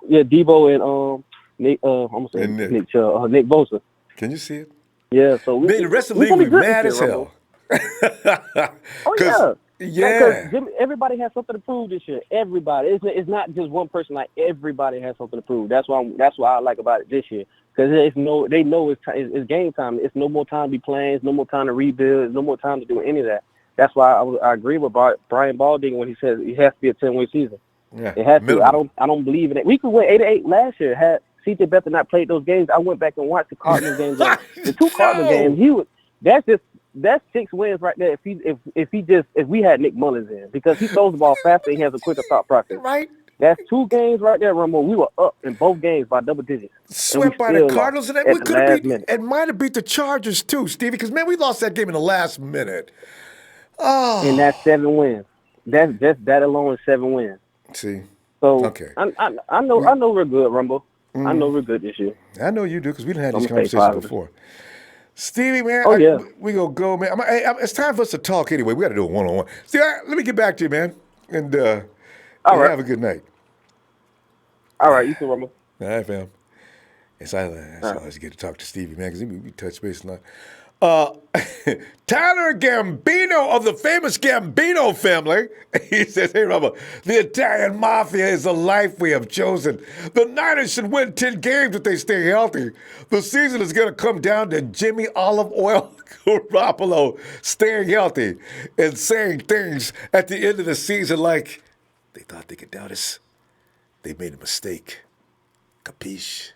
Debo and Nick. Almost Nick Bosa. Can you see it? Yeah. So the rest of the league will be mad as hell. Oh yeah. Yeah, because everybody has something to prove this year. Everybody, it's not just one person. Like everybody has something to prove. That's why I like about it this year because they know it's game time. It's no more time to be playing. It's no more time to rebuild. It's no more time to do any of that. That's why I agree with Brian Baldinger when he says it has to be a 10-win season. Yeah, it has to. I don't believe in it. We could win 8-8 last year. CJ Beathard not played those games, I went back and watched the Cardinals games. The two Cardinals No. games, that's 6 wins right there. If we had Nick Mullins in, because he throws the ball faster, he has a quicker thought process. Right. That's 2 games right there, Rumble. We were up in both games by double digits. Swept by the Cardinals, and we could have beat. It might have beat the Chargers too, Stevie. Because man, we lost that game in the last minute. Oh. And that's 7 wins. That alone is 7 wins. See. So okay. I know we're good, Rumble. I know we're good this year. I know you do because we didn't have these conversations before. Stevie, man, we gonna go, man. It's time for us to talk anyway. We got to do a one-on-one. Stevie, let me get back to you, man, and all right. Have a good night. All right, you too, Rumble. All right, fam. It's always good to talk to Stevie, man, because we touch base a lot. Tyler Gambino of the famous Gambino family. He says, hey, Robert, the Italian Mafia is a life we have chosen. The Niners should win 10 games if they stay healthy. The season is going to come down to Jimmy Olive Oil Garoppolo staying healthy and saying things at the end of the season like, they thought they could doubt us. They made a mistake. Capiche?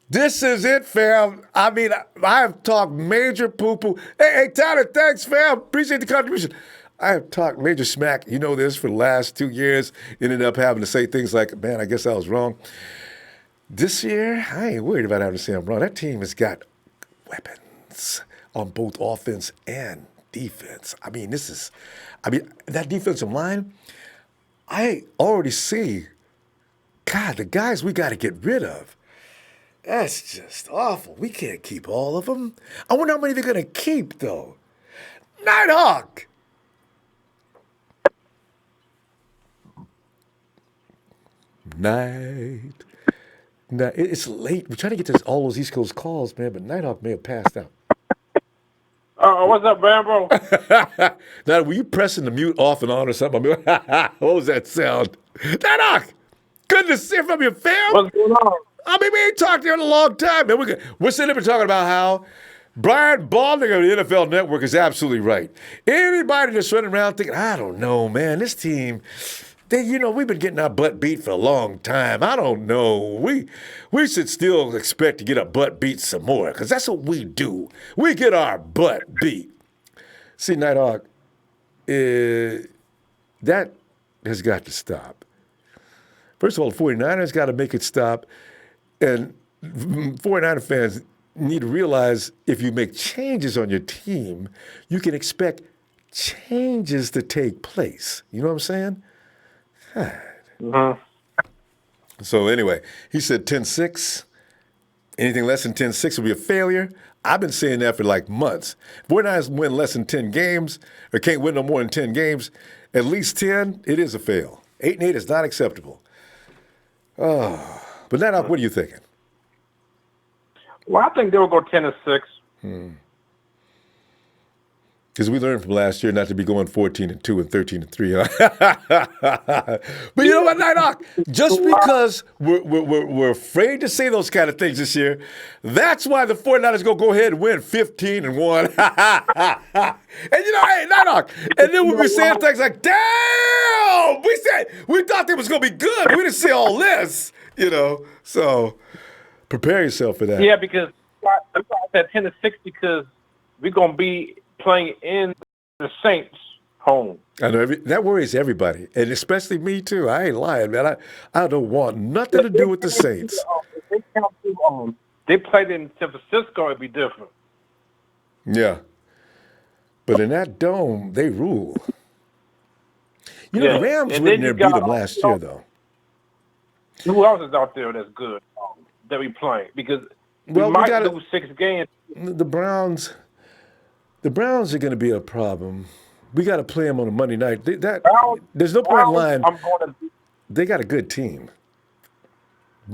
This is it, fam. I mean, I have talked major poo-poo. Hey, Tyler, thanks, fam. Appreciate the contribution. I have talked major smack, you know this, for the last 2 years. Ended up having to say things like, man, I guess I was wrong. This year, I ain't worried about having to say I'm wrong. That team has got weapons on both offense and defense. I mean, that defensive line, I already see, God, the guys we got to get rid of. That's just awful. We can't keep all of them. I wonder how many they're going to keep, though. Nighthawk! Night. It's late. We're trying to get to all those East Coast calls, man, but Nighthawk may have passed out. What's up, Rambo? Now, were you pressing the mute off and on or something? What was that sound? Nighthawk! Good to see from you, fam! What's going on? I mean, we ain't talked here in a long time, man. We're sitting here talking about how Brian Baldinger of the NFL Network is absolutely right. Anybody that's running around thinking, I don't know, man, this team, we've been getting our butt beat for a long time. I don't know. We should still expect to get our butt beat some more because that's what we do. We get our butt beat. See, Nighthawk, that has got to stop. First of all, the 49ers got to make it stop. And 49er fans need to realize if you make changes on your team, you can expect changes to take place. You know what I'm saying? Uh-huh. So anyway, he said 10-6. Anything less than 10-6 will be a failure. I've been saying that for like months. If 49ers win less than 10 games or can't win no more than 10 games, at least 10, it is a fail. 8-8 is not acceptable. Oh. But Nighthawk, what are you thinking? Well, I think they will go 10-6. Because we learned from last year not to be going 14-2 and 13-3. Huh? But you know what, Nighthawk? Just because we're afraid to say those kind of things this year, that's why the 49ers going to go ahead and win 15-1. And hey, Nighthawk. And then we'll be saying things like, damn! We thought they was going to be good. But we didn't see all this, So prepare yourself for that. Yeah, because I said 10-6 because we're going to be playing in the Saints' home. I know that worries everybody, and especially me too. I ain't lying, man. I don't want nothing to do with the Saints. They played in San Francisco, it'd be different. Yeah, but in that dome, they rule. The Rams went in there beat them last year, though. Who else is out there that's good that we playing? Because we might lose 6 games. The Browns are going to be a problem. We got to play them on a Monday night. There's no point in lying. They got a good team,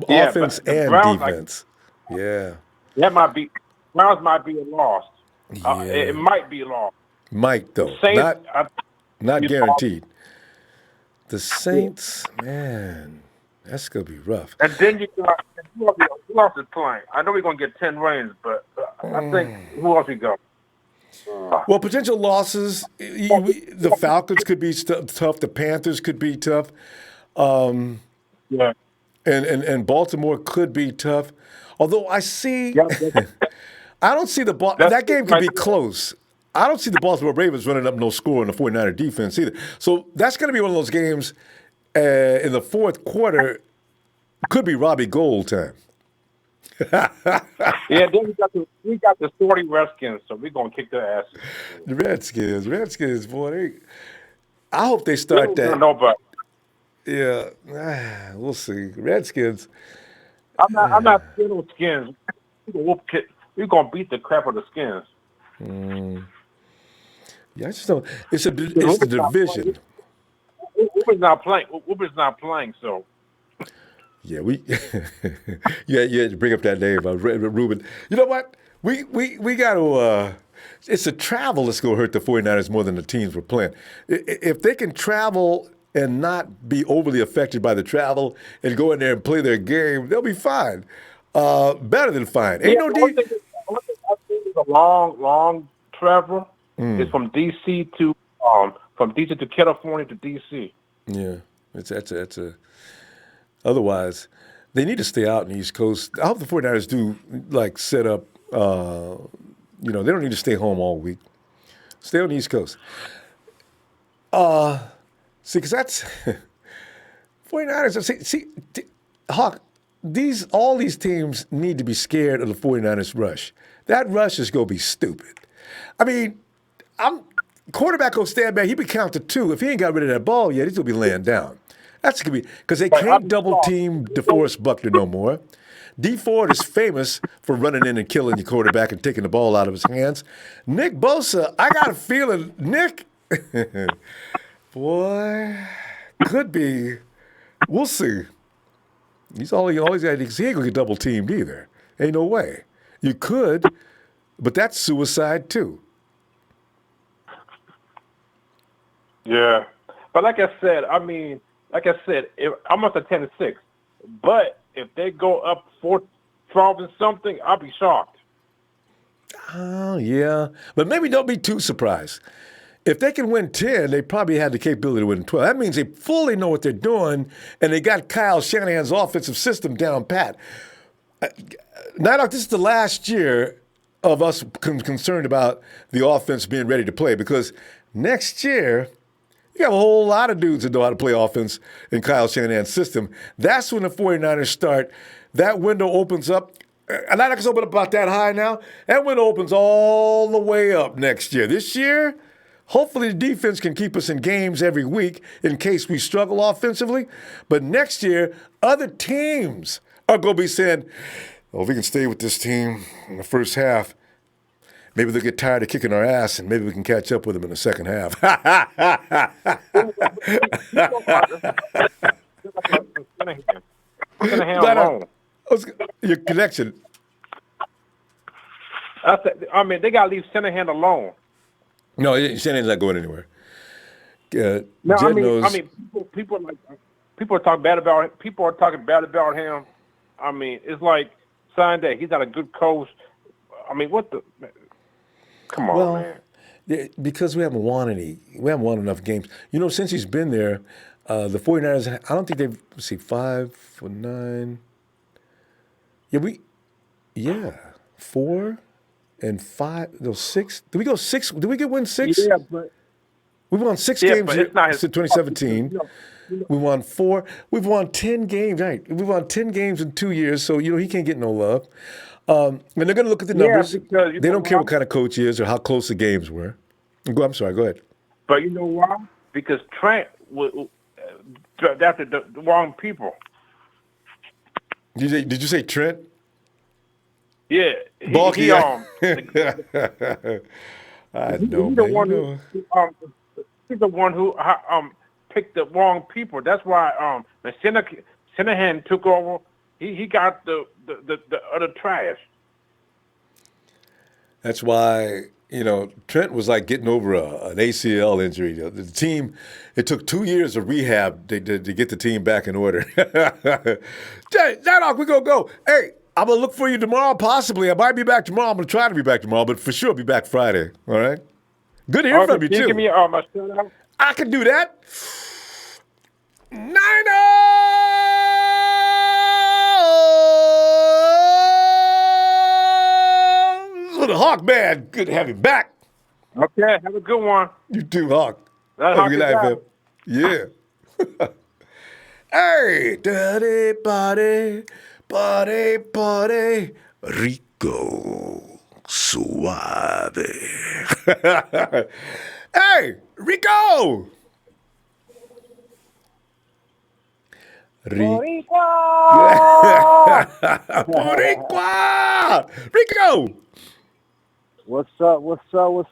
offense and defense. That might be Browns might be a loss. Yeah. It might be a loss. Might though, Saints, not guaranteed. The Saints, man, that's gonna be rough. And then you got who else is playing? I know we're gonna get 10 wins, but I think who else we got? Well, potential losses, the Falcons could be tough. The Panthers could be tough. Yeah. and Baltimore could be tough. Although I see, I don't see that game could be close. I don't see the Baltimore Ravens running up no score in the 49er defense either. So that's going to be one of those games in the fourth quarter. Could be Robbie Gold time. Yeah, then we got the 40 Redskins, so we're gonna kick their asses. The Redskins, boy. I hope they start that. Nobody. Yeah, we'll see. Redskins. I'm not scared of Skins. We're gonna beat the crap out of the Skins. Yeah, I just don't. It's the division. Whooper's not playing. So. Yeah, yeah, bring up that name, Ruben. You know what? We got to. It's the travel that's going to hurt the 49ers more than the teams we're playing. If they can travel and not be overly affected by the travel and go in there and play their game, they'll be fine. Better than fine. Ain't no I think it's a long travel. It's from DC to California to DC. Yeah, that's a. Otherwise, they need to stay out in the East Coast. I hope the 49ers do, set up, they don't need to stay home all week. Stay on the East Coast. See, because that's 49ers. Hawk, all these teams need to be scared of the 49ers rush. That rush is going to be stupid. I mean, quarterback going to stand back. He be count to 2. If he ain't got rid of that ball yet, he's going to be laying down. That's going to be because they can't double team DeForest Buckner no more. D Ford is famous for running in and killing your quarterback and taking the ball out of his hands. Nick Bosa, I got a feeling Nick, boy, could be. We'll see. He's always got. He ain't gonna get double teamed either. Ain't no way. You could, but that's suicide too. Yeah, but like I said, if I'm up to 10-6, but if they go up 12 and something, I'll be shocked. Oh yeah, but maybe don't be too surprised. If they can win 10, they probably had the capability to win 12. That means they fully know what they're doing, and they got Kyle Shanahan's offensive system down pat. Nighthawk, this is the last year of us concerned about the offense being ready to play because next year, you have a whole lot of dudes that know how to play offense in Kyle Shanahan's system. That's when the 49ers start. That window opens up. And I can open up about that high now. That window opens all the way up next year. This year, hopefully the defense can keep us in games every week in case we struggle offensively. But next year, other teams are going to be saying, well, if we can stay with this team in the first half, maybe they'll get tired of kicking our ass, and maybe we can catch up with them in the second half. Your connection. They got to leave Shanahan alone. No, Shanahan's not going anywhere. People are talking bad about him. People are talking bad about him. I mean, it's like sign day. He's not a good coach. I mean, what the? Come on, man. Because we haven't won enough games. You know, since he's been there, the 49ers, I don't think they've, 5 for 9. Yeah, 4 and 5, no, 6. Did we go 6? Did we win 6? Yeah, but we won 6 games since 2017. We won 4. We've won 10 games. Right. We've won 10 games in 2 years, so, he can't get no love. And they're going to look at the numbers. They don't care what kind of coach he is or how close the games were. I'm sorry, go ahead. But you know why? Because Trent drafted the wrong people. Did you say Trent? Yeah. Bulky. I know, man. He's the one who picked the wrong people. That's why Shanahan took over. He got the other trash. That's why, Trent was like getting over an ACL injury. The team, it took 2 years of rehab to get the team back in order. Nighthawk, we're going to go. Hey, I'm going to look for you tomorrow, possibly. I might be back tomorrow. I'm going to try to be back tomorrow, but for sure I'll be back Friday. All right? Good to hear from you, too. Give me my shout out? I can do that. Niners! the Hawk man. Good to have you back. Okay, have a good one. You too, Hawk. That Have a Hawk good is night, out. fam. Yeah. Hey, daddy, party, Rico Suave. Hey, Rico! Boricua! Rico! What's up,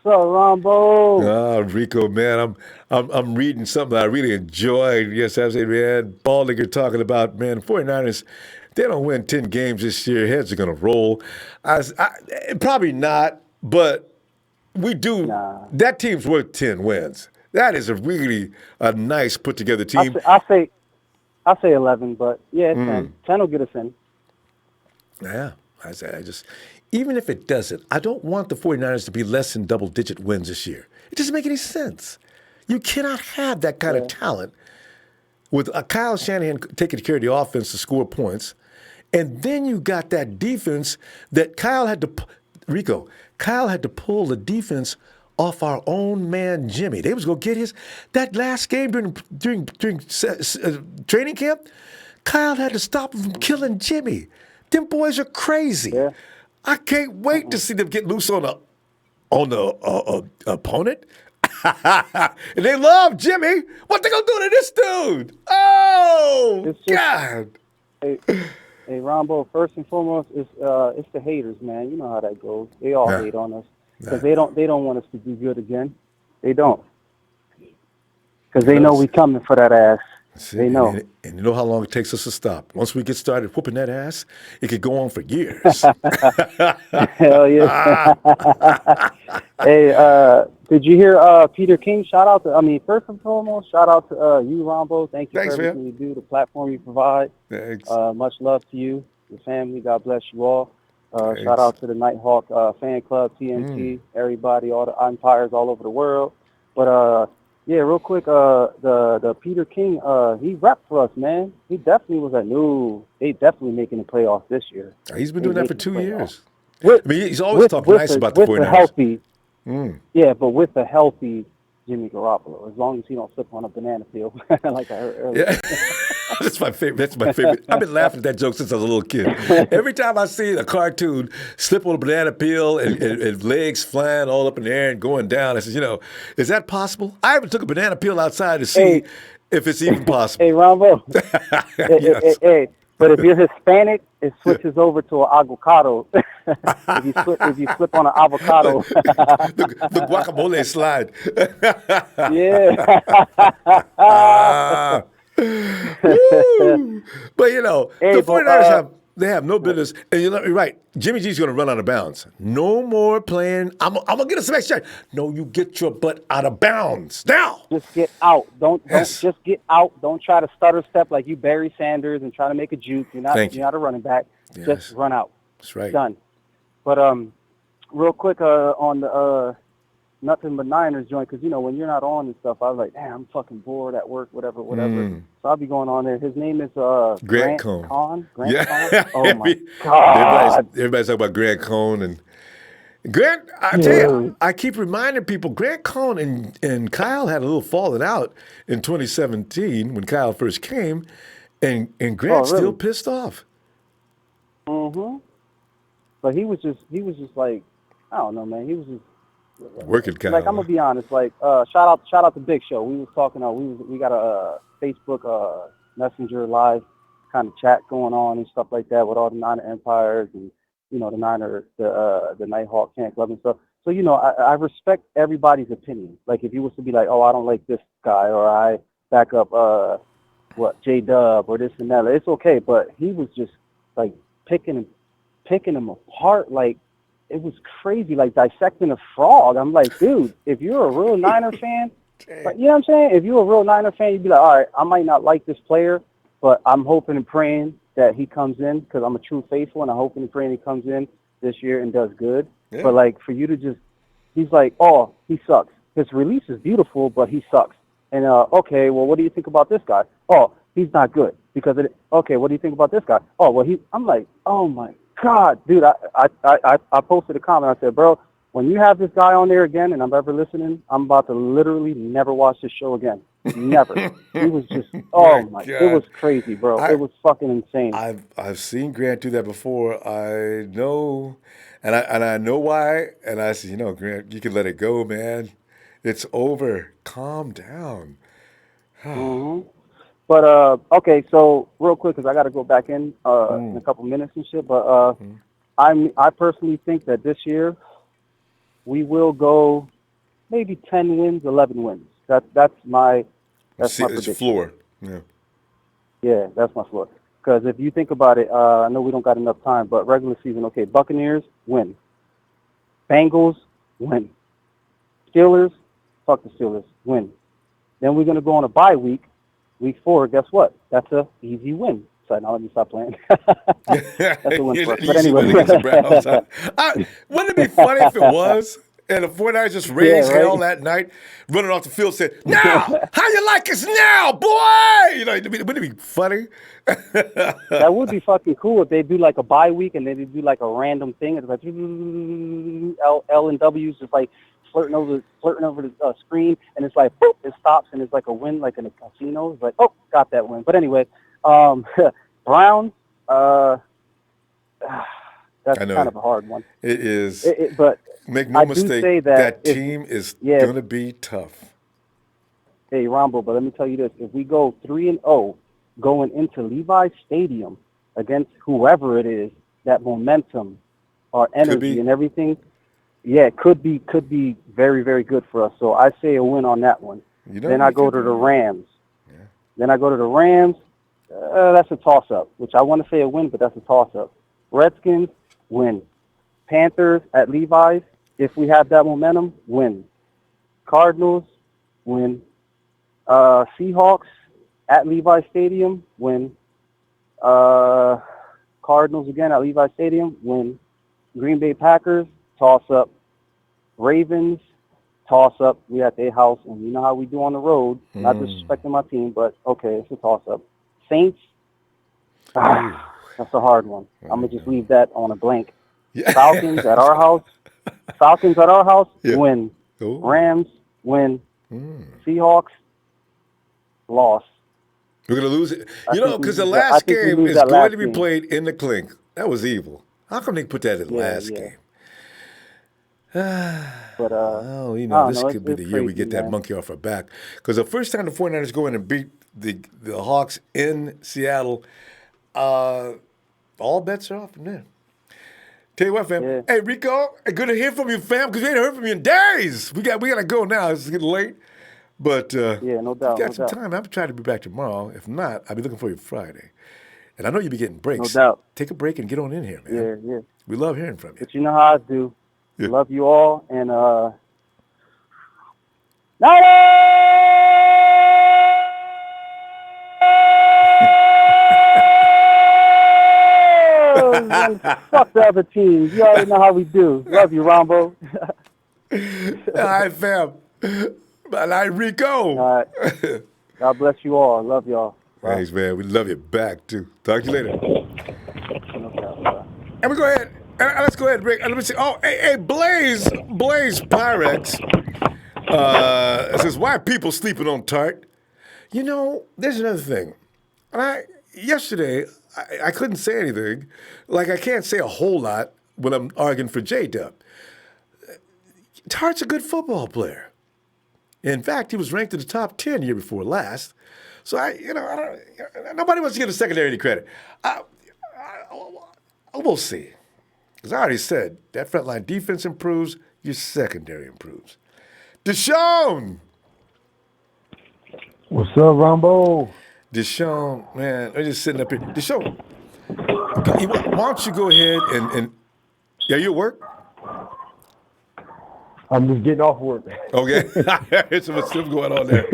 Ronbo? Rico, man, I'm reading something I really enjoyed. Yes, I said, man, Baldinger talking about, man, 49ers, they don't win 10 games this year. Heads are going to roll. Probably not, but we do. Nah. That team's worth 10 wins. That is a really nice put together team. I say 11, but yeah, 10. 10 will get us in. Yeah, I just, even if it doesn't, I don't want the 49ers to be less than double-digit wins this year. It doesn't make any sense. You cannot have that kind of talent with Kyle Shanahan taking care of the offense to score points, and then you got that defense that Kyle had to pull the defense off our own man Jimmy. They was going to get that last game during training camp. Kyle had to stop him from killing Jimmy. Them boys are crazy. Yeah. I can't wait to see them get loose on the opponent. And they love Jimmy. What they gonna do to this dude? Oh, God. Hey, Ronbo, first and foremost, it's the haters, man. You know how that goes. They all hate on us because they don't want us to do good again. They don't, because they know we coming for that ass. See, they know. And you know how long it takes us to stop. Once we get started whooping that ass, it could go on for years. Hell yeah. Hey, did you hear Peter King? First and foremost, shout out to you, Ronbo. Thank you for everything you do, the platform you provide. Thanks. Much love to you, your family. God bless you all. Shout out to the Nighthawk fan club, TNT, everybody, all the umpires all over the world. But yeah, real quick, the Peter King, he repped for us, man. He definitely was like, no, they definitely making the playoffs this year. He's been doing that for 2 years. With, he's always talking nice about the 49ers. Yeah, but with a healthy Jimmy Garoppolo, as long as he don't slip on a banana peel, like I heard earlier. Yeah. That's my favorite. I've been laughing at that joke since I was a little kid. Every time I see a cartoon slip on a banana peel and legs flying all up in the air and going down, I said, is that possible? I even took a banana peel outside to see if it's even possible. Hey, Ronbo. Yes. Hey, but if you're Hispanic, it switches over to an avocado. if you slip on an avocado. the guacamole slide. Yeah. But the 49ers have no business. And you're right. Jimmy G's going to run out of bounds. No more playing. I'm going to get us some extra. No, you get your butt out of bounds now. Just get out. Don't just get out. Don't try to stutter step like you Barry Sanders and try to make a juke. You're not a running back. Yes. Just run out. That's right. Done. But real quick on the Nothing But Niners joint, because when you're not on and stuff, I was like, damn, I'm fucking bored at work, whatever. So I'll be going on there. His name is Grant Cohn. Grant Cohn. Oh my God! Everybody's talking about Grant Cohn and Grant. I tell you, I keep reminding people, Grant Cohn and Kyle had a little falling out in 2017 when Kyle first came, and Grant's still pissed off. But he was just like, I don't know, man. He was just working Kyle. Like, I'm gonna be honest. Like, shout out to Big Show. We was talking. We got a Facebook Messenger live kind of chat going on and stuff like that with all the Niner Empires and the Nighthawk fan club and stuff. So I respect everybody's opinion. Like, if you was to be like, oh, I don't like this guy, or I back up J-Dub or this and that, it's okay. But he was just like picking him apart, like. It was crazy, like dissecting a frog. I'm like, dude, if you're a real Niner fan, like, you know what I'm saying? If you're a real Niner fan, you'd be like, all right, I might not like this player, but I'm hoping and praying that he comes in because I'm a true faithful, and I'm hoping and praying he comes in this year and does good. Yeah. But, like, for you to just – he's like, oh, he sucks. His release is beautiful, but he sucks. And, okay, well, what do you think about this guy? Oh, he's not good because of it. Okay, what do you think about this guy? Oh, well, I'm like, oh, my God, dude, I posted a comment. I said, bro, when you have this guy on there again and I'm ever listening, I'm about to literally never watch this show again. Never. He was just, oh my, God. it was crazy, bro. It was fucking insane. I've seen Grant do that before. I know, and I know why. And I said, Grant, you can let it go, man. It's over. Calm down. Mm-hmm. But okay, so real quick, because I got to go back in a couple minutes and shit. But I personally think that this year we will go maybe 10 wins, 11 wins. That's my prediction. It's floor. Yeah. Yeah, that's my floor. Because if you think about it, I know we don't got enough time, but regular season, okay, Buccaneers win, Bengals win, Steelers, fuck the Steelers, win. Then we're gonna go on a bye week. Week 4, guess what? That's a easy win. So now let me stop playing. That's a win for us. But anyway. Wouldn't it be funny if it was? And the 49ers just raised hell that night, running off the field, said, "Now, how you like us now, boy?" Wouldn't it be funny? That would be fucking cool if they do like a bye week and they do like a random thing. It's like L and W's just like flirting over the screen, and it's like boop, it stops, and it's like a win, like in a casino. It's like, oh, got that win. But anyway, Browns. That's kind of a hard one. It is. But make no mistake, that team is going to be tough. Hey, Ronbo, but let me tell you this. If we go 3-0 going into Levi's Stadium against whoever it is, that momentum, our energy and everything, could be very, very good for us. So I say a win on that one. Then I go to the Rams. Yeah. Then I go to the Rams. That's a toss-up, which I want to say a win, but that's a toss-up. Redskins, win. Panthers at Levi's, if we have that momentum, win. Cardinals, win. Seahawks at Levi's Stadium, win. Cardinals again at Levi's Stadium, win. Green Bay Packers, toss-up. Ravens, toss-up. We at their house, and you know how we do on the road. Not disrespecting my team, but okay, it's a toss-up. Saints, that's a hard one. I'm going to just leave that on a blank. Falcons at our house. Win. Ooh. Rams, win. Seahawks, loss. We're going to lose it. Because the last game is going to be played in the clink. That was evil. How come they put that in the last game? But this could be the year we get that monkey off our back. Because the first time the 49ers go in and beat the Hawks in Seattle, all bets are off from there. Tell you what, fam. Yeah. Hey, Rico, good to hear from you, fam, because we ain't heard from you in days. We got to go now. It's getting late. But no doubt. You got some time. I'm trying to be back tomorrow. If not, I'll be looking for you Friday. And I know you'll be getting breaks. No doubt. Take a break and get on in here, man. Yeah. We love hearing from you. But you know how I do. Yeah. Love you all. And fuck the other teams. You already know how we do. Love you, Ronbo. All right, fam. Bye, Rico. All right. God bless you all. Love y'all. Bye. Thanks, man. We love you back, too. Talk to you later. And we go ahead. Let's go ahead and break. Let me see. Oh, hey, Blaze Pyrex says, why are people sleeping on Tart? There's another thing. Yesterday, I couldn't say anything. Like, I can't say a whole lot when I'm arguing for J-Dub. Tart's a good football player. In fact, he was ranked in the top 10 year before last. So, nobody wants to give the secondary any credit. We'll see. Because I already said, that frontline defense improves, your secondary improves. Deshaun! What's up, Ronbo? Deshaun, man, I'm just sitting up here. Deshaun, why don't you go ahead and you at work? I'm just getting off work. Okay. There's some stuff going on there.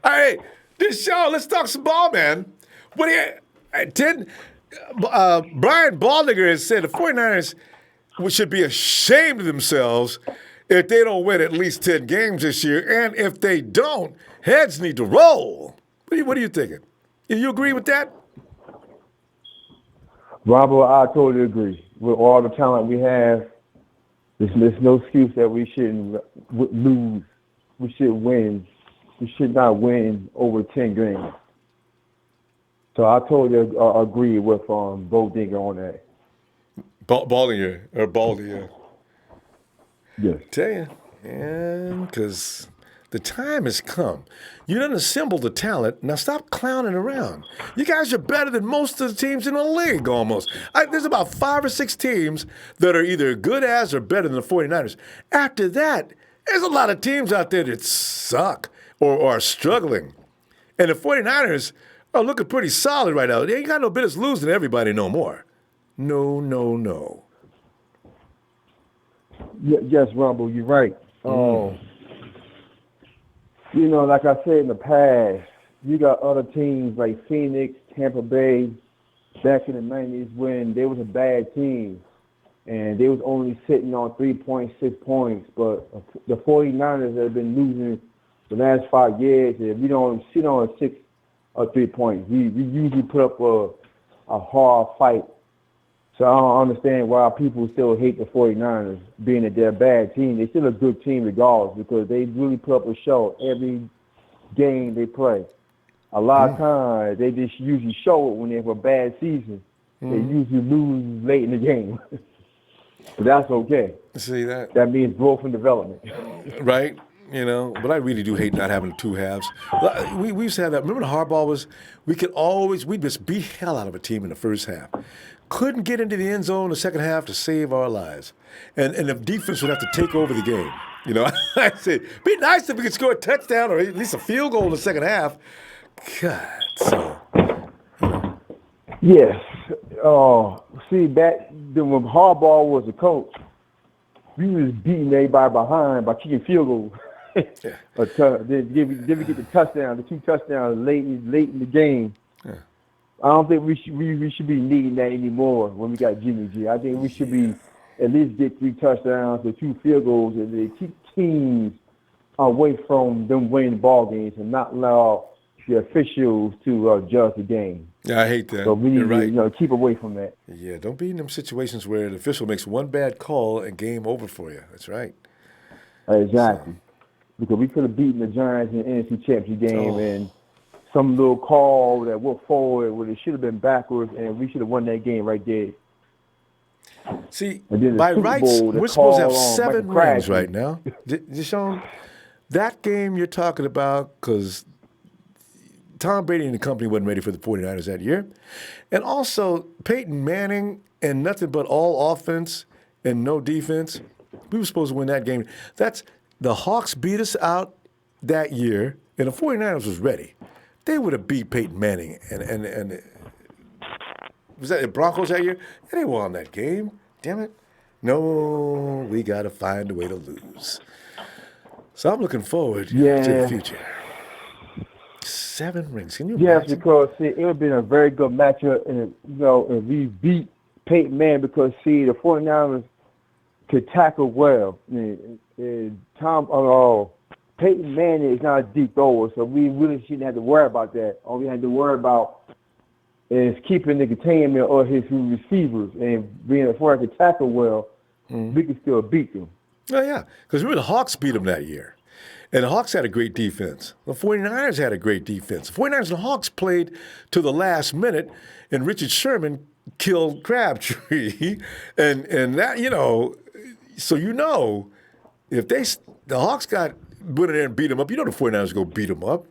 All right, Deshaun, let's talk some ball, man. What do you... Brian Baldinger has said the 49ers should be ashamed of themselves if they don't win at least 10 games this year. And if they don't, heads need to roll. What are you thinking? You agree with that? Robert, I totally agree. with all the talent we have, there's no excuse that we shouldn't lose. We should win. We should not win over 10 games. So I totally agree with Baldinger on that. Baldinger or Baldy, yeah. Yes. Tell you, and because the time has come. You done assembled the talent. Now stop clowning around. You guys are better than most of the teams in the league almost. There's about 5 or 6 teams that are either good as or better than the 49ers. After that, there's a lot of teams out there that suck or are struggling. And the 49ers are looking pretty solid right now. They ain't got no business losing to everybody no more. No, no, no. Yes, Rumble, you're right. You know, like I said in the past, you got other teams like Phoenix, Tampa Bay, back in the 90s when they was a bad team, and they was only sitting on 3.6 points. But the 49ers have been losing the last 5 years. If we don't sit on 6 or 3 points, we usually put up a hard fight. So I don't understand why people still hate the 49ers, being that they're a bad team. They're still a good team regardless because they really put up a show every game they play. A lot of times, they just usually show it when they have a bad season. They usually lose late in the game. But that's okay. See that? That means growth and development. Right? You know, but I really do hate not having 2 halves. We used to have that. Remember the hardball was, we'd just beat hell out of a team in the first half. Couldn't get into the end zone in the second half to save our lives. And the defense would have to take over the game. You know, I said, be nice if we could score a touchdown or at least a field goal in the second half. God, so. Yes. See, back then when Harbaugh was a coach, we was beating everybody behind by kicking field goals. Then we get the touchdown, the 2 touchdowns late in the game. Yeah. I don't think we should be needing that anymore when we got Jimmy G. I think we should be at least get 3 touchdowns or 2 field goals and they keep teams away from them winning ball games and not allow the officials to judge the game. Yeah, I hate that. So we need to keep away from that. Yeah, don't be in them situations where the official makes one bad call and game over for you. That's right. Exactly. Because we could have beaten the Giants in the NFC Championship game and some little call that went forward when it should have been backwards, and we should have won that game right there. See, by rights, we're supposed to have 7 rings right now. Deshaun, that game you're talking about, because Tom Brady and the company wasn't ready for the 49ers that year. And also, Peyton Manning and nothing but all offense and no defense, we were supposed to win that game. The Hawks beat us out that year, and the 49ers was ready. They would have beat Peyton Manning and was that the Broncos that year? And they won that game. Damn it. No, we got to find a way to lose. So I'm looking forward to the future. 7 rings. Can you imagine? Yes, because it would have been a very good matchup, and if we beat Peyton Manning because the 49ers could tackle well. Peyton Manning is not a deep thrower, so we really shouldn't have to worry about that. All we have to worry about is keeping the containment of his receivers and being a forward to tackle well. We can still beat them. Oh, yeah, because remember the Hawks beat them that year. And the Hawks had a great defense. The 49ers had a great defense. The 49ers and the Hawks played to the last minute, and Richard Sherman killed Crabtree. and that, so if the Hawks went in there and beat them up, the 49ers go beat them up.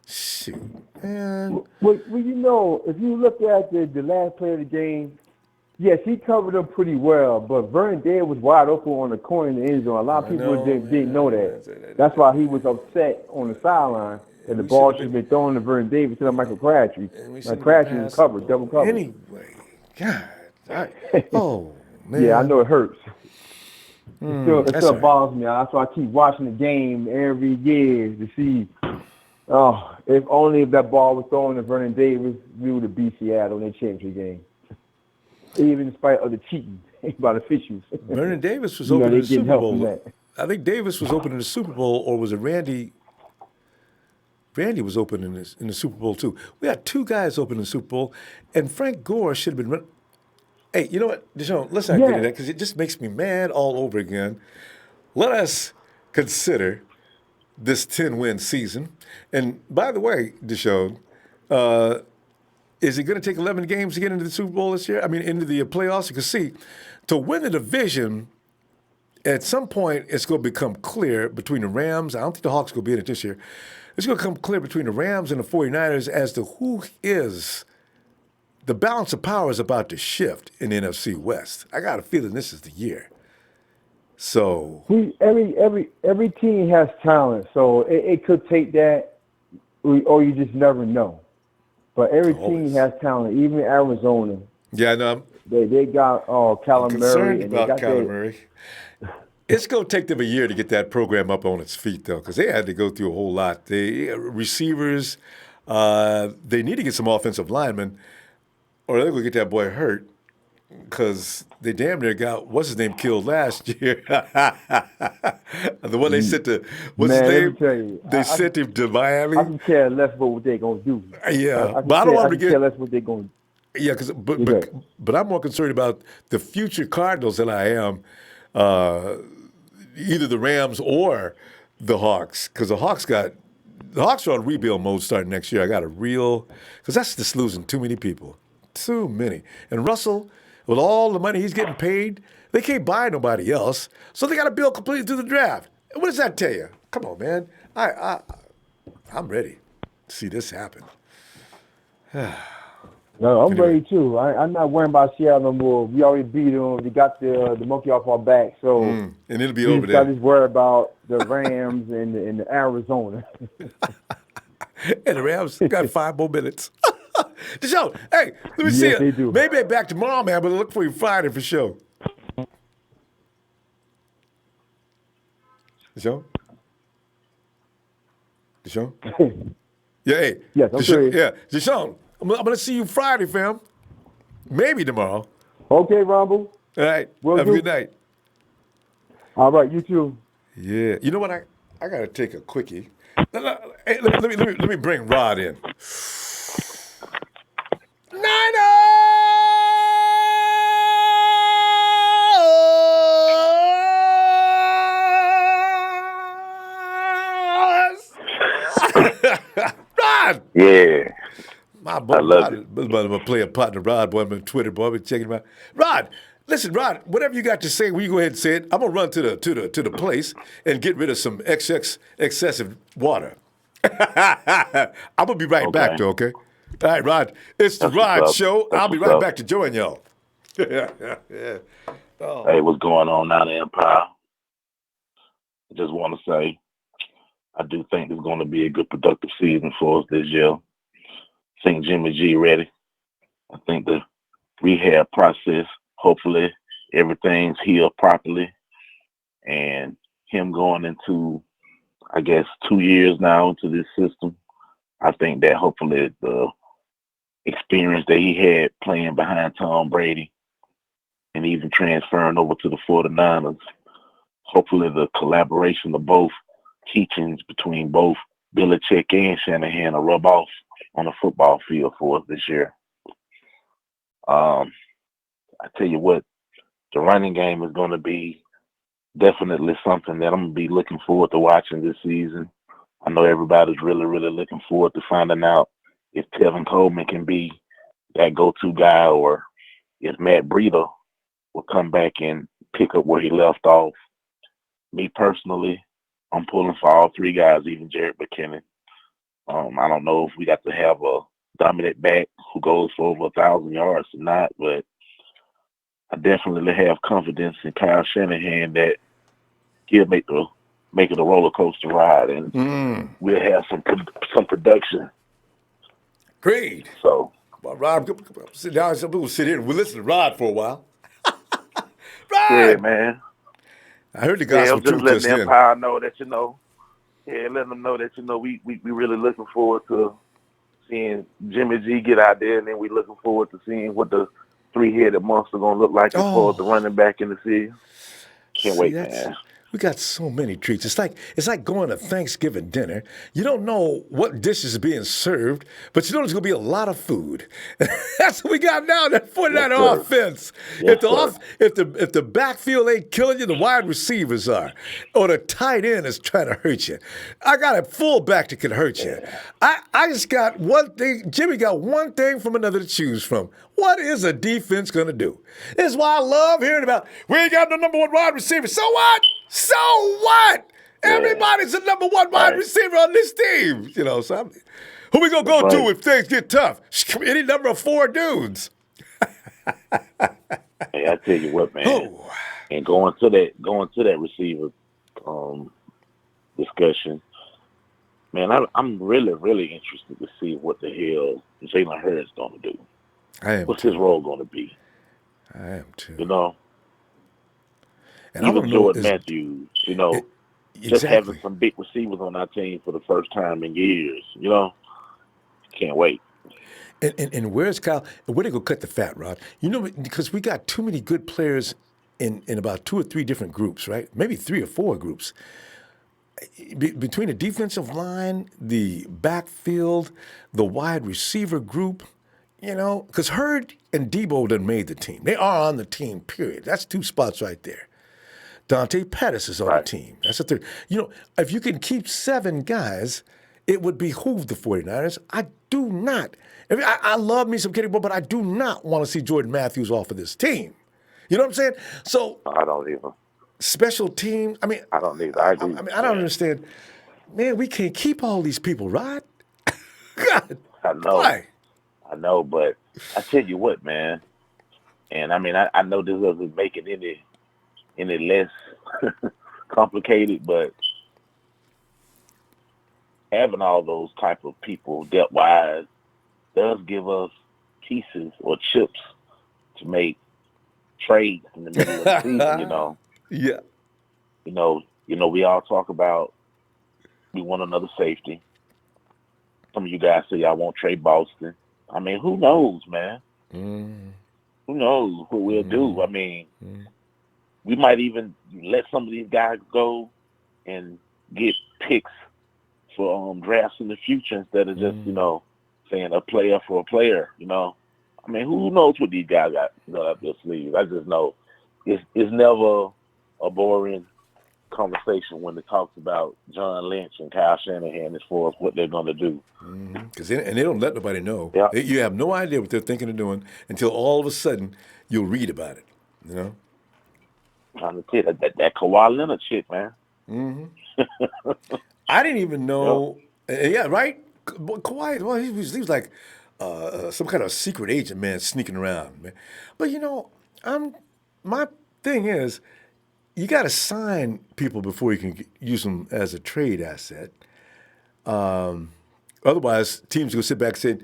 Shoot, man. Well, if you look at the last play of the game, yes, he covered them pretty well, but Vernon Davis was wide open on the corner in the end zone. A lot of people didn't know that. That's why he was upset on the sideline, and the ball should have been thrown to Vernon Davis instead of Michael Crabtree. Crabtree was covered, double covered. Anyway, God. Oh, man. Yeah, I know it hurts. It still bothers me. That's why I keep watching the game every year to see. If only if that ball was thrown to Vernon Davis, we would have beat Seattle in that championship game. Even in spite of the cheating by the officials. Vernon Davis was open in the Super Bowl. I think Davis was open in the Super Bowl, or was it Randy? Randy was open in the Super Bowl too. We had 2 guys open in the Super Bowl, and Frank Gore should have been. Hey, you know what, Deshaun, let's not get into that because it just makes me mad all over again. Let us consider this 10-win season. And by the way, Deshaun, is it going to take 11 games to get into the Super Bowl this year? I mean, into the playoffs? Because, see, to win the division, at some point, it's going to become clear between the Rams. I don't think the Hawks will be in it this year. It's going to become clear between the Rams and the 49ers as to who is the balance of power is about to shift in the NFC West. I got a feeling this is the year. So every team has talent, so it could take that, or you just never know. But every team has talent, even Arizona. Yeah, no, they got Kyler Murray, and they got Kyler Murray. It's going to take them a year to get that program up on its feet, though, because they had to go through a whole lot. The receivers, they need to get some offensive linemen, or they're going to get that boy hurt, because they damn near got what's his name killed last year. The one they sent to what's his name? Let me tell you, they sent him to Miami. I can care less about what they're gonna do. Yeah, but I don't want to care less what they're gonna do. Yeah, but I'm more concerned about the future Cardinals than I am either the Rams or the Hawks, because the Hawks are on rebuild mode starting next year. I got because that's just losing too many people, too many. And Russell, with all the money he's getting paid, they can't buy nobody else, so they got to build completely through the draft. What does that tell you? Come on, man. I'm ready to see this happen. No, I'm ready too. I'm not worrying about Seattle no more. We already beat them. We got the monkey off our back. So and it'll be we over there. Got to worry about the Rams and the Arizona. And the Rams got 5 more minutes. Deshaun, hey, let me see it. They do. Maybe back tomorrow, man, but look for you Friday for sure. Deshaun? Yeah, hey. Yes, I'm Deshaun, serious. yeah, Deshaun, I'm going to see you Friday, fam. Maybe tomorrow. Okay, Ronbo. All right. Will Have do. a good night. All right, you too. Yeah. You know what? I got to take a quickie. Hey, let me bring Rod in. Rod! Yeah. My boy, I love Rod, I'm going to play a partner, Rod, boy, I'm on Twitter, boy, I've been checking him out. Rod, listen, Rod, whatever you got to say, will you go ahead and say it? I'm going to run to the place and get rid of some excessive water. I'm going to be right back, though, okay? All right, Rod, it's the Rod Show. I'll be right back to join y'all. Yeah. Oh. Hey, what's going on now, the Empire? I just want to say, I do think it's going to be a good, productive season for us this year. I think Jimmy G ready. I think the rehab process, hopefully everything's healed properly. And him going into, I guess, 2 years now into this system, I think that hopefully the experience that he had playing behind Tom Brady and even transferring over to the 49ers, hopefully the collaboration of both teachings between both Belichick and Shanahan will rub off on the football field for us this year. I tell you what, the running game is going to be definitely something that I'm going to be looking forward to watching this season. I know everybody's really, really looking forward to finding out if Tevin Coleman can be that go-to guy or if Matt Breida will come back and pick up where he left off. Me personally, I'm pulling for all 3 guys, even Jared McKinnon. I don't know if we got to have a dominant back who goes for over 1,000 yards or not, but I definitely have confidence in Kyle Shanahan that he'll make it a roller coaster ride, and we'll have some production. Great. So, well, Rod, come sit down. Some people sit here and we'll listen to Rod for a while. Rod! Yeah, man. I heard the gospel I'm just truth letting just the Empire know that, letting them know that, we really looking forward to seeing Jimmy G get out there, and then we looking forward to seeing what the 3-headed monster going to look like as far as the running back in the field. Can't wait, man. We got so many treats. It's like going to Thanksgiving dinner. You don't know what dishes are being served, but you know there's going to be a lot of food. That's what we got now. That 49 offense. Yes, If the backfield ain't killing you, the wide receivers are, or the tight end is trying to hurt you. I got a fullback that can hurt you. I just got one thing. Jimmy got one thing from another to choose from. What is a defense going to do? This is why I love hearing about we ain't got no number one wide receiver. So what? So what? Everybody's the number one wide receiver on this team. You know, so who we gonna go to if things get tough? Any number of 4 dudes. Hey, I tell you what, man. And going to that receiver discussion, man, I'm really, really interested to see what the hell Jalen Hurts going to do. What's his role going to be? I am too. You know, and even Jordan Matthews, you know, just exactly. having some big receivers on our team for the first time in years, you know, can't wait. And where's Kyle? Where they go cut the fat, Rod? You know, because we got too many good players in about 2 or 3 different groups, right? Maybe 3 or 4 groups. Between the defensive line, the backfield, the wide receiver group, you know, because Hurd and Debo done made the team. They are on the team, period. That's 2 spots right there. Dante Pettis is on the team. That's a 3rd. You know, if you can keep 7 guys, it would behoove the 49ers. I do not. I love me some Kenny Moore, but I do not want to see Jordan Matthews off of this team. You know what I'm saying? So I don't either. Special teams. I mean, I don't either. I agree. I mean, I don't understand. Man, we can't keep all these people, right? God, I know. why? I know, but I tell you what, man. And I mean, I know this doesn't make it any less complicated, but having all those type of people depth-wise does give us pieces or chips to make trades in the middle of the season, you know. Yeah. You know, we all talk about we want another safety. Some of you guys say y'all want Trey Boston. I mean, who knows, man? Who knows what we'll do? I mean, we might even let some of these guys go and get picks for drafts in the future instead of just, you know, saying a player for a player, you know. I mean, who knows what these guys got up their sleeves? I just know it's never a boring conversation when it talks about John Lynch and Kyle Shanahan as far as what they're going to do. And they don't let nobody know. Yeah. You have no idea what they're thinking of doing until all of a sudden you'll read about it, you know? Trying to tell that Kawhi Leonard shit, man. I didn't even know. Yeah, right? Kawhi, well, he was like some kind of secret agent, man, sneaking around, man. But, you know, my thing is, you got to sign people before you can use them as a trade asset. Otherwise, teams will sit back and say,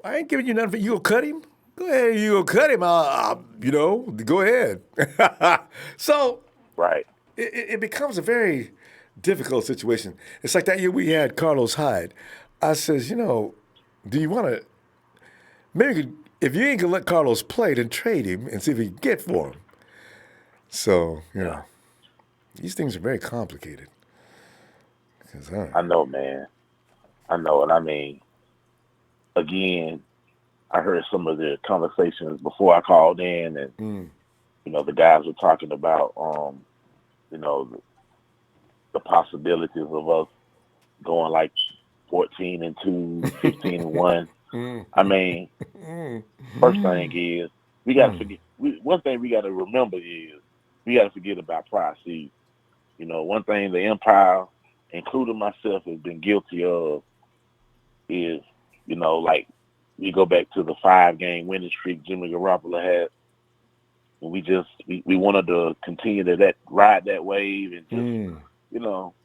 I ain't giving you nothing. You going to cut him? Go ahead, you going to cut him. You know, go ahead. So it becomes a very difficult situation. It's like that year we had Carlos Hyde. I says, you know, do you want to, maybe if you ain't going to let Carlos play, then trade him and see if you can get for him. So, you know, these things are very complicated. I know, man. I know. And I mean, again, I heard some of the conversations before I called in and, you know, the guys were talking about, you know, the possibilities of us going like 14-2, 15-1. I mean, first thing is we got to forget. One thing we got to remember is we got to forget about prior season. You know, one thing the Empire, including myself, has been guilty of is, you know, like we go back to the 5-game winning streak Jimmy Garoppolo had. And we wanted to continue to ride that wave and just, you know,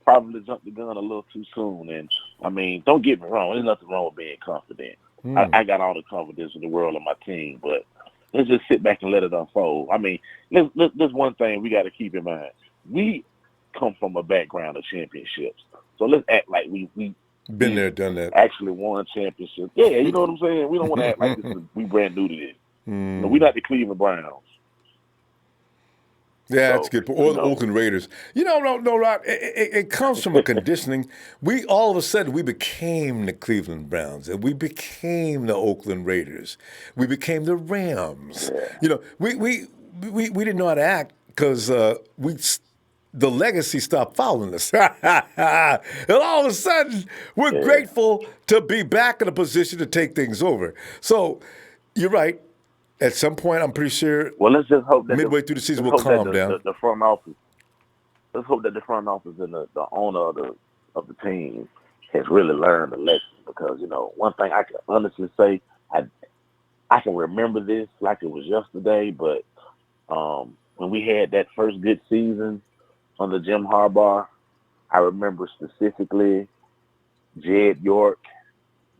probably jump the gun a little too soon. And I mean, don't get me wrong, there's nothing wrong with being confident. I got all the confidence in the world on my team, but let's just sit back and let it unfold. I mean, there's one thing we got to keep in mind. We come from a background of championships. So let's act like we been there, done that. Actually won championships. Yeah, you know what I'm saying? We don't want to act like we brand new to this. You know, we're not the Cleveland Browns. Yeah, So, that's good. Or the Oakland Raiders. No, Rod. It comes from a conditioning. We all of a sudden we became the Cleveland Browns, and we became the Oakland Raiders. We became the Rams. Yeah. We didn't know how to act because the legacy stopped following us, and all of a sudden we're grateful to be back in a position to take things over. So you're right. At some point, I'm pretty sure. Well, let's just hope that midway through the season we'll calm down. The front office. Let's hope that the front office and the owner of the team has really learned a lesson, because one thing I can honestly say, I can remember this like it was yesterday, but when we had that first good season under Jim Harbaugh, I remember specifically Jed York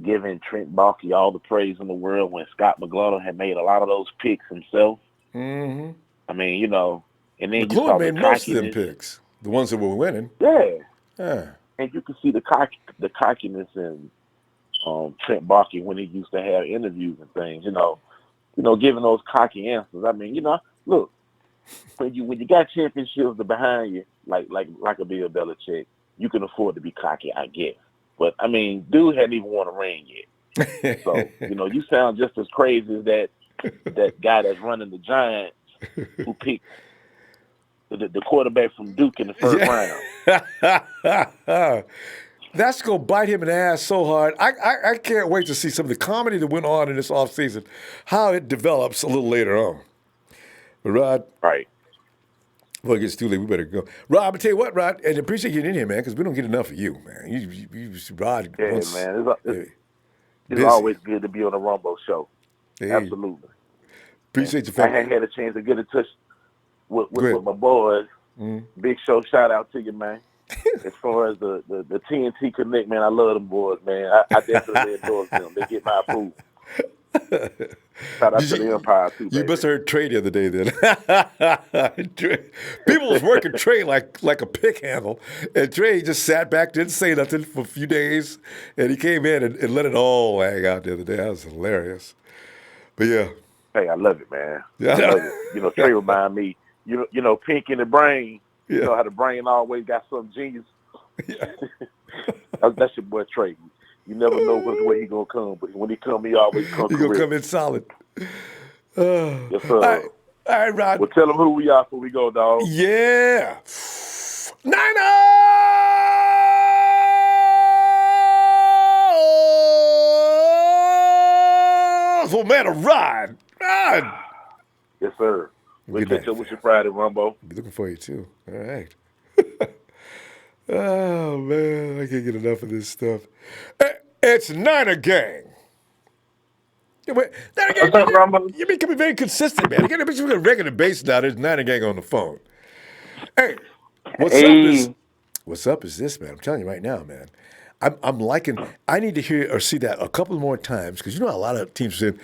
giving Trent Baalke all the praise in the world when Scott McLaughton had made a lot of those picks himself. Mm-hmm. I mean, and then you McLaurin saw made the most of them cockiness. picks, the ones that were winning. Yeah. Yeah. And you could see the cockiness in Trent Baalke when he used to have interviews and things, giving those cocky answers. I mean, look, when you got championships behind you, like a Bill Belichick, you can afford to be cocky, I guess. But I mean, dude hadn't even won a ring yet. So, you sound just as crazy as that guy that's running the Giants who picked the quarterback from Duke in the first round. That's going to bite him in the ass so hard. I can't wait to see some of the comedy that went on in this offseason, how it develops a little later on. But Rod. Right. Well, it gets too late. We better go. Rod, I'm going to tell you what, Rod, and I appreciate you getting in here, man, because we don't get enough of you, man. Rod. Yeah, once, man. It's always good to be on the Ronbo show. Hey. Absolutely. Appreciate you, family. I hadn't had a chance to get in touch with my boys. Mm-hmm. Big show shout out to you, man. As far as the TNT Connect, man, I love them boys, man. I definitely endorse them. They get my approval. Shout out to the Empire, too, baby. You must have heard Trey the other day, then. People was working Trey like a pick handle, and Trey just sat back, didn't say nothing for a few days, and he came in and let it all hang out the other day. That was hilarious. But, yeah. Hey, I love it, man. I love it. Trey remind me, Pink in the brain. Yeah. You know how the brain always got some genius. Yeah. That's your boy Trey. You never know which way he gonna come, but when he come, he always comes. He gonna come in solid. Yes, sir. All right, Rod. Well, tell them who we are before we go, dog. Yeah. Niners! Oh, man, a ride. Yes, sir. We'll catch up with you Friday, Ronbo. Be looking for you, too. All right. Oh, man, I can't get enough of this stuff. It's Niner Gang. What's up, Ronbo? You're becoming very consistent, man. You got to be a regular basis now. There's Niner Gang on the phone. Hey, what's up is this, man. I'm telling you right now, man. I'm liking. I need to hear or see that a couple more times because a lot of teams said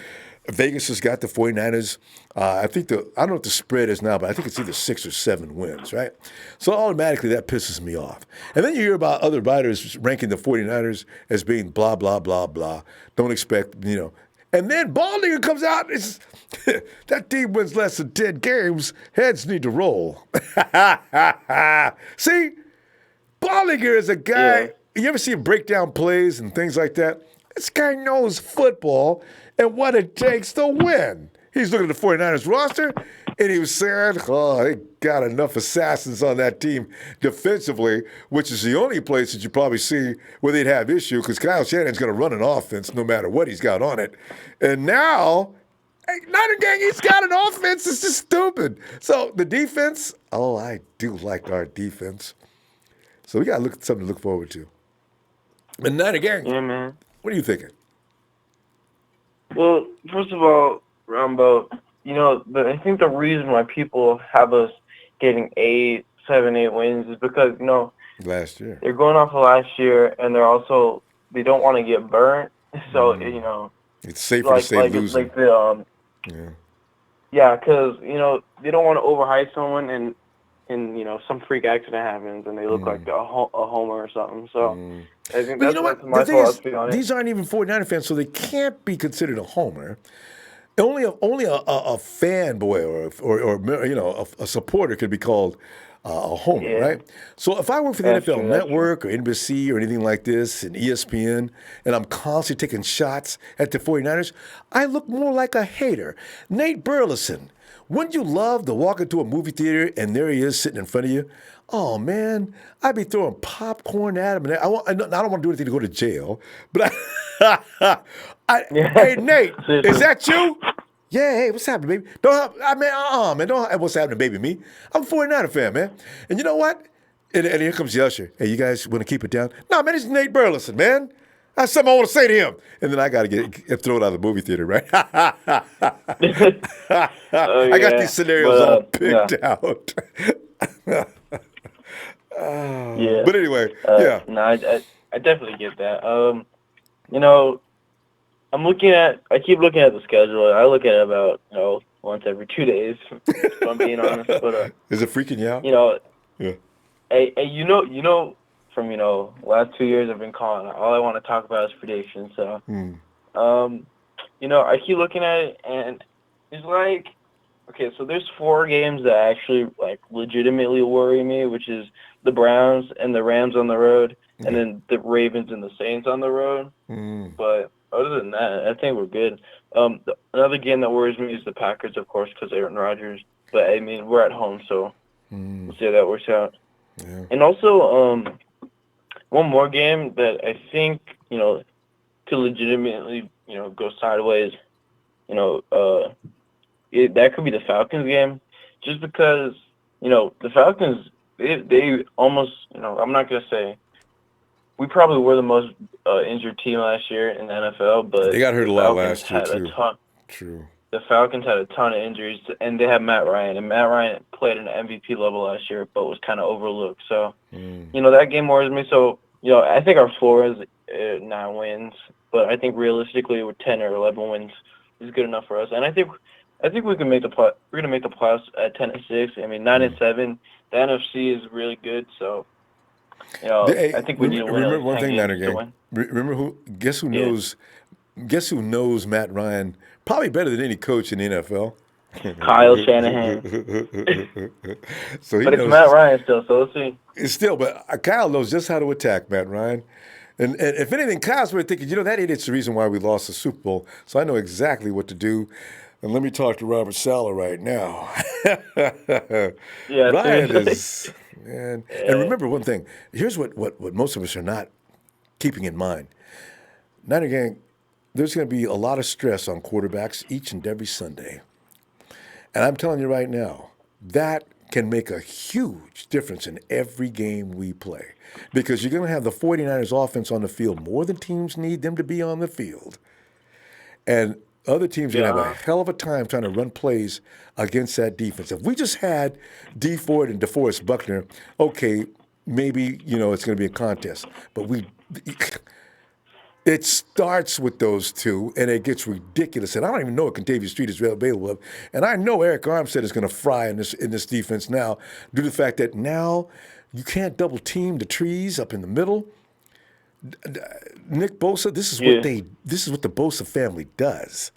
Vegas has got the 49ers. I don't know what the spread is now, but I think it's either 6 or 7 wins, right? So automatically that pisses me off. And then you hear about other writers ranking the 49ers as being blah, blah, blah, blah. Don't expect, And then Baldinger comes out and says, that team wins less than 10 games. Heads need to roll. See? Baldinger is a guy, you ever see him break down plays and things like that? This guy knows football and what it takes to win. He's looking at the 49ers roster, and he was saying, they got enough assassins on that team defensively, which is the only place that you probably see where they'd have issue because Kyle Shanahan's going to run an offense no matter what he's got on it. And now, Niner Gang, he's got an offense. It's just stupid. So the defense, I do like our defense. So we got something to look forward to. But Niner Gang, yeah, man. What are you thinking? Well, first of all, Rambo, I think the reason why people have us getting 7, 8 wins is because, last year they're going off of last year, and they don't want to get burnt. So, it's safer to say losing. It's like because, they don't want to overhype someone and some freak accident happens and they look like a homer or something. So I think that's my philosophy on it. These aren't even 49er fans, so they can't be considered a homer. only a fanboy or you know a supporter could be called a homer, Yeah. right? So if I work for the That's NFL true, that's Network or NBC or anything like this and ESPN, and I'm constantly taking shots at the 49ers, I look more like a hater. Nate Burleson, wouldn't you love to walk into a movie theater and there he is sitting in front of you? Oh man, I'd be throwing popcorn at him. And I don't want to do anything to go to jail, but hey Nate, is that you? Yeah, hey, what's happening, baby? Man, don't what's happening, baby, me? I'm a 49er fan, man. And you know what? And here comes the usher. Hey, you guys want to keep it down? No, man, it's Nate Burleson, man. That's something I want to say to him. And then I got to get thrown out of the movie theater, right? I got these scenarios all picked out. Yeah. But anyway, yeah. No, I definitely get that. You know, I keep looking at the schedule. I look at it about, once every 2 days, if I'm being honest. But is it freaking you out? Yeah. Hey, from last 2 years I've been calling. All I want to talk about is predictions. So, I keep looking at it, and it's like, okay, so there's 4 games that actually legitimately worry me, which is the Browns and the Rams on the road, and then the Ravens and the Saints on the road. But other than that, I think we're good. Another game that worries me is the Packers, of course, because Aaron Rodgers. But I mean, we're at home, so we'll see how that works out. Yeah. And also, one more game that I think could legitimately go sideways. That could be the Falcons game, just because the Falcons they almost I'm not gonna say we probably were the most injured team last year in the NFL, but they got hurt a lot last year too. True. The Falcons had a ton of injuries, and they have Matt Ryan, and Matt Ryan played at an MVP level last year, but was kind of overlooked. So that game worries me. So I think our floor is 9 wins, but I think realistically with 10 or 11 wins is good enough for us, and I think we can make the play. We're gonna make the playoffs at 10-6. I mean, 9-7. The NFC is really good, so I think we need to win. Remember one thing, Niner to gang. Remember who? Guess who knows? Guess who knows Matt Ryan probably better than any coach in the NFL? Kyle Shanahan. So but it's Matt Ryan still, so let's see. It's still, but Kyle knows just how to attack Matt Ryan. And if anything, Kyle's really thinking, that idiot's the reason why we lost the Super Bowl. So I know exactly what to do. And let me talk to Robert Saleh right now. Yeah, Ryan is, man. And remember one thing. Here's what most of us are not keeping in mind. Niner gang, there's going to be a lot of stress on quarterbacks each and every Sunday. And I'm telling you right now, that can make a huge difference in every game we play. Because you're going to have the 49ers offense on the field more than teams need them to be on the field. And other teams are going to have a hell of a time trying to run plays against that defense. If we just had D Ford and DeForest Buckner, okay, maybe, it's going to be a contest. But it starts with those two, and it gets ridiculous. And I don't even know if Contavious Street is available. And I know Eric Armstead is going to fry in this defense now due to the fact that now you can't double team the trees up in the middle. Nick Bosa, this is what the Bosa family does.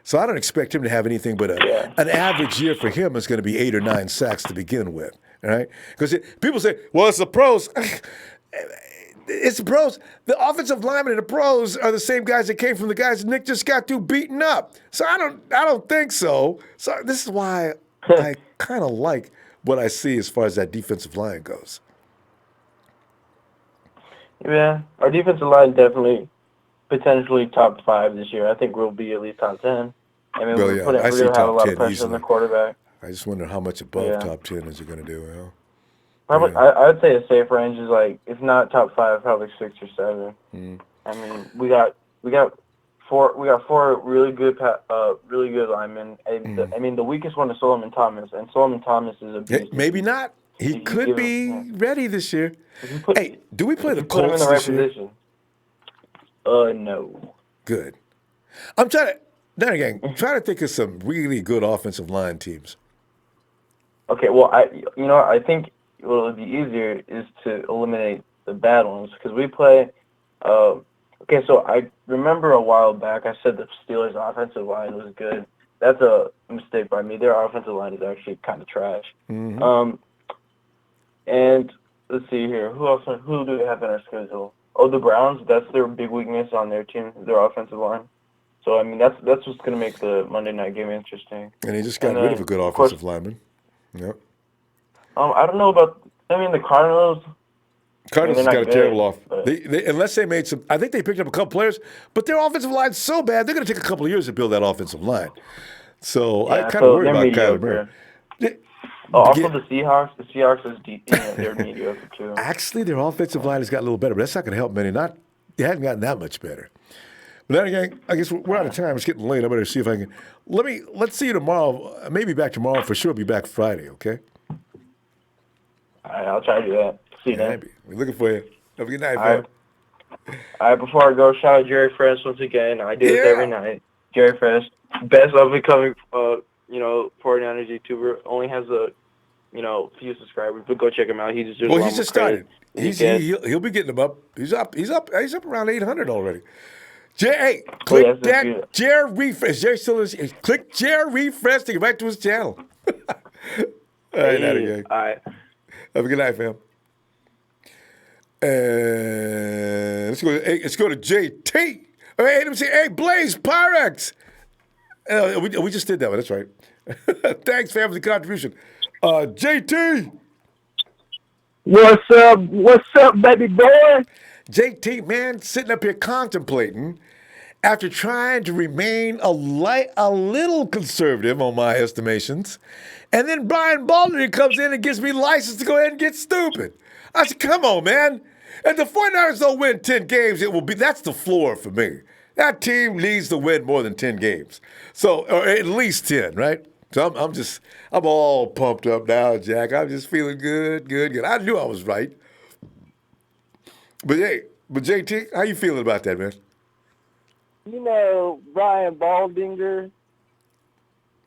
So I don't expect him to have anything but an average year for him is going to be 8 or 9 sacks to begin with, all right? Because people say, well, it's the pros. It's the pros. The offensive linemen and the pros are the same guys that came from the guys Nick just got through beating up. So I don't think so. So this is why I kind of like what I see as far as that defensive line goes. Yeah, our defensive line definitely potentially top 5 this year. I think we'll be at least top 10. I mean, we're going to have a lot of pressure on the quarterback. I just wonder how much above top 10 is it going to do. Probably, I would say a safe range is if not top 5, probably 6 or 7. I mean, we got 4 really good linemen. I mean, the weakest one is Solomon Thomas, and Solomon Thomas is a beast. Maybe not. He could be ready this year. Hey, do we play the Colts Colts in the right this year? position? No. Good. I'm trying to think of some really good offensive line teams. Okay, well, I think what would be easier is to eliminate the bad ones because we play. Okay, so I remember a while back I said the Steelers' offensive line was good, that's a mistake by me. Their offensive line is actually kind of trash. Mm-hmm. And let's see here. Who do they have in our schedule? Oh, the Browns. That's their big weakness on their team, their offensive line. So, I mean, that's what's going to make the Monday night game interesting. And they just got rid of a good offensive lineman. Yep. I don't know about. I mean, the Cardinals. Cardinals I mean, has got a terrible off. but- They unless they made some. I think they picked up a couple players, but their offensive line's so bad they're going to take a couple of years to build that offensive line. So I kind of worry about Kyler Murray. Also, the Seahawks. The Seahawks is deep. They're mediocre too. Actually, their offensive line has got a little better, but that's not going to help many. They hadn't gotten that much better. But then again, I guess we're out of time. It's getting late. I better see if I can. Let's see you tomorrow. Maybe back tomorrow for sure. I'll be back Friday. Okay. All right, I'll try to do that. See you then. We're looking for you. Have a good night, All man. All right, before I go, shout out Jerry Fresh once again. I do this every night. Jerry Fresh, best up and coming, 49ers YouTuber. Only has few subscribers, but go check him out. He's just started. He'll be getting them up. He's up around 800 already. Click that Jerry Refresh. Jerry still is. Click Jerry Refresh to get back to his channel. All right, All right. Have a good night, fam. Let's go to JT. Hey, Blaze Pyrex. We just did that one. That's right. Thanks, fam, for the contribution. JT. What's up? What's up, baby boy? JT, man, sitting up here contemplating after trying to remain a little conservative on my estimations. And then Brian Baldinger comes in and gives me license to go ahead and get stupid. I said, come on, man. If the 49ers don't win 10 games, that's the floor for me. That team needs to win more than 10 games. So, or at least 10, right? So I'm all pumped up now, Jack. I'm just feeling good. I knew I was right. But JT, how you feeling about that, man? Brian Baldinger,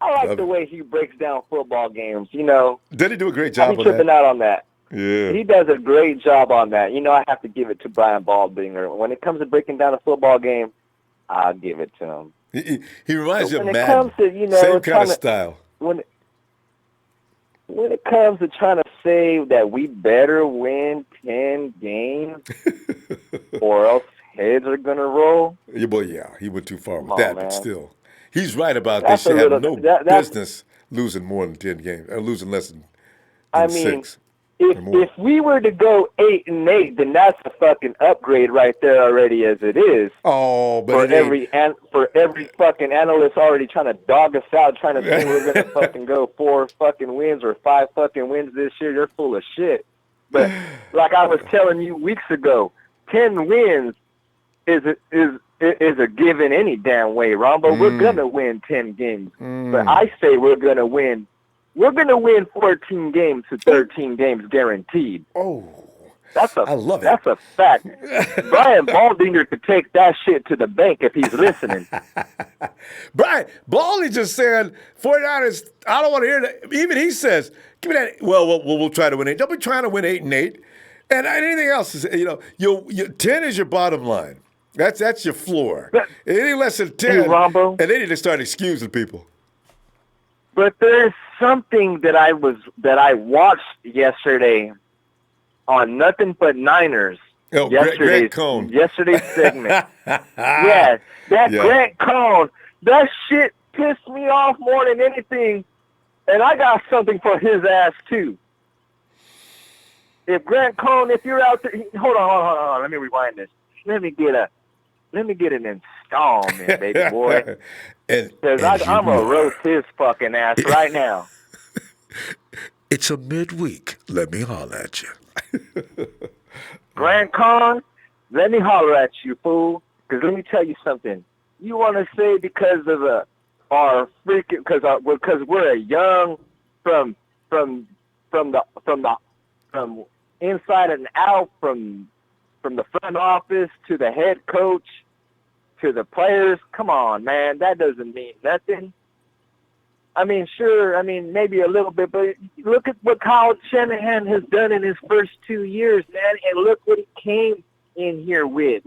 I like the way he breaks down football games, Did he do a great job on that? I'm tripping out on that. Yeah. He does a great job on that. I have to give it to Brian Baldinger. When it comes to breaking down a football game, I'll give it to him. He reminds you of Madden. When it comes to, same kind of style. When it comes to trying to say that we better win 10 games or else heads are going to roll. Yeah, he went too far with on, that, man. but still. He's right about they should have no business losing more than 10 games, or losing less than 6. If we were to go 8-8, then that's a fucking upgrade right there already as it is. Oh, but for every fucking analyst already trying to dog us out, trying to say we're gonna fucking go 4 fucking wins or 5 fucking wins this year, you're full of shit. But like I was telling you weeks ago, 10 wins is a given any damn way, Ronbo. We're gonna win 10 games, but I say we're gonna win. We're going to win 14 games to 13 games guaranteed. Oh, I love it. That's a fact. Brian Baldinger could take that shit to the bank if he's listening. Brian Baldy just said, 49ers, I don't want to hear that. Even he says, give me that. Well, we'll try to win 8. Don't be trying to win 8-8. And anything else is, 10 is your bottom line. That's your floor. Anything less than 10, Ronbo, and they need to start excusing people. But there's something that I watched yesterday on Nothing But Niners. Grant Cohn. Yesterday's segment. Grant Cohn. That shit pissed me off more than anything, and I got something for his ass too. If Grant Cohn, if you're out there, hold on. Let me rewind this. Let me get an installment, baby boy. Because I'm going to roast his fucking ass right now. It's a midweek. Let me holler at you. Grant Cohn, let me holler at you, fool. Because let me tell you something. You want to say because of because we're a young from inside and out, from the front office to the head coach to the players. Come on, man. That doesn't mean nothing. I mean, sure, maybe a little bit, but look at what Kyle Shanahan has done in his first 2 years, man, and look what he came in here with.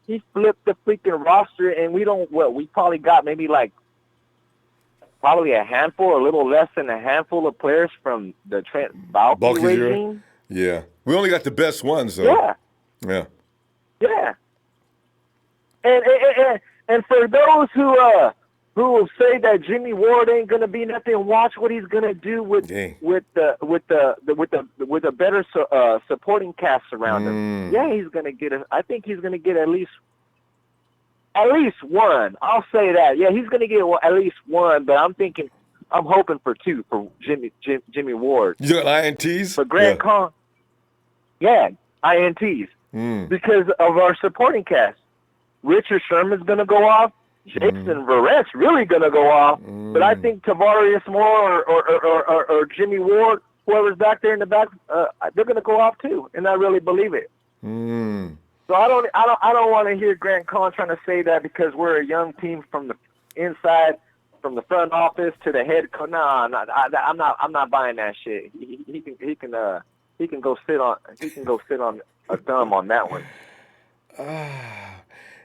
He flipped the freaking roster, and we probably got maybe like probably a handful, a little less than a handful of players from the Trent Baalke Baldies regime. Yeah. We only got the best ones, though. Yeah. Yeah. Yeah. And for those who will say that Jimmy Ward ain't gonna be nothing, watch what he's gonna do with a better supporting cast around him. Yeah, he's gonna get I think he's gonna get at least one. I'll say that. Yeah, he's gonna get at least one. But I'm hoping for two for Jimmy Ward. You got INTs for Grant Con. Yeah, INTs because of our supporting cast. Richard Sherman's going to go off. Jason Verrett's really going to go off. But I think Tavarius Moore or Jimmy Ward, whoever's back there in the back, they're going to go off too. And I really believe it. So I don't want to hear Grant Con trying to say that because we're a young team from the inside, from the front office to the head coach. I'm not buying that shit. He can go sit on a thumb on that one.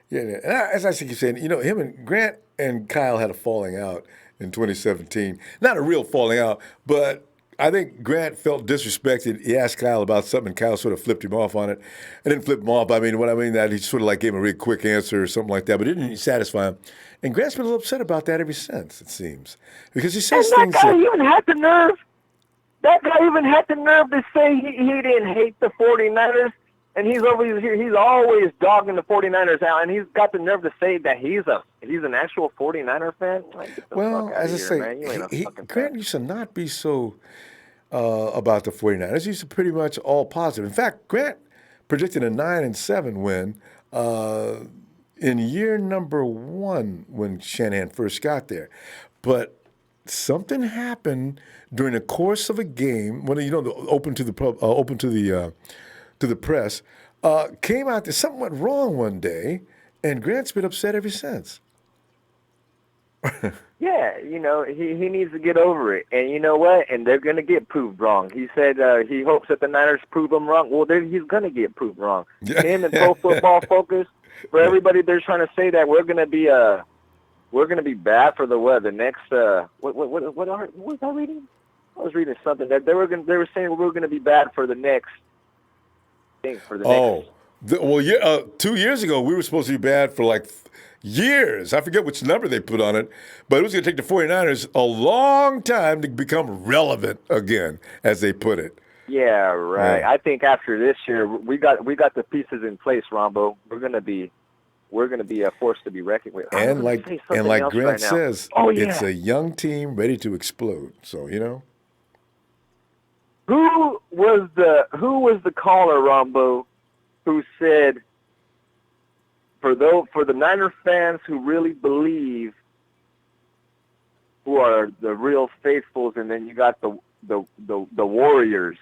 Yeah, and as I keep saying, him and Grant and Kyle had a falling out in 2017. Not a real falling out, but I think Grant felt disrespected. He asked Kyle about something, and Kyle sort of flipped him off on it. I didn't flip him off. That he sort of like gave him a really quick answer or something like that, but it didn't satisfy him. And Grant's been a little upset about that ever since, it seems, because he says and things. That guy even had the nerve. That guy even had the nerve to say he didn't hate the 49ers. And he's over here. He's always dogging the 49ers out, and he's got the nerve to say that he's an actual 49er fan. Well, as I say, Grant used to not be so about the 49ers. He used to pretty much all positive. In fact, Grant predicted a 9-7 win in year number 1 when Shanahan first got there, but something happened during the course of a game when open to the press, came out that something went wrong one day, and Grant's been upset ever since. Yeah, he needs to get over it. And you know what? And they're going to get proved wrong. He said he hopes that the Niners prove him wrong. Well, he's going to get proved wrong. Him and Pro Football Focus, for everybody, they're trying to say that we're going to be bad for the next what was I reading? I was reading something that they were saying we were going to be bad for the next. For the next. 2 years ago, we were supposed to be bad for like years. I forget which number they put on it, but it was going to take the 49ers a long time to become relevant again, as they put it. Yeah, right. Yeah. I think after this year, we got the pieces in place, Ronbo. We're going to be a force to be reckoned with. And like Grant right says, it's a young team ready to explode. So Who was the caller, Ronbo, who said for the Niner fans who really believe, who are the real faithfuls, and then you got the Warriors.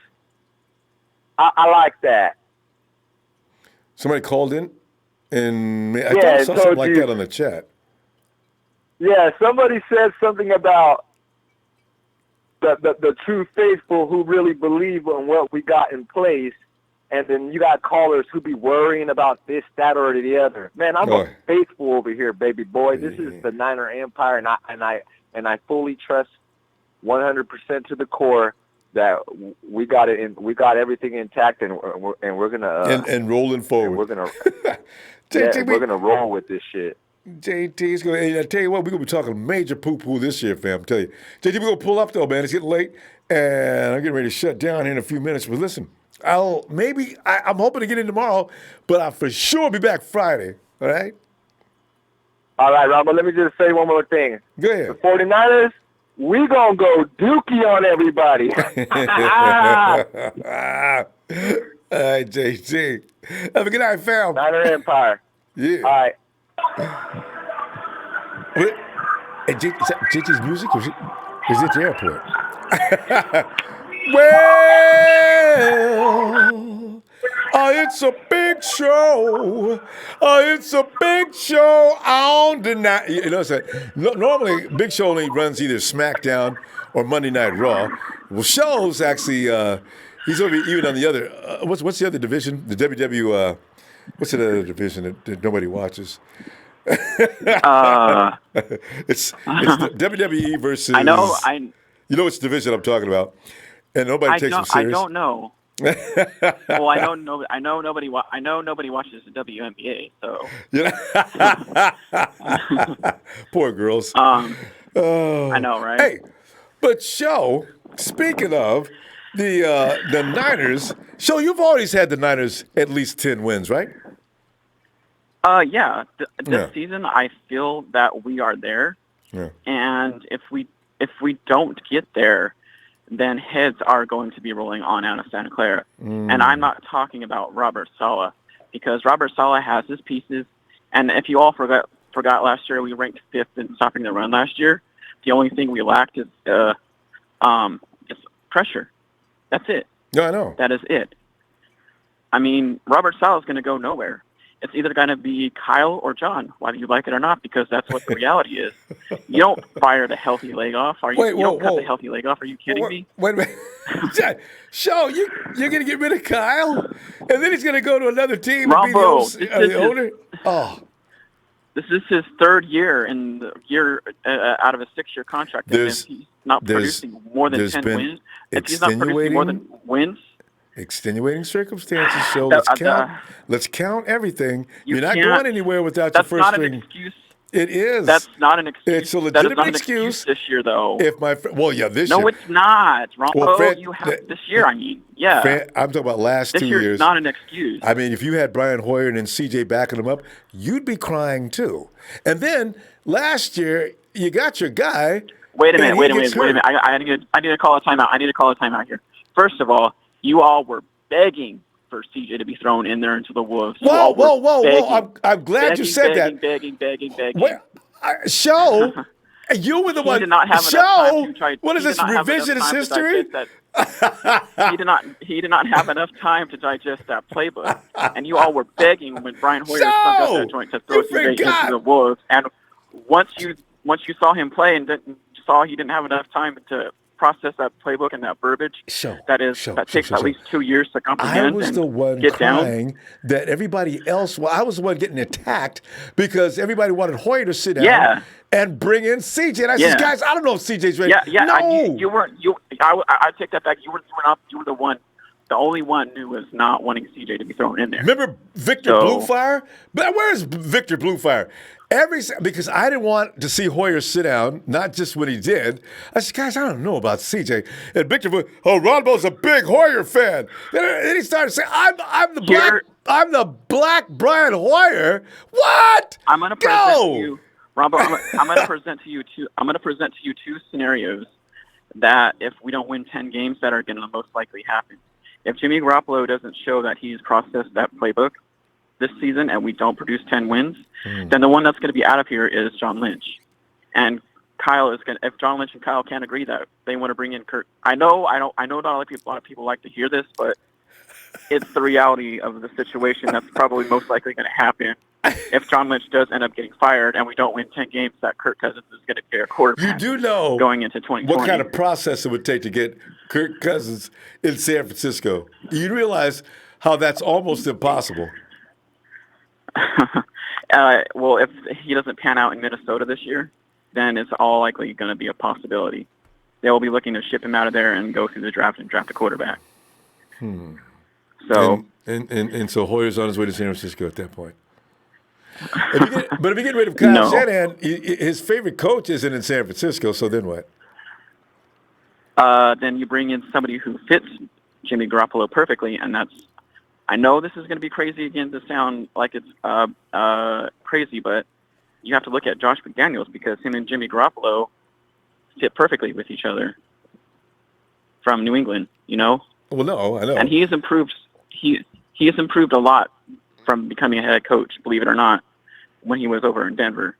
I like that. Somebody called in, and I thought I saw something like that on the chat. Yeah, somebody said something about the true faithful who really believe in what we got in place, and then you got callers who be worrying about this, that, or the other. Man, I'm a faithful over here, baby boy. This is the Niner Empire, and I fully trust 100% to the core that we got it. We got everything intact, and we're gonna and rolling forward. We're gonna roll with this shit. JT's going to, I tell you what, we're going to be talking major poo-poo this year, fam. I'm telling you. JT, we're going to pull up, though, man. It's getting late, and I'm getting ready to shut down here in a few minutes. But listen, I'm hoping to get in tomorrow, but I'll for sure be back Friday, all right? All right, Rob, but let me just say one more thing. Go ahead. The 49ers, we going to go dookie on everybody. All right, JT. Have a good night, fam. Niner Empire. Yeah. All right. Hey, JT's music? Was it at the airport? Well, it's a big show. It's a big show on the night. You know what I'm saying? Normally, Big Show only runs either SmackDown or Monday Night Raw. Well, Show's actually, he's over even on the other, what's the other division? The WW, what's the other division that nobody watches? It's the WWE versus. I know. You know which division I'm talking about, and nobody takes them serious. I don't know. Well, I know nobody watches the WNBA, so. Poor girls. I know, right? Hey, but Show, speaking of the Niners, Show, you've always had the Niners at least 10 wins, right? Yeah. This season, I feel that we are there, and if we don't get there, then heads are going to be rolling on out of Santa Clara. And I'm not talking about Robert Saleh, because Robert Saleh has his pieces. And if you all forgot last year, we ranked 5th in stopping the run last year. The only thing we lacked is pressure. That's it. No, I know. That is it. I mean, Robert Saleh is going to go nowhere. It's either going to be Kyle or John, whether you like it or not, because that's what the reality is. You don't fire the healthy leg off. You don't cut the healthy leg off. Are you kidding me? Wait a minute. Show, you're going to get rid of Kyle, and then he's going to go to another team and be the owner? This is his 3rd year in the year out of a 6-year contract. He's not producing more than 10 wins. If he's not producing more than wins, extenuating circumstances. So let's count everything. You're not going anywhere without your first string. That's not an excuse. It is. That's not an excuse. It's a legitimate that is not excuse. This year, though. This year. No, it's not. You have this year. I mean, yeah. I'm talking about last 2 years. This year is not an excuse. I mean, if you had Brian Hoyer and CJ backing him up, you'd be crying too. And then last year, you got your guy. Wait a minute. I need to call a timeout here. First of all, you all were begging for CJ to be thrown in there into the wolves. Whoa. I'm glad you said that. Begging. Show, you were the one. He did not have enough time to try. What is this, revisionist history? He did not have enough time to digest that playbook. And you all were begging when Brian Hoyer stunk up that joint to throw CJ into the wolves. And once you saw him play and saw he didn't have enough time to process that playbook and that verbiage that takes at least 2 years to comprehend. I was the one crying that everybody else. Well, I was the one getting attacked because everybody wanted Hoyer to sit down and bring in CJ. And I said, guys, I don't know if CJ's ready. No, you weren't. I take that back. You were the only one who was not wanting CJ to be thrown in there. Remember Victor Bluefire? But where's Victor Bluefire? Because I didn't want to see Hoyer sit down, not just when he did. I said, guys, I don't know about CJ. And Victor, Ronbo's a big Hoyer fan. Then he started saying, I'm the black Brian Hoyer. What? I'm going to present to you, Ronbo. I'm going to present to you two scenarios that if we don't win 10 games, that are going to most likely happen. If Jimmy Garoppolo doesn't show that he's processed that playbook this season and we don't produce 10 wins, then the one that's going to be out of here is John Lynch. And Kyle is going to, if John Lynch and Kyle can't agree that they want to bring in Kurt. I know not a lot of people like to hear this, but it's the reality of the situation that's probably most likely going to happen. If John Lynch does end up getting fired and we don't win 10 games, that Kirk Cousins is going to be a quarterback. You do know going into 2020. What kind of process it would take to get Kirk Cousins in San Francisco. You realize how that's almost impossible. Well, if he doesn't pan out in Minnesota this year, then it's all likely going to be a possibility. They will be looking to ship him out of there and go through the draft and draft a quarterback. So and so Hoyer's on his way to San Francisco at that point. But if you get rid of Kyle Shanahan, his favorite coach isn't in San Francisco. So then what? Then you bring in somebody who fits Jimmy Garoppolo perfectly, and that's. I know this is going to be crazy again to sound like it's crazy, but you have to look at Josh McDaniels because him and Jimmy Garoppolo fit perfectly with each other from New England. You know. Well, no, I know. And he has improved. He has improved a lot from becoming a head coach, believe it or not, when he was over in Denver.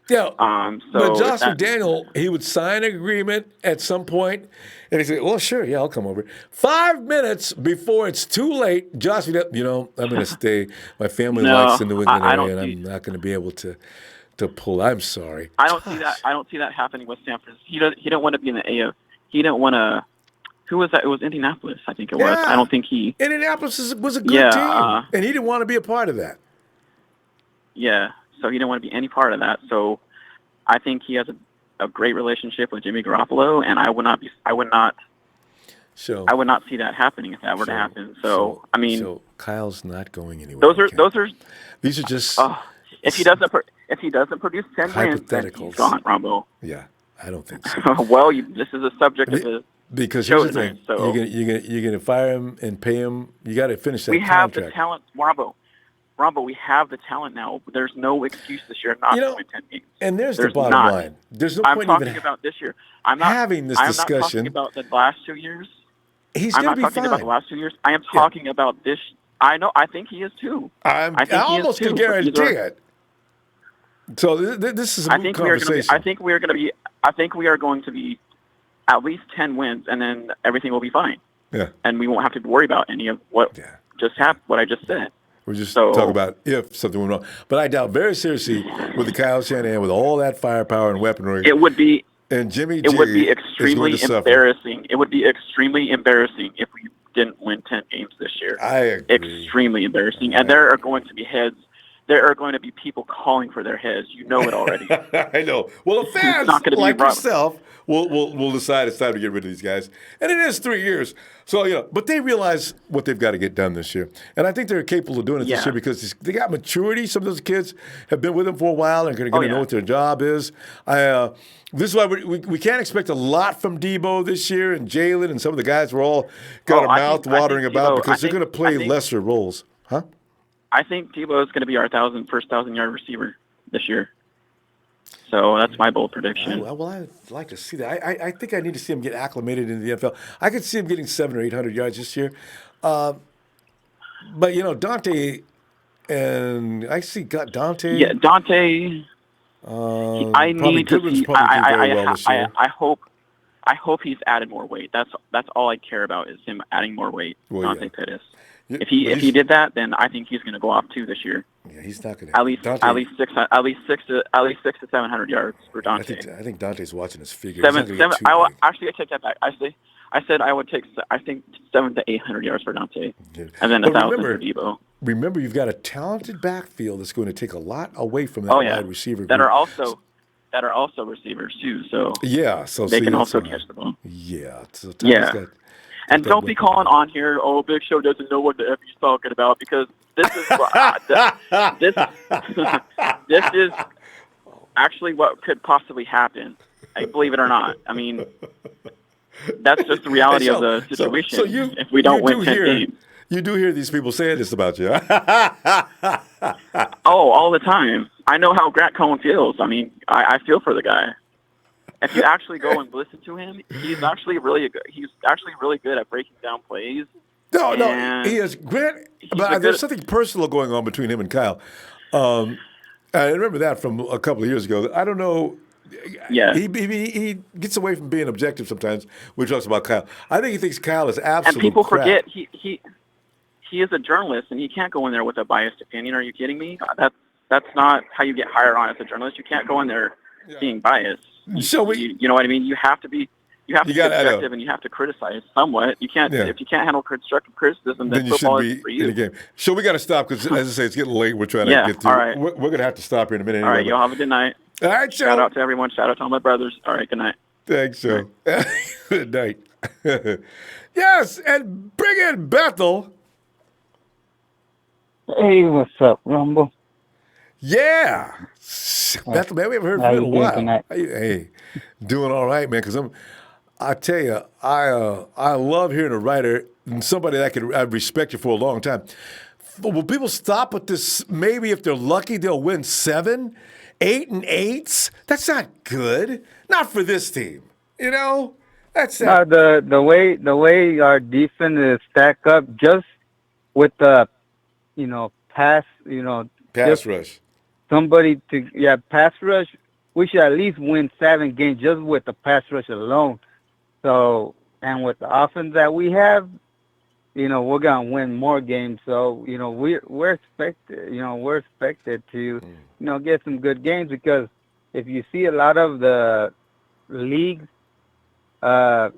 Yeah. But Josh McDaniel, he would sign an agreement at some point, and he'd say, well, sure, yeah, I'll come over. 5 minutes before it's too late, Josh McDaniel, I'm going to stay. My family likes the New England area, and I'm not going to be able to pull. I'm sorry. I don't see that happening with San Francisco. He didn't want to be in the AF. He didn't want to. Who was that? It was Indianapolis, I think it was. I don't think Indianapolis was a good team, and he didn't want to be a part of that. Yeah. so he didn't want to be any part of that. So I think he has a great relationship with Jimmy Garoppolo, and I would not see that happening if that were to happen. So I mean, so Kyle's not going anywhere. These are just if he doesn't produce 10 wins, then he's gone, Ronbo. Yeah, I don't think so. Well, this is a subject of the because show here's the tonight. thing: So you're gonna fire him and pay him. You got to finish that we have contract. the talent, Ronbo, we have the talent now. There's no excuse this year not to win 10 games. And there's the bottom line. There's no point I'm talking even about this year. I'm not having this discussion. I'm not talking about the last 2 years. He's I'm going to not be talking fine. about the last 2 years. I am talking about this. I know. I think he is too. I almost can guarantee it. So this is a moot conversation. I think we are going to be at least 10 wins, and then everything will be fine. Yeah. And we won't have to worry about any of what just happened. What I just said. We're just talking about if something went wrong. But I doubt very seriously with the Kyle Shanahan, with all that firepower and weaponry. It would be. And Jimmy G. It would be extremely embarrassing. It would be extremely embarrassing if we didn't win 10 games this year. I agree. Extremely embarrassing. And there are going to be heads. There are going to be people calling for their heads. You know it already. I know. Well, the fans like yourself will decide it's time to get rid of these guys. And it is 3 years. So, but they realize what they've got to get done this year. And I think they're capable of doing it this year because they got maturity. Some of those kids have been with them for a while and are going to know what their job is. This is why we can't expect a lot from Debo this year, and Jalen and some of the guys were all got a mouth watering about because they're going to play lesser roles. Huh? I think Debo is going to be our first 1,000-yard receiver this year. So that's my bold prediction. Well, I'd like to see that. I think I need to see him get acclimated into the NFL. I could see him getting 700 or 800 yards this year. But, Dante, and I see Dante. Yeah, Dante. I need to see. I hope he's added more weight. That's all I care about is him adding more weight. Dante Pettis. If he did that, then I think he's going to go off too this year. Yeah, he's not going to. At least 600 to 700 yards for Dante. I think Dante's watching his figure. Actually, I take that back. I said I would take. I think 700 to 800 yards for Dante, and then 1,000 for Debo. Remember, you've got a talented backfield that's going to take a lot away from that wide receiver group. That are also receivers too. So they can also catch the ball. Yeah. So and don't be calling on here. Oh, Big Show doesn't know what the F he's talking about because this is this is actually what could possibly happen. Believe it or not. I mean, that's just the reality of the situation. If we don't win 10 games. You do hear these people saying this about you. All the time. I know how Grant Cohn feels. I mean, I feel for the guy. If you actually go and listen to him, he's actually really good at breaking down plays. No, he is. Grant, but there's something personal going on between him and Kyle. I remember that from a couple of years ago. I don't know. Yeah, he gets away from being objective sometimes when he talks about Kyle. I think he thinks Kyle is absolute And people crap. forget he is a journalist and he can't go in there with a biased opinion. Are you kidding me? That's not how you get hired on as a journalist. You can't go in there being biased. So you know what I mean? You have to be objective and you have to criticize somewhat. You can't if you can't handle constructive criticism, then football isn't for you. In the game. So we got to stop because, as I say, it's getting late. We're trying to get through. All right. We're going to have to stop here in a minute. All right, y'all have a good night. All right, Joe. Shout out to everyone. Shout out to all my brothers. All right, good night. Thanks, Joe. Good night. Yes, and bring in Bethel. Hey, what's up, Rumble? Yeah. Bethel, man, we haven't heard from you in a while. Hey, doing all right, man, because I tell you, I love hearing a writer and somebody that I've respected for a long time. Will people stop at this? Maybe if they're lucky, they'll win 7, 8 and 8s. That's not good. Not for this team. That's not. The way our defense is stacked up, just with the pass rush. Pass rush. We should at least win 7 games just with the pass rush alone. So, and with the offense that we have, we're gonna win more games. So, we're expected to, get some good games because if you see a lot of the leagues, the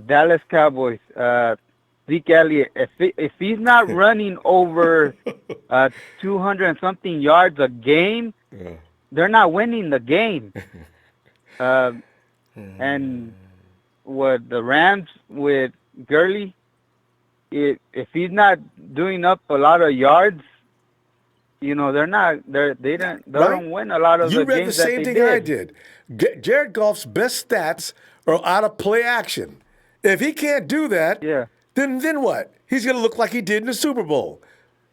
Dallas Cowboys, Zeke Elliott, if he's not running over 200 and something yards a game, they're not winning the game. And with the Rams with Gurley, if he's not doing up a lot of yards, they don't win a lot of You the read the games that same they thing I did. did. Jared Goff's best stats are out of play action. If he can't do that, then what? He's going to look like he did in the Super Bowl.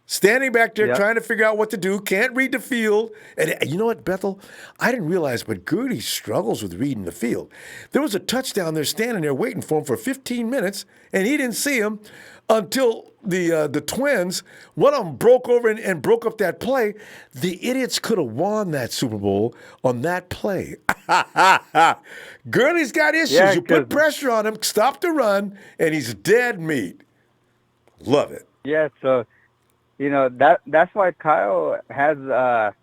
Standing back there trying to figure out what to do, can't read the field. And you know what, Bethel? I didn't realize, but Gertie struggles with reading the field. There was a touchdown there standing there waiting for him for 15 minutes, and he didn't see him until the Twins, one of them broke over and broke up that play. The idiots could have won that Super Bowl on that play. Gurley's got issues. Yeah, you put pressure on him, stop the run, and he's dead meat. Love it. Yeah, so that's why Kyle has a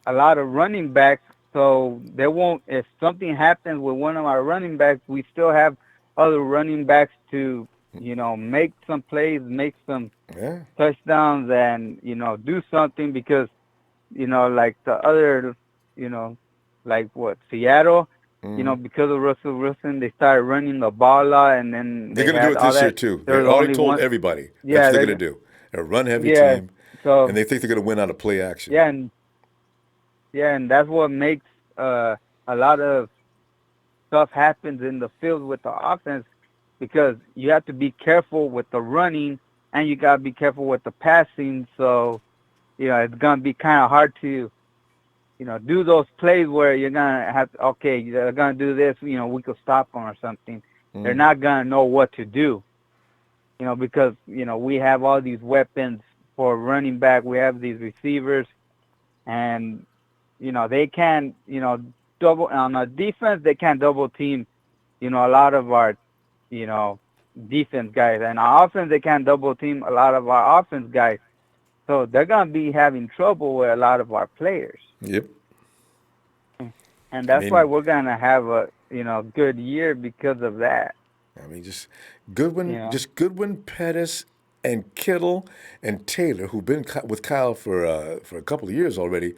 lot of running backs. So they won't. If something happens with one of our running backs, we still have other running backs to make some plays, make some touchdowns, and do something because like the other like what Seattle. Because of Russell Wilson, they started running the ball a lot, and then they're going to do it this year too. They already told everybody that's what they're going to do. They're a run-heavy team, and they think they're going to win out of play action. Yeah, and that's what makes a lot of stuff happens in the field with the offense because you have to be careful with the running, and you got to be careful with the passing. So, it's going to be kind of hard to do those plays where you're going to have, they're going to do this, we could stop them or something. They're not going to know what to do, because, we have all these weapons for running back. We have these receivers, and, they can, double, on the defense, they can double team, a lot of our, defense guys. And on offense, they can double team a lot of our offense guys. So they're going to be having trouble with a lot of our players. Yep. And that's why we're going to have a, good year because of that. I mean, just Goodwin, Pettis, and Kittle and Taylor, who've been with Kyle for a couple of years already.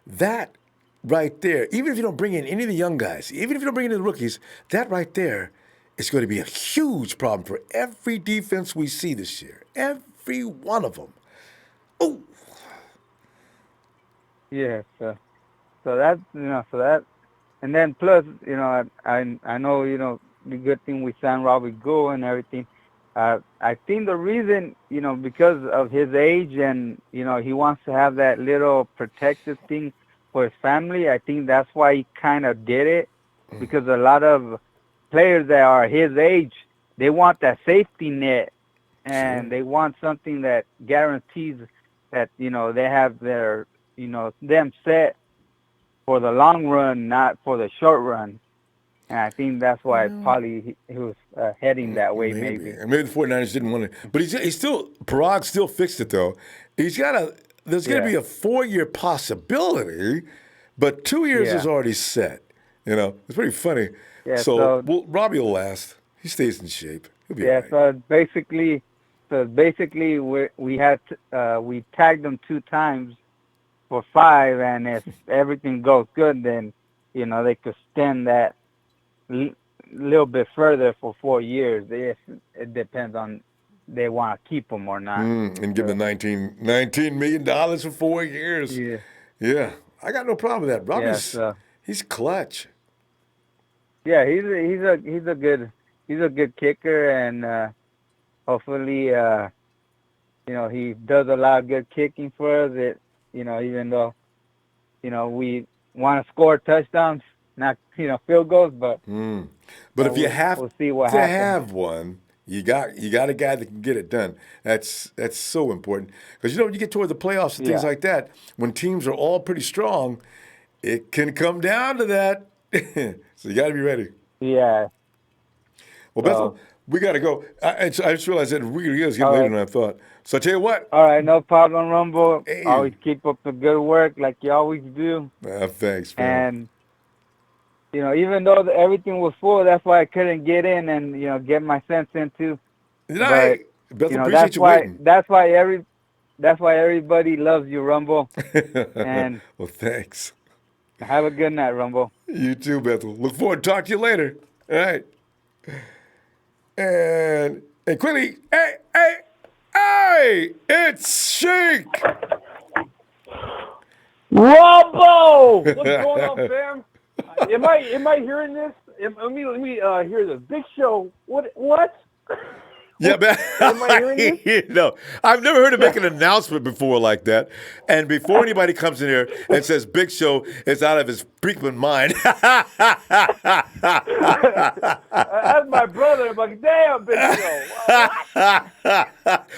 That right there, even if you don't bring in any of the young guys, even if you don't bring in the rookies, that right there is going to be a huge problem for every defense we see this year. Every one of them. Oh. Yeah, so that's and then plus, I know, the good thing we signed Robbie Gould and everything. I think the reason, because of his age and, he wants to have that little protective thing for his family, I think that's why he kind of did it. Because a lot of players that are his age, they want that safety net and they want something that guarantees that, they have their, them set for the long run, not for the short run. And I think that's why probably he was heading that way, maybe. And maybe the 49ers didn't want to. But he's still, Parag still fixed it, though. There's going to be a 4-year possibility, but 2 years is already set. It's pretty funny. Yeah, so Robbie will last. He stays in shape. He'll be all right. So basically we tagged them 2 times for 5, and if everything goes good, then they could extend that little bit further for 4 years. It depends on they want to keep them or not. And give them $19 million for 4 years. Yeah. I got no problem with that. Robbie's he's clutch. Yeah, he's a good kicker, and hopefully he does a lot of good kicking for us. Even though we want to score touchdowns, not field goals, but if you have we'll see what to happens. have one, you got a guy that can get it done. That's so important because when you get toward the playoffs and things like that, when teams are all pretty strong, it can come down to that. So you got to be ready. Yeah. Well, Bethel, we got to go. I just realized that we is getting later than I thought. So I tell you what. All right, no problem, Ronbo. Hey. Always keep up the good work like you always do. Thanks, man. And even though everything was full, that's why I couldn't get in and get my sense in too. But Beth, You know, appreciate you waiting. that's why everybody loves you, Rumble. And well, thanks. have a good night, Rumble. You too, Bethel. Look forward to talking to you later. All right. And quickly, hey, it's Sheik. Rumble! What's going on, fam? Am I hearing this? Let me hear this. Big Show. What? Yeah, man. Am I hearing this? No, I've never heard him make an announcement before like that. And before anybody comes in here and says Big Show is out of his freaking mind. That's my brother. I'm like, damn, Big Show.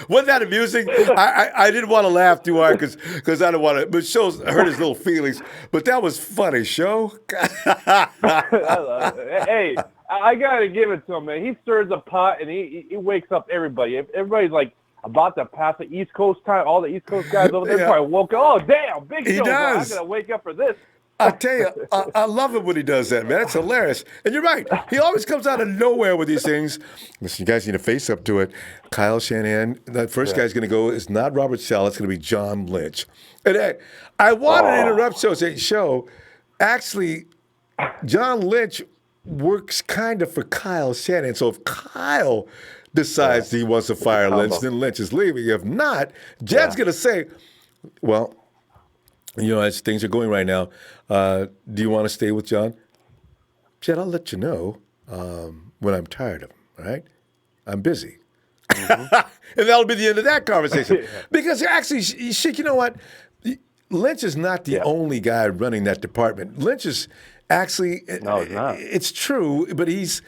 Wasn't that amusing? I didn't want to laugh too hard because I didn't want to, but Show's hurt his little feelings. But that was funny, Show. Hey, I gotta give it to him, man. He stirs the pot and he wakes up everybody. If everybody's like about to pass the East Coast time, all the East Coast guys over there probably woke up. Oh, damn, Big Show. I gotta wake up for this. I tell you, I love it when he does that, man. It's hilarious. And you're right. He always comes out of nowhere with these things. Listen, you guys need to face up to it. Kyle Shanahan, that first guy's going to go is not Robert Saleh. It's going to be John Lynch. And I wanted to interrupt Show. Actually, John Lynch works kind of for Kyle Shanahan. So if Kyle decides he wants to fire Lynch, then Lynch is leaving. If not, Jed's going to say, well, you know, as things are going right now, do you want to stay with John? Jed, I'll let you know when I'm tired of him, all right? I'm busy. Mm-hmm. And that'll be the end of that conversation. Because actually, Sheik, you know what? Lynch is not the only guy running that department. Lynch is actually, no, it's not. It's true, but it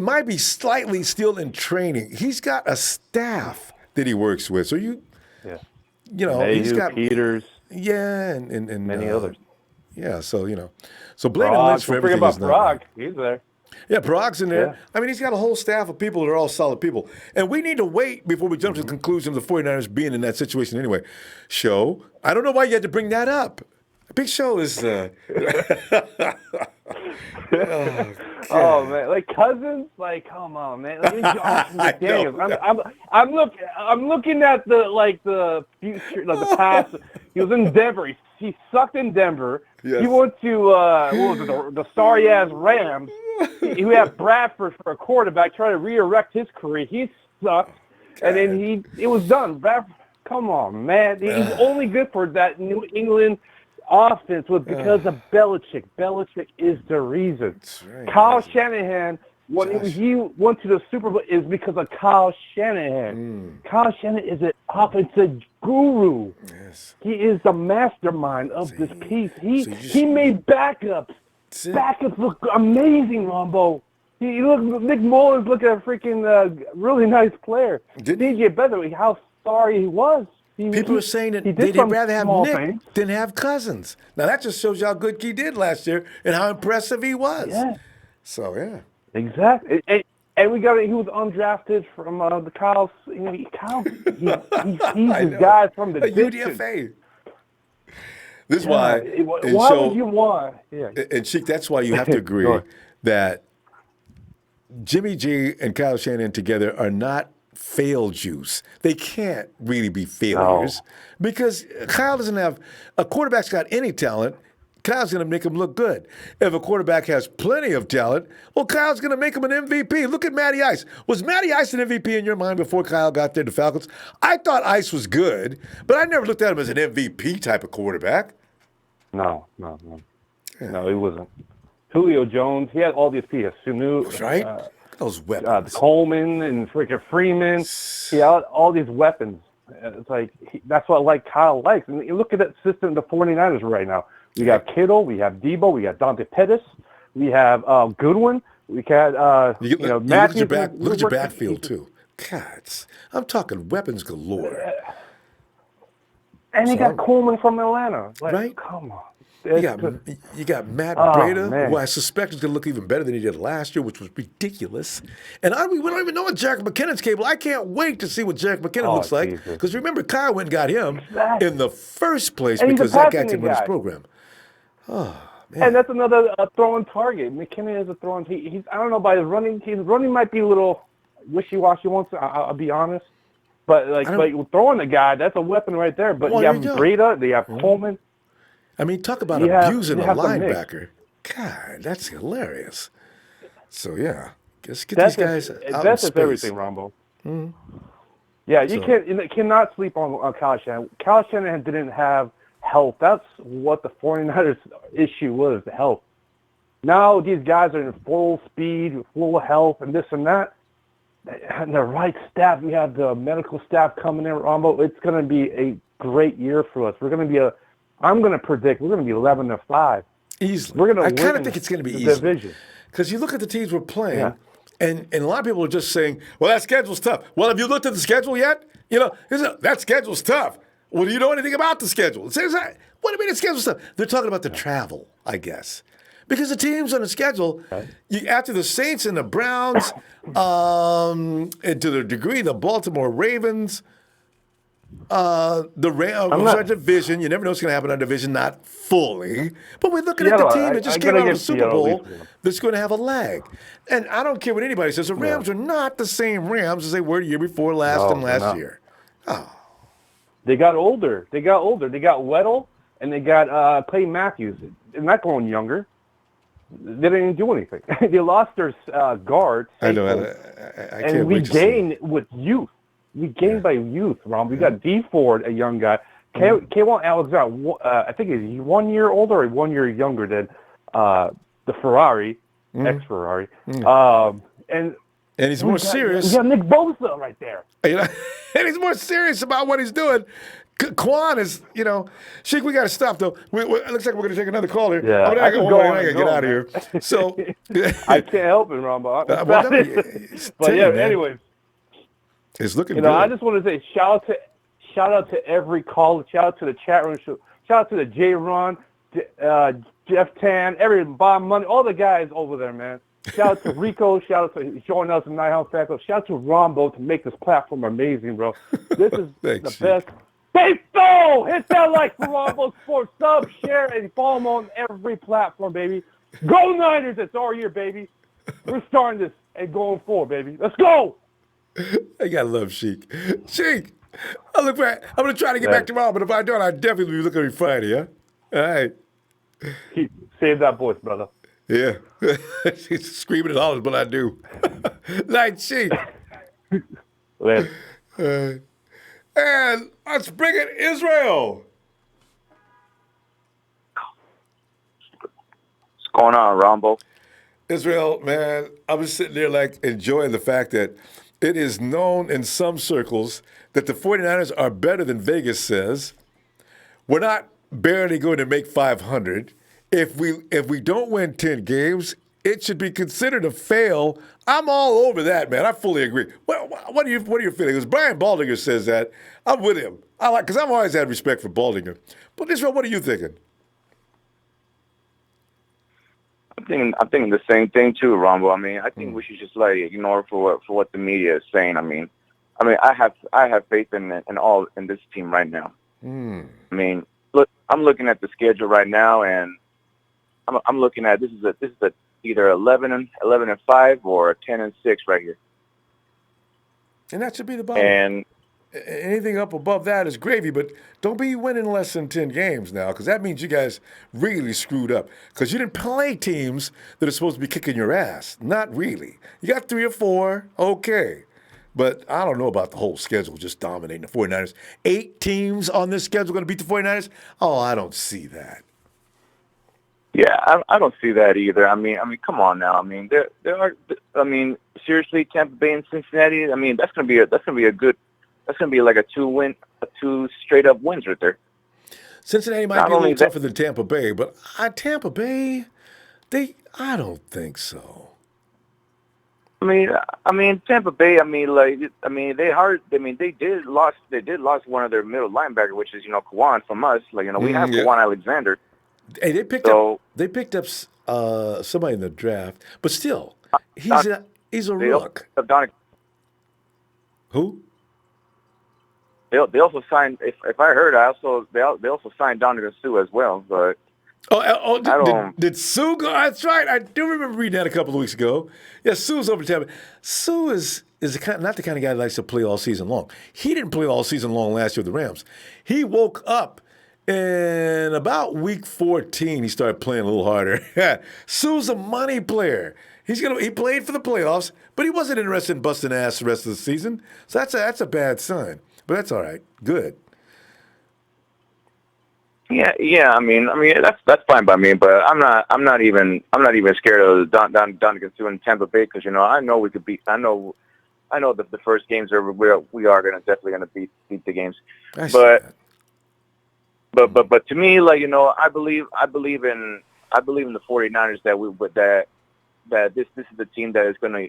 might be slightly still in training. He's got a staff that he works with. So you know, Mayhew, he's got Peters. Yeah, and many others. Yeah, so, you know. So blaming Lynch for everything is not Prague. He's there. Yeah, Prague's in there. Yeah. I mean, he's got a whole staff of people that are all solid people. And we need to wait before we jump to the conclusion of the 49ers being in that situation anyway. Show, I don't know why you had to bring that up. Big Show is... Oh man, like Cousins, like come on, man. Like, Johnson, McDaniels. I'm looking at the future, like the past. He was in Denver. He sucked in Denver. Yes. He went to what was it, the sorry ass Rams. He had Bradford for a quarterback, trying to re-erect his career. He sucked, and then it was done. Bradford, come on, man. He's only good for that New England offense was because of Belichick. Belichick is the reason. Right. Kyle Shanahan, when he went to the Super Bowl, is because of Kyle Shanahan. Kyle Shanahan is an offensive guru. Yes. He is the mastermind of this piece. He made backups. Backups look amazing, Ronbo. Nick Mullins looked at a freaking really nice player. Didn't get better. How sorry he was. People are saying that they'd rather have Nick than have Cousins. Now, that just shows you how good he did last year and how impressive he was. Yeah. So, yeah. Exactly. And we got he was undrafted from the Kyle's. You know, Kyle, he's the guy from the UDFA. This is why. Why would you want? Yeah. And Sheik, that's why you have to agree that Jimmy G and Kyle Shanahan together are not fail juice. They can't really be failures because Kyle doesn't have a quarterback's got any talent. Kyle's going to make him look good. If a quarterback has plenty of talent, well, Kyle's going to make him an MVP. Look at Matty Ice. Was Matty Ice an MVP in your mind before Kyle got there to Falcons? I thought Ice was good, but I never looked at him as an MVP type of quarterback. No, he wasn't. Julio Jones, he had all these pieces. Sanu, right? Those weapons. Coleman and freaking Freeman. He had all these weapons. It's like that's what Kyle likes. And you look at that system, the 49ers right now. We got Kittle, we have Debo, we got Dante Pettis, we have Goodwin, we got Matthews. Look at your backfield too. God, I'm talking weapons galore. And you got Coleman from Atlanta. Right? Come on. You got Matt Breida, who I suspect is going to look even better than he did last year, which was ridiculous. And we don't even know what Jerick McKinnon's capable. I can't wait to see what Jerick McKinnon looks like. Because remember, Kyle went and got him in the first place because that guy can win his program. Oh, man. And that's another throwing target. McKinnon is a throwing. I don't know, by his running might be a little wishy-washy once. I'll be honest. But throwing the guy, that's a weapon right there. But you have Breida, they have Coleman. I mean, talk about You abusing a have some mix. linebacker. God, that's hilarious. So yeah, let's get these guys out in space. That's just everything, Ronbo. Yeah, you cannot sleep on Kyle Shanahan. Kyle Shanahan didn't have health. That's what the 49ers issue was, the health. Now these guys are in full speed, full health, and this and that. And the right staff, we have the medical staff coming in, Ronbo. It's going to be a great year for us. We're going to be I'm going to predict we're going to be 11-5. Easily. We're going to I kind of think it's going to be easy. Division. Because you look at the teams we're playing, and a lot of people are just saying, well, that schedule's tough. Well, have you looked at the schedule yet? That schedule's tough. Well, do you know anything about the schedule? What do you mean the schedule's tough? They're talking about the travel, I guess. Because the teams on the schedule, after the Saints and the Browns, and to the degree the Baltimore Ravens, the division, you never know what's going to happen on division, not fully. But we're looking at the team that just came out of the Super Bowl that's going to have a lag. And I don't care what anybody says. The Rams are not the same Rams as they were the year before last year. Oh. They got older. They got Weddle, and they got Clay Matthews. They're not going younger. They didn't do anything. They lost their guard. I know. I can't and we gained with youth. We gained by youth, Ron. We got D Ford, a young guy. K1 Alexander, I think he's 1 year older or 1 year younger than the Ferrari, ex-Ferrari. And he's more serious. We got Nick Bosa right there. And he's more serious about what he's doing. Quan is, Sheik, we got to stop, though. It looks like we're going to take another call here. Yeah, I got to get out of here. So I can't help it, Ronbo. Anyways. It's looking good. I just want to say shout out to every caller, shout out to the chat room, shout out to the J Ron, Jeff Tan, every Bob Money, all the guys over there, man. Shout out to Rico, shout out to joining us in Night House Fan Club. Shout out to Ronbo to make this platform amazing, bro. This is the best. Hey, Phil, hit that like for Ronbo Sports, sub, share, and follow him on every platform, baby. Go Niners! It's our year, baby. We're starting this and going forward, baby. Let's go. I gotta love Sheik. Sheik, I'm going to try to get back tomorrow, but if I don't, I'll definitely be looking at you Friday, huh? All right. Save that voice, brother. Yeah. She's screaming and hollering, but I do. Like Sheik. And let's bring in Israel. What's going on, Ronbo? Israel, man, I was sitting there enjoying the fact that it is known in some circles that the 49ers are better than Vegas says. We're not barely going to make 500. If we don't win 10 games, it should be considered a fail. I'm all over that, man. I fully agree. What are your feelings? Because Brian Baldinger says that. I'm with him. Because I've always had respect for Baldinger. But Israel, what are you thinking? I'm thinking the same thing too, Ronbo. I mean, I think we should just ignore for what the media is saying. I mean, I have faith in this team right now. I mean, look, I'm looking at the schedule right now, and I'm looking at this is either 11-5 or 10-6 right here. And that should be the bottom. And anything up above that is gravy, but don't be winning less than 10 games now, because that means you guys really screwed up. Because you didn't play teams that are supposed to be kicking your ass. Not really. You got 3 or 4, okay. But I don't know about the whole schedule just dominating the 49ers. 8 teams on this schedule going to beat the 49ers? Oh, I don't see that. Yeah, I don't see that either. I mean, come on now. I mean, there are. I mean, seriously, Tampa Bay and Cincinnati. I mean, that's gonna be like a 2 straight up wins right there. Cincinnati might be a little tougher than Tampa Bay, but Tampa Bay, I don't think so. I mean, Tampa Bay. They did lost one of their middle linebacker, which is Kawan from us. We have Kawan Alexander. Hey, they picked up somebody in the draft, but still, he's a rook. Who? They also signed. If I heard, they also signed Donovan Sue as well. But did Sue go? That's right. I do remember reading that a couple of weeks ago. Yeah, Sue's over Tampa. Sue is is not the kind of guy that likes to play all season long. He didn't play all season long last year with the Rams. He woke up in about week 14. He started playing a little harder. Sue's a money player. He played for the playoffs, but he wasn't interested in busting ass the rest of the season. So that's a bad sign. But that's all right. Good. Yeah. I mean, that's fine by me. But I'm not even scared of Donovan Sue in Tampa Bay because I know we could beat. I know that the first games we are definitely gonna beat the games. But to me, like I believe in the 49ers that this is the team that is gonna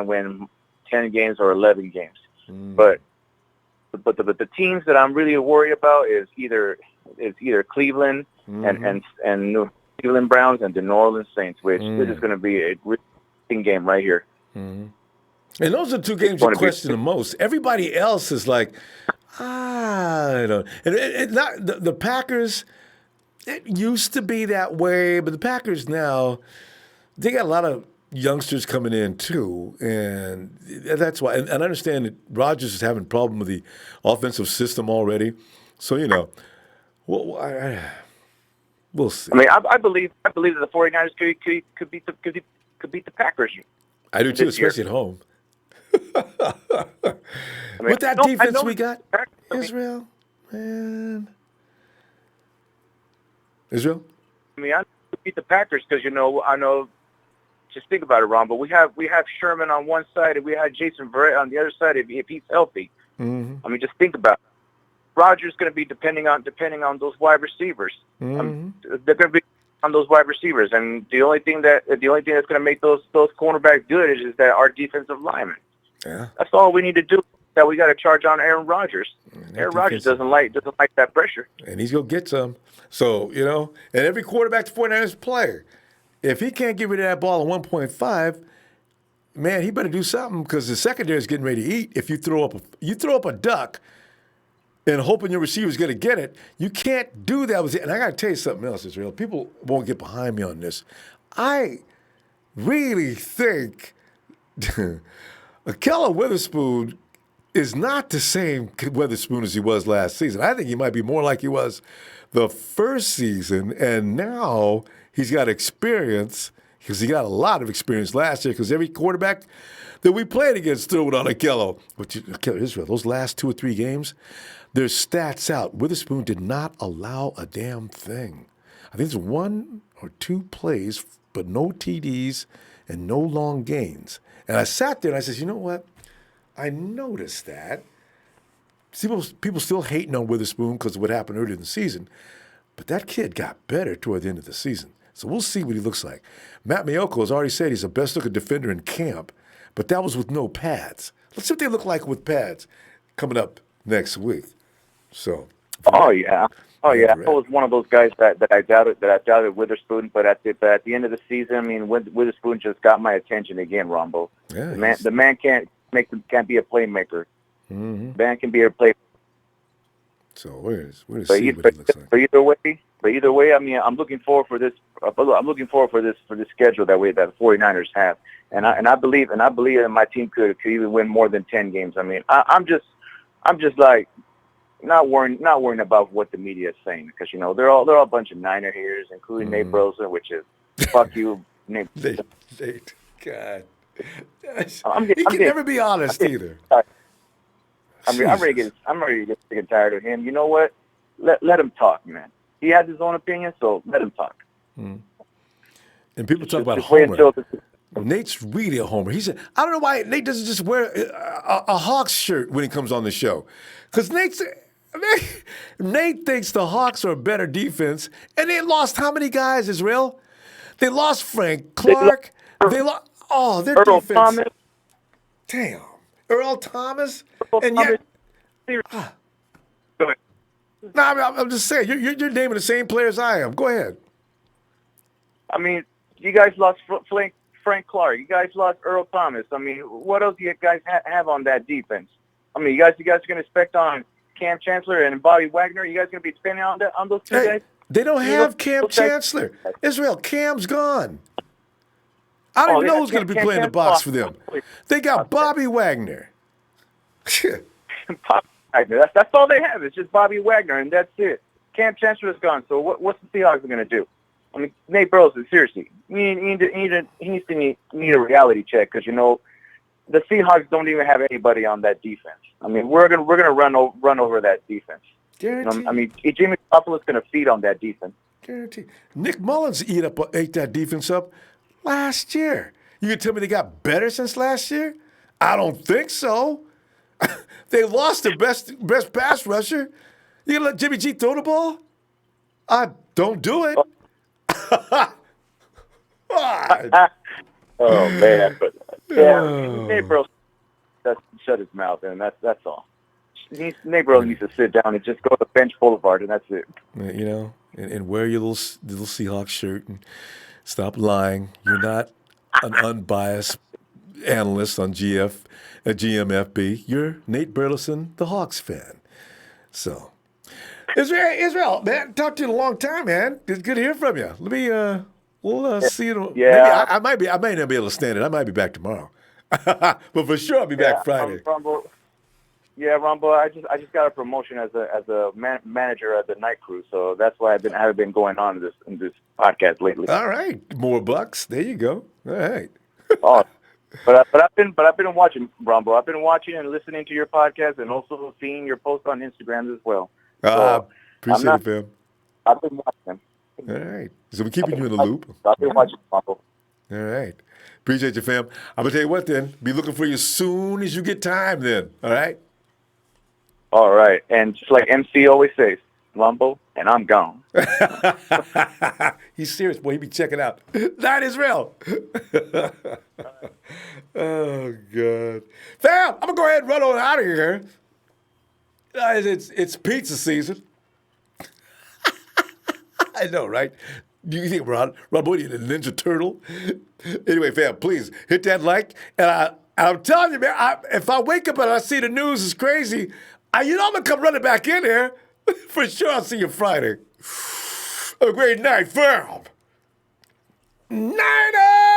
win 10 games or 11 games. But the teams that I'm really worried about is either Cleveland and New Cleveland Browns and the New Orleans Saints, which this is going to be a really interesting game right here. And those are two games you question the most. Everybody else is like, I don't. And not the Packers. It used to be that way, but the Packers now they got a lot of youngsters coming in too, and that's why. And I understand that Rodgers is having a problem with the offensive system already. So we'll see. I mean, I believe that the 49ers could beat the Packers. I do too, especially at home. With that defense we got, Israel, man. Israel? I mean, I beat the Packers because I know. Just think about it, Ron. But we have Sherman on one side and we have Jason Verrett on the other side if he's healthy. I mean, just think about it. Rodgers going to be depending on those wide receivers. They're going to be on those wide receivers, and the only thing that's going to make those cornerbacks good is that our defensive linemen. Yeah, that's all we need to do. That we got to charge on Aaron Rodgers. Aaron Rodgers doesn't like that pressure, and he's going to get some. So and every quarterback the 49ers play. If he can't get rid of that ball at 1.5, man, he better do something because the secondary is getting ready to eat. If you throw up a duck and hoping your receiver's going to get it, you can't do that with it. And I got to tell you something else, Israel. People won't get behind me on this. I really think Ahkello Witherspoon is not the same Witherspoon as he was last season. I think he might be more like he was the first season, and now he's got experience because he got a lot of experience last year because every quarterback that we played against threw it on Ahkello. But Israel, those last 2 or 3 games, there's stats out. Witherspoon did not allow a damn thing. I think it's 1 or 2 plays, but no TDs and no long gains. And I sat there and I said, you know what? I noticed that. People still hating on Witherspoon because of what happened earlier in the season. But that kid got better toward the end of the season. So we'll see what he looks like. Matt Maiocco has already said he's the best-looking defender in camp, but that was with no pads. Let's see what they look like with pads coming up next week. So. Oh yeah. I was one of those guys that I doubted Witherspoon, but at the end of the season, I mean, Witherspoon just got my attention again, Rombo. Yeah, the man can't be a playmaker. The man can be a playmaker. So we're gonna see what he looks like. But either way, I mean, I'm looking forward for this. I'm looking forward for this schedule that the 49ers have, and I believe that my team could even win more than 10 games. I mean, I'm just like not worrying about what the media is saying because they're all a bunch of Niner haters, including Nate Burleson, which is fuck you, Nate. Nate, God, he can never be honest either. I'm ready to get sick and tired of him. You know what? Let him talk, man. He has his own opinion, so let him talk. And people talk about homer. Nate's really a homer. He said, I don't know why Nate doesn't just wear a Hawks shirt when he comes on the show. Because Nate thinks the Hawks are a better defense, and they lost how many guys, Israel? They lost Frank Clark. Their Earl defense. Thomas. Damn. Earl Thomas? And yet, no, I'm just saying, you're naming the same players I am. Go ahead. I mean, you guys lost Frank Clark. You guys lost Earl Thomas. I mean, what else do you guys have on that defense? I mean, you guys are going to expect on Cam Chancellor and Bobby Wagner? You guys going to be spending on those two guys? They don't have Cam Chancellor. Israel, Cam's gone. I don't even know who's going to be playing the box for them. They got Bobby Wagner. Bobby Wagner. That's all they have. It's just Bobby Wagner, and that's it. Cam Chancellor's gone. So what's the Seahawks going to do? I mean, Nate Burleson, seriously, he needs to need a reality check because the Seahawks don't even have anybody on that defense. I mean, we're gonna run over that defense. Guaranteed. I mean, Jimmy Garoppolo's going to feed on that defense. Guaranteed. Nick Mullins ate that defense up last year. You can tell me they got better since last year? I don't think so. They lost their best pass rusher. You gonna let Jimmy G throw the ball? Don't do it. Oh man, but Nate Burleson shut his mouth, and that's all. Nate Burleson needs to sit down and just go to Bench Boulevard, and that's it. And wear your little Seahawks shirt and stop lying. You're not an unbiased analyst on GMFB. You're Nate Burleson, the Hawks fan. So, Israel, man, talked to you in a long time, man. It's good to hear from you. Let me, we'll see you. Yeah, maybe I may not be able to stand it. I might be back tomorrow, but for sure I'll be back Friday. Ronbo, I just got a promotion as a manager at the night crew, so that's why I haven't been going on in this podcast lately. All right, more bucks. There you go. All right. Oh, but I've been watching, Ronbo. I've been watching and listening to your podcast, and also seeing your posts on Instagram as well. Appreciate it, fam. I've been watching. All right, so we're keeping you in the loop. I've been watching, Ronbo. All right. Appreciate you, fam. I'm going to tell you what, then. Be looking for you as soon as you get time, then. All right? All right. And just like MC always says, Ronbo, and I'm gone. He's serious, boy. He be checking out. Not Israel. Oh, God. Fam, I'm going to go ahead and run on out of here. It's pizza season. I know, right? Do you think Ron Boyd is a Ninja Turtle? Anyway, fam, please hit that like. And I'm telling you, man, if I wake up and I see the news is crazy, I'm going to come running back in here. For sure, I'll see you Friday. Have a great night, fam. Nighter!